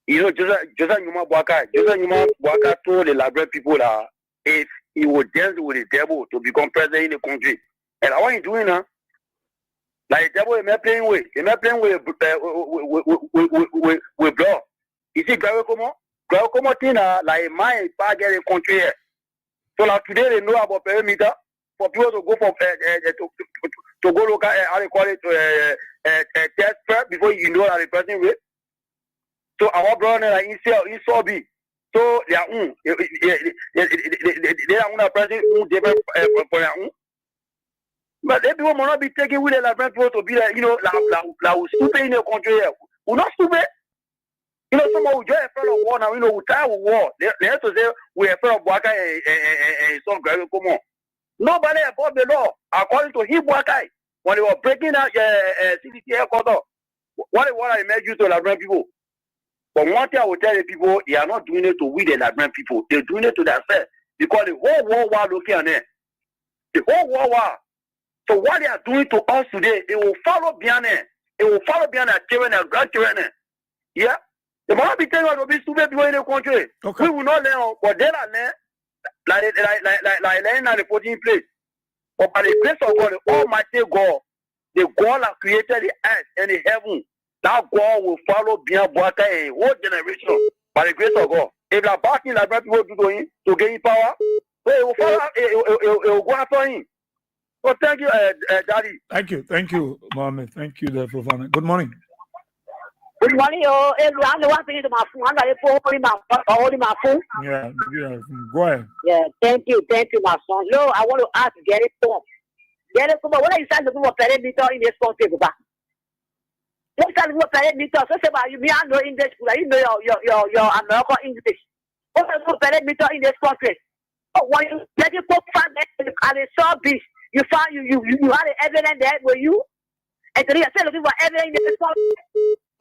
You know, Joseph Numa Bwaka told the Liberian people that if he would dance with the devil to become president in the country. And what he's doing now, like the devil is not playing with, with blood. You see, Glaucoma thing, like my part get in country here. So like today they know about perimeter for people to go for to go local, how they call it, test prep before you know that the person will. So our brother like in Sobi. So they are they are president who different for their own. But they people will not be taking with the Liberian people to be like, you know, like stupid in the country here. We're not stupid. You know, someone who just afraid of war now, you know, we're tired of war. They have to say we're afraid of Bwaka and some guys come on. Nobody above the law, according to him, Bwaka, when they were breaking out CCTV headquarters, what I made you to Liberian people. But one thing I will tell the people, they are not doing it to we the Liberian people. They're doing it to themselves. Because the whole world war looking at them. The whole world war. So what they are doing to us today, they will follow behind them. They will follow behind their children and grandchildren. Yeah? They will not be telling us to be stupid people in the country. Okay. We will not learn, but they are learn like learning and putting in place. But by the grace of God, the Almighty God, the God that created the earth and the heaven, that God will follow behind Bwaka a whole generation by the grace of God. If they are backing like people to gain power, so it will follow, it will go after him. So thank you, Daddy. Thank you, Mohammed. Thank you, Fofana. Good morning. Good morning, everyone. One thing to my phone. I'm going to hold my phone. Yeah, go ahead. Yeah, thank you, my son. No, I want to ask Gary Tom. Then come on, what is that to perimeter in this country? What kind of perimeter? So say about you me I know English, you know your American English. What kind of perimeter in this country? Oh, when you let you put fun and they saw this, you found you had the evidence there were you, and today I said looking for evidence in this country.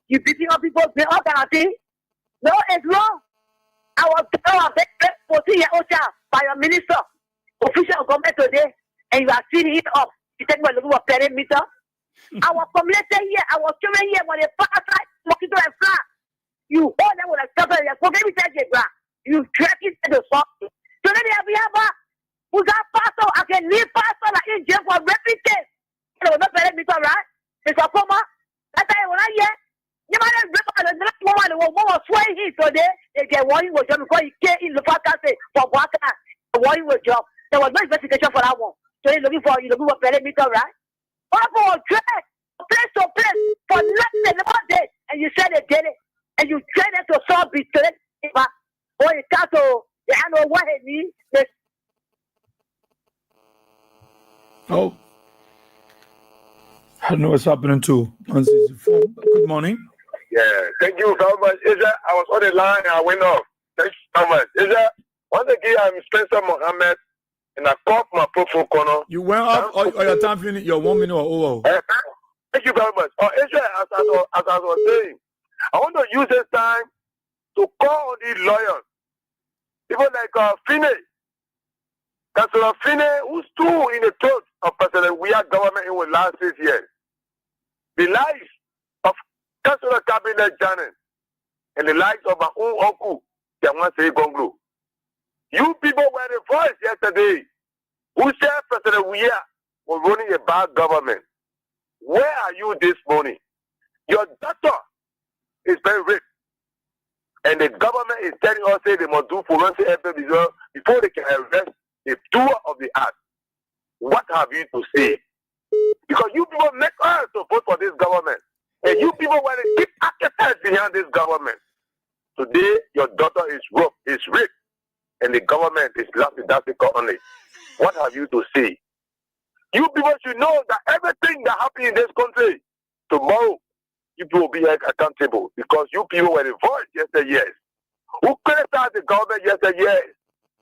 You beating up people, all kind of thing. No, it's wrong. I was 14-year-old child by your minister, official government today, and you are feeding it up. You take my little perimeter. I was community here, I was children here when they pass outside, walking to a flat. You hold them with a cover, you forget me take it back. You drag it to the sock. So then we have who's that pastor? I can leave pastor like in jail for reputation. There was no perimeter, right? It's a coma. That's why when I hear. You might have the next woman who was swaying here today. They get warning with job because he came in the podcast for water. A warning with job. There was no investigation for that one. So you're looking for perimeter, right? Or for a dress, place to place for nothing about it. And you said they did it. And you train them to solve it. Or you can't to the animal what it means. Oh. I don't know what's happening to 164. Good morning. Yeah, thank you very much. Israel, I was on the line and I went off. Thank you so much. Israel, once again, I'm Spencer Mohammed, and I called my profile corner. You went off or your time finished, your 1 minute or over? Thank you very much. Israel, as I was saying, I want to use this time to call on these lawyers. People like Finney. Councillor Finney, who stood in the throat of President Weah government in the last 6 years. The lives of Councillor Cabinet Janet and the lives of my own uncle, Yamase Gonglo. You people were the voice yesterday who said President Weah was running a bad government. Where are you this morning? Your daughter is very rich. And the government is telling us that they must do forensic evidence before they can arrest the doer of the act. What have you to say? Because you people make us to vote for this government. And you people were the deep architects behind this government. Today, your daughter is raped, and the government is laughing only. What have you to say? You people should know that everything that happens in this country, tomorrow, you people will be accountable because you people were the voice yesterday, yes. Who criticized the government yesterday, yes,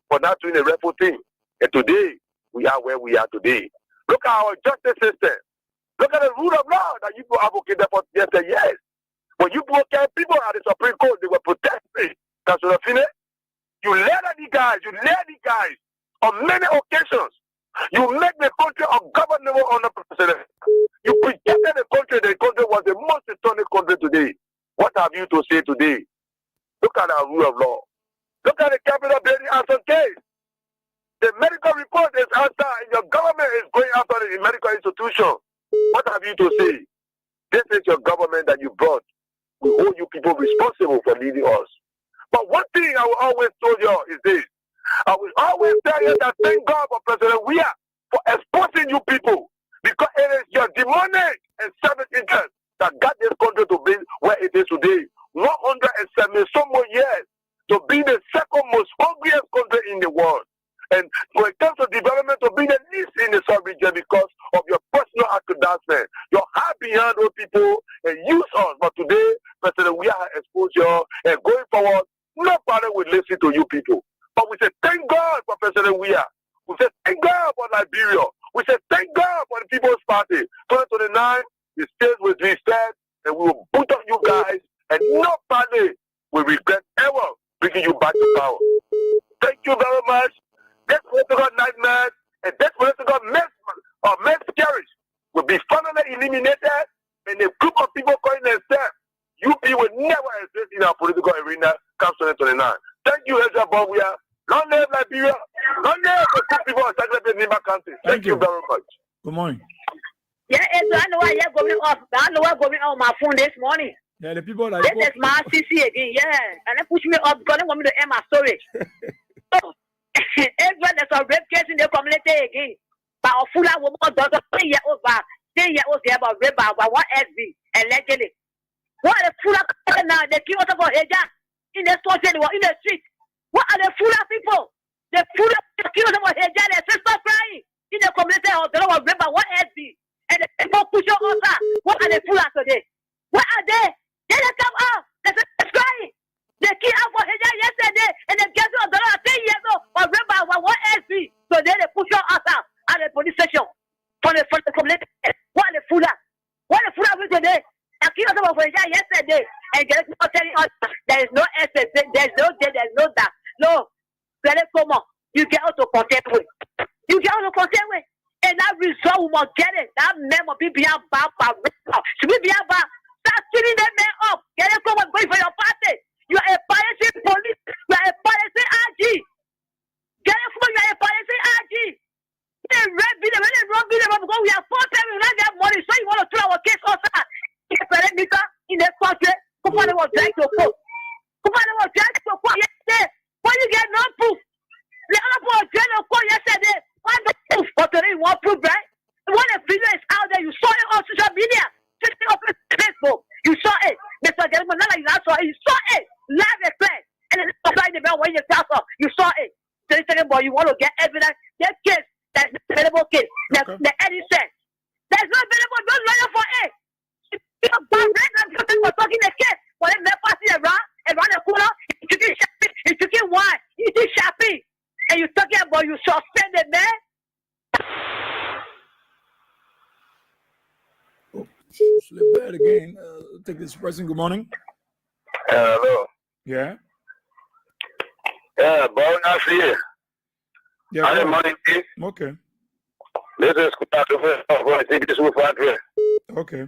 for not doing a refuting. And today, we are where we are today. Look at our justice system. Look at the rule of law that you people advocated for yesterday, yes. When you people at the Supreme Court, they were protesting. Councillor Finney, you led the guys on many occasions. You make the country ungovernable under president. You projected the country was the most historic country today. What have you to say today? Look at our rule of law. Look at the capital building answer case. The medical report is answered and your government is going after the medical institution. What have you to say? This is your government that you brought. We hold you people responsible for leading us. But one thing I will always tell you is this. I will always tell you that thank God for President Weah for exposing you people. Because it is your demonic and selfish interest that got this country to be where it is today. 170 some more years to be the second most hungriest country in the world. And when it comes to development, to be the least in the sub-region because of your personal advancement, your heart behind those people and use us. But today, President Weah has exposed you, and going forward, nobody will listen to you people. But we say thank God for President Weah. We say thank God for Liberia. We say thank God for the People's Party. 2029, the state will be set, and we will put on you guys, and nobody will regret ever bringing you back to power. Thank you very much. This political nightmare and this political miscarriage will be finally eliminated, and a group of people calling themselves UP will never exist in our political arena come 2029. Thank you, Ezra Bowia. Long live Liberia. Long live the good people of Sagre Nima country. Thank you very much. Good morning. Yeah, Ezra, I know why you're going off. I know what's going on my phone this morning. Yeah, the people like this is my CC again, yeah. And they push me up because they want me to end my story. So, Ezra, there's a rape case in the community again. But a full woman daughter 10 years old back. 10 years old there about rape by one SB allegedly. What are the full now? They kill us for Heja in the store, in the street. What are the full people? The full kill us for Heja, their sister crying in the community or the Lord remember what SB and the people push your altar. What are they full of today? What are they? They come out. They're crying. They kill out for him yesterday and they get to the Lord 10 years old or remember what SB. So then they push your altar at the police station for the community. What are they full of? What are they full of today? I kill out for him yesterday and get telling us there is no SS, there's no day, there's no that. No. Come on. You get out of content with. You get out of content with. And that result we must get it. That man must be beyond bad. Should be beyond bad. Start killing that man up. Get it come and go for your party. You are a biased police. You are a biased RG. Get it from you are a biased RG. They red video, when they run video, because we have 4 times we don't get money, so you want to throw our case outside. In the country, Kupane was trying to court. Kupane was trying to court yesterday. When you get no proof, the other people were trying to court yesterday. Why no proof? But today you want proof, right? When the video is out there, you saw it on social media, on Facebook. You saw it. Mr. Gelman, not like you saw it. You saw it live and clear. And then applying the bell when you pass off. You saw it. So second boy, you want to get evidence. That case, that available case. The Eddie said. There's no available, no lawyer for it. People talking the case. When they passing around the corner, you took shopping, you took it wine, you took shopping. And you talking about you suspended, man. Oh, slip bad again. Take this person. Good morning. Hello. Yeah. Yeah, born last year. Yeah. Morning. Okay. This is okay.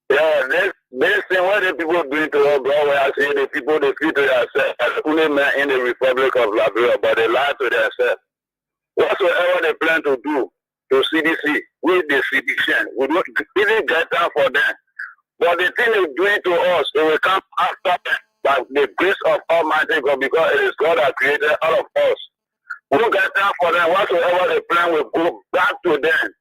Yeah, this thing what the people doing to us, bro, where I see the people they feel to themselves as only man in the Republic of Liberia, but they lie to themselves. Whatsoever they plan to do to CDC with the CDC, we don't even get time for them. But the thing they're doing to us, it will come after by the grace of Almighty God, because it is God that created all of us. We don't get time for them. Whatsoever they plan will go back to them.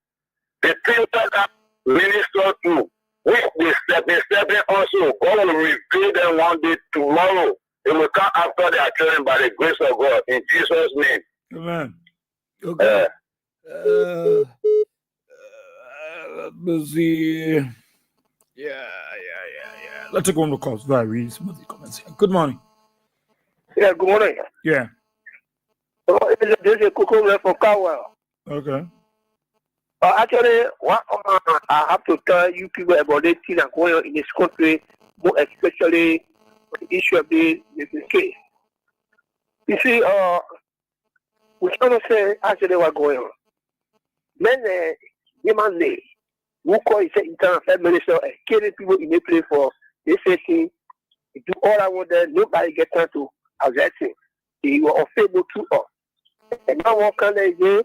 The thing that minister to, which they stepping also, God will reveal them one day tomorrow. It will come after their children by the grace of God. In Jesus' name. Amen. Okay. Let's see. Yeah. Let's take one of the calls. Very smooth comments here. Good morning. Yeah, good morning. Yeah. This is Kuku from Cowell. Okay. Actually, I have to tell you people about the things that are going on in this country, more especially the issue of the case. You see, we cannot say actually what's going on. Men, human lay, who call it internal affairs minister and killing people in the place for this thing, do all I want there, nobody get time to address him. He was unfaithful to us. And now one can again,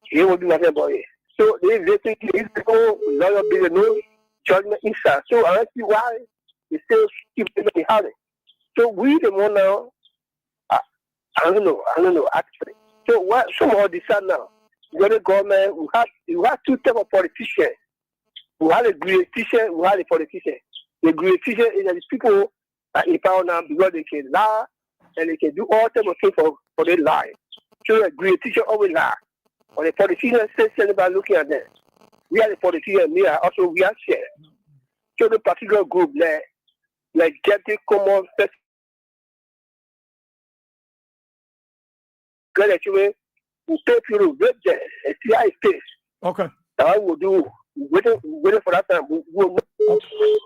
he will do nothing about it. So they think these people lawyer business, no judgment inside. So I don't see why they still keep them in having. So we the one now, I don't know actually. So what somehow decide now? The government we have 2 types of politicians. We have a politician, we have a politician. The politician is that these people are in power now because they can lie and they can do all types of things for their life. So the politician always lie. Or the politician says something by looking at them. We are the politician, we are also we are shared. So the particular group like get the common set. Get actually we pay people with them and see how it stays. Okay. I will do waiting for that time. We'll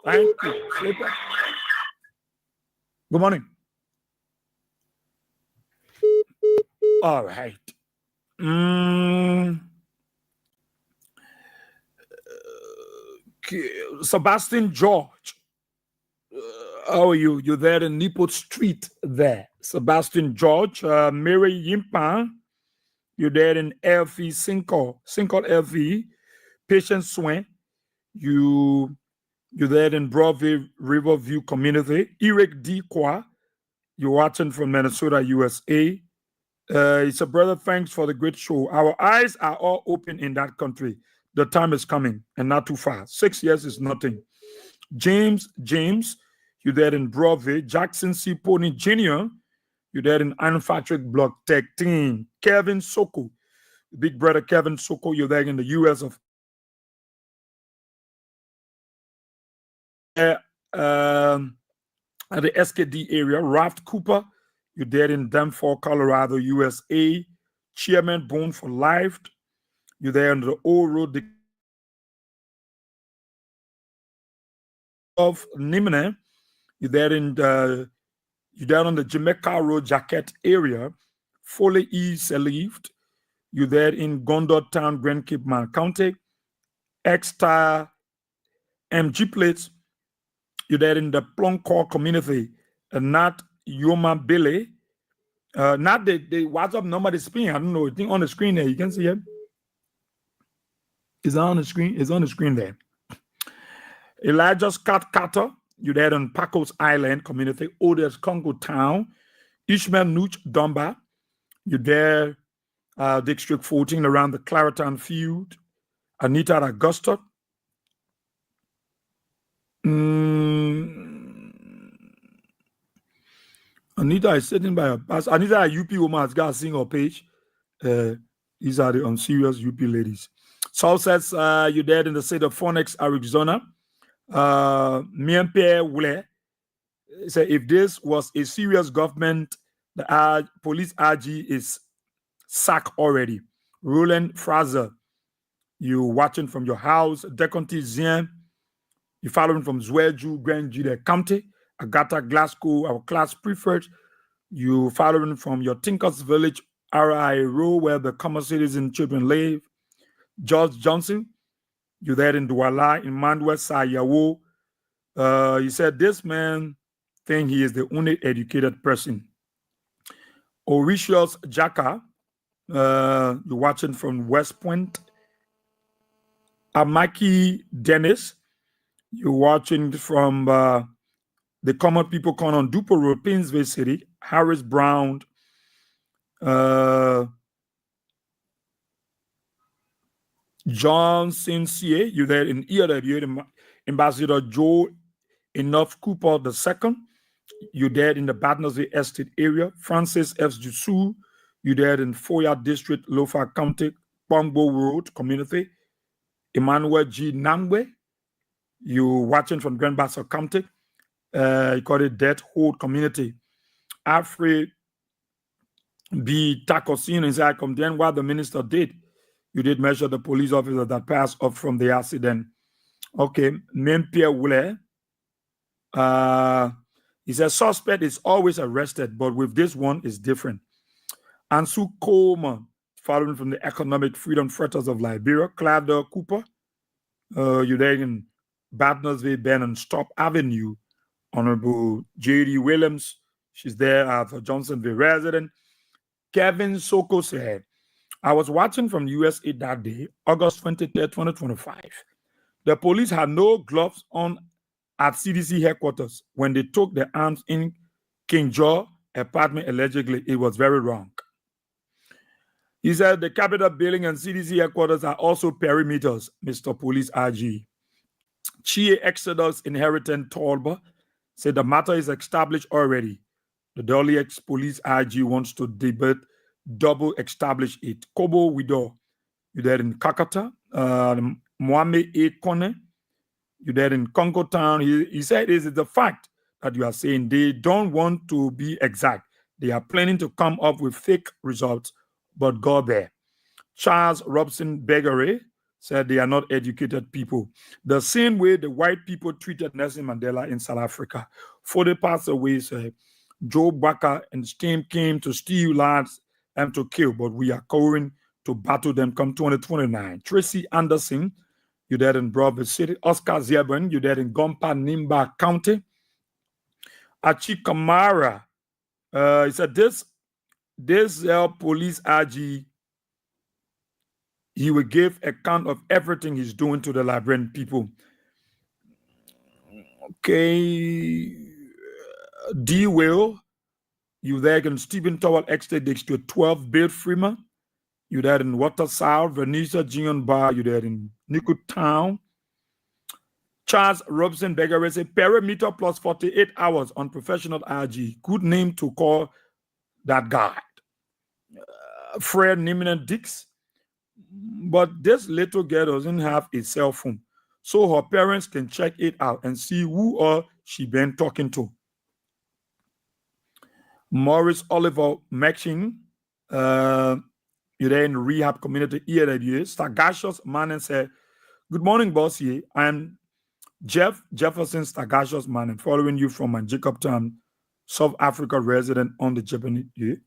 Thank you. Sleeper. Good morning. All right. Sebastian George. How are you? You're there in Nipot Street there. Sebastian George. Mary Yimpa. You're there in LV Single LV. Patience Swain. You're there in Broadview Riverview Community. Eric D. Kwa. You're watching from Minnesota, USA. It's a brother, thanks for the great show. Our eyes are all open in that country. The time is coming and not too far. 6 years is nothing. James, you're there in Broadway. Jackson C. Pony Jr., you're there in Manufacturing Block 13. Kevin Soko, Big brother Kevin Soko, you're there in the US of at the SKD area. Raft Cooper, you're there in Denver, Colorado, USA. Chairman Bone for Life, you're there on the old road of Nimene, you're there in you're there on the Jamaica Road Jacket area. Foley East Relieved, you're there in Gondor Town, Grand Cape Man County. X-Star MG plates, you're there in the Plunkor community, not Yoma Billy. Not the WhatsApp number is spinning. I don't know. I think on the screen there. You can see it. Is on the screen? It's on the screen there. Elijah Scott Carter, you're there on Pacos Island community, Odes Congo Town. Ishmael Nooch Dumba, you're there, District 14 around the Clareton Field. Anita Augusta. Anita is sitting by her pass. Anita, a UP woman, has got a single page. These are the unserious UP ladies. Saul says, you're dead in the state of Phoenix, Arizona. Miempie Wule said, if this was a serious government, the police RG is sacked already. Roland Fraser, you watching from your house. Deconti Zien, you following from Zweju, Grand Jude County. Agatha Glasgow, our class prefect. You following from your Tinkers Village, RI Row, where the common citizen children live. George Johnson, you there in Douala, Emmanuel Sayawo. He said, this man think he is the only educated person. Oricius Jaka, you're watching from West Point. Amaki Dennis, you're watching from the Common People Con on Dupo Road, Painesville City. Harris Brown, John Sincere, you're there in EW, Ambassador Joe Enough Cooper II, you're there in the Battersea Estate area. Francis F. Jusu, you're there in Foya District, Lofa County, Pongbo Road Community. Emmanuel G. Nangwe, you're watching from Grand Bassa County. You call it Death Hold Community. Afri B. Takosin inside come then what the minister did. You did measure the police officer that passed up from the accident. Okay, Mempia Wule. He says suspect is always arrested, but with this one is different. Ansu Coleman, following from the Economic Freedom Fighters of Liberia. Cladder Cooper, you're there in Battersea, Ben and Stop Avenue. Honorable J.D. Williams, she's there at a Johnsonville resident. Kevin Soko said, I was watching from USA that day, August 23rd, 2025. The police had no gloves on at CDC headquarters when they took the arms in King George apartment allegedly. It was very wrong. He said the Capitol building and CDC headquarters are also perimeters, Mr. Police RG. Chie Exodus Inheritant Tolba said the matter is established already. The Dolly ex-police IG wants to debate double establish it. Kobo Wido, you're there in Kakata. Mohamed A. Kone, you're there in Congo Town. He said this is the fact that you are saying they don't want to be exact. They are planning to come up with fake results, but go there. Charles Robson Begare said they are not educated people. The same way the white people treated Nelson Mandela in South Africa. 40 passed away, said Joe Baka and his team came to steal lands and to kill, but we are going to battle them come 2029. Tracy Anderson, you're there in Broward City. Oscar Zebron, you're there in Gompa Nimba County. Achi Kamara, he said this police RG, he will give account of everything he's doing to the Liberian people. Okay. D. Will, you there in Stephen Tower Estate District 12, Bill Freeman. You there in Waterside, Venetia Jion Bar, you there in Nico Town. Charles Robson Beggar is a perimeter plus 48 hours on professional RG. Good name to call that guy. Fred Niminen Dix, But this little girl doesn't have a cell phone, so her parents can check it out and see who or she been talking to. Maurice Oliver Maxine, you're there in the rehab community EAWA. Stagacious Manning said, "Good morning, boss. Here I am, Jefferson Stagacious Manning, following you from my Jacobtown, South Africa resident on the Japanese year.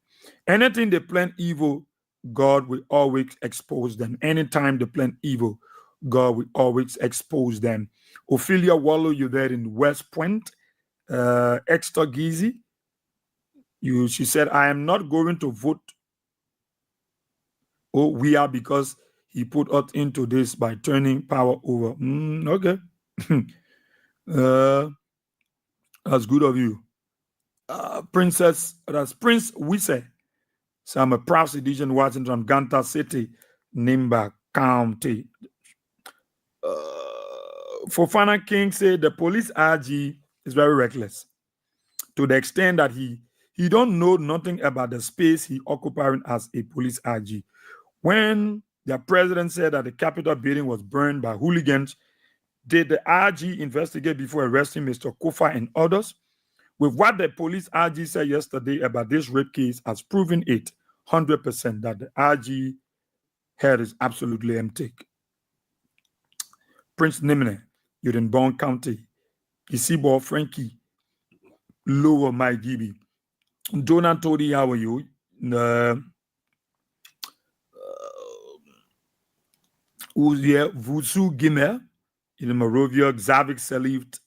Anything they plan evil, God will always expose them. Anytime they plan evil, God will always expose them." Ophelia Wallow, you there in West Point. Extra Gizi, she said, "I am not going to vote. Oh, we are, because he put us into this by turning power over." Okay. That's good of you. Prince Wise. So I'm a proud citizen Washington, Ganta City, Nimba County. Fofana King said the police RG is very reckless to the extent that he don't know nothing about the space he occupying as a police RG. When the president said that the Capitol building was burned by hooligans, did the RG investigate before arresting Mr. Kofa and others? With what the police RG said yesterday about this rape case has proven it 100% that the RG head is absolutely empty. Prince Nimene, you're in Bond County. Isibo Frankie, Lower My Gibi. Donald Todi, how are you? Who's here? Vusu Gimer, in Morovia, Xavier Salivt,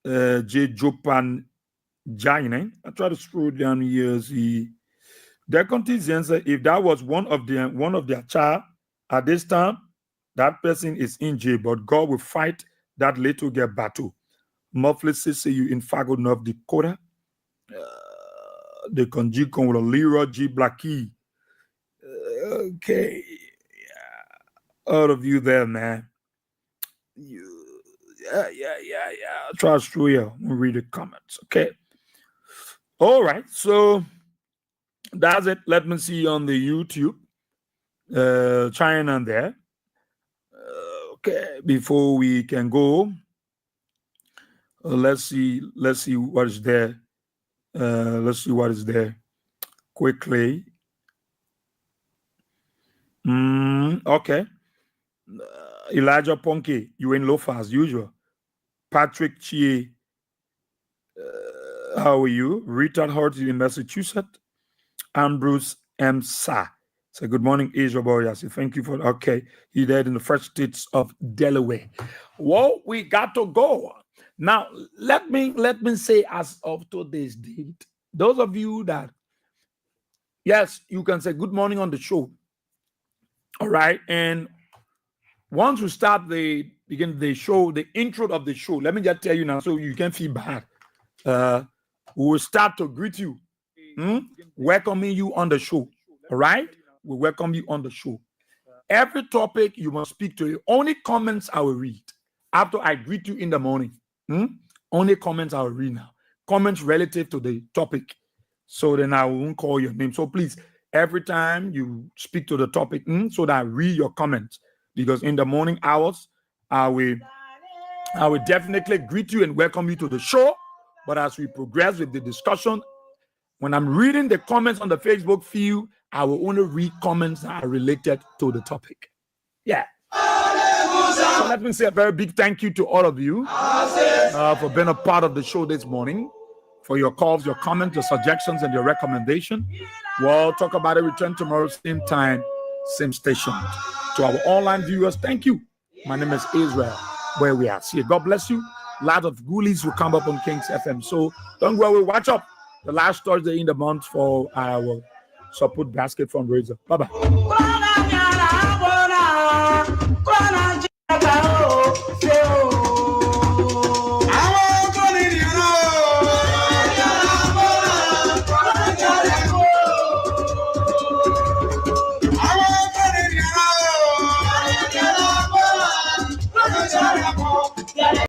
J. Jopan Jaine. I try to scroll down here. See, their contingency, if that was one of their child at this time, that person is in jail, but God will fight that little girl battle. Muffley see you in Fargo, North Dakota. The conjure with Leroy G. Blackie. Okay. All of you there, man. Yeah. I'll try to screw you. We'll read the comments. Okay. All right. So that's it. Let me see on the YouTube. China there. Okay. Before we can go, let's see what is there. Let's see what is there quickly. Okay. Elijah Ponke, you in Lofa as usual. Patrick Chie, how are you? Richard Hort in Massachusetts. Ambrose M. Sa. So good morning, Asia boy. I say thank you for okay. He died in the first states of Delaware. Well, we got to go. Now, let me say as of today's date, those of you that, yes, you can say good morning on the show. All right. And once we start begin the show, the intro of the show, let me just tell you now so you can feel bad. We will start to greet you, welcoming you on the show. All right. We welcome you on the show. Every topic you must speak to. Only comments I will read after I greet you in the morning. Only comments I will read now. Comments relative to the topic. So then I won't call your name. So please, every time you speak to the topic, so that I read your comments. Because in the morning hours, I will definitely greet you and welcome you to the show. But as we progress with the discussion, when I'm reading the comments on the Facebook feed, I will only read comments that are related to the topic. Yeah. So let me say a very big thank you to all of you for being a part of the show this morning, for your calls, your comments, your suggestions, and your recommendation. We'll talk about it. Return tomorrow, same time, same station. To our online viewers, thank you. My name is Israel, where we are. See you. God bless you. A lot of goodies will come up on Kings FM. So don't worry, watch up the last Thursday in the month for our support basket fundraiser. Bye-bye.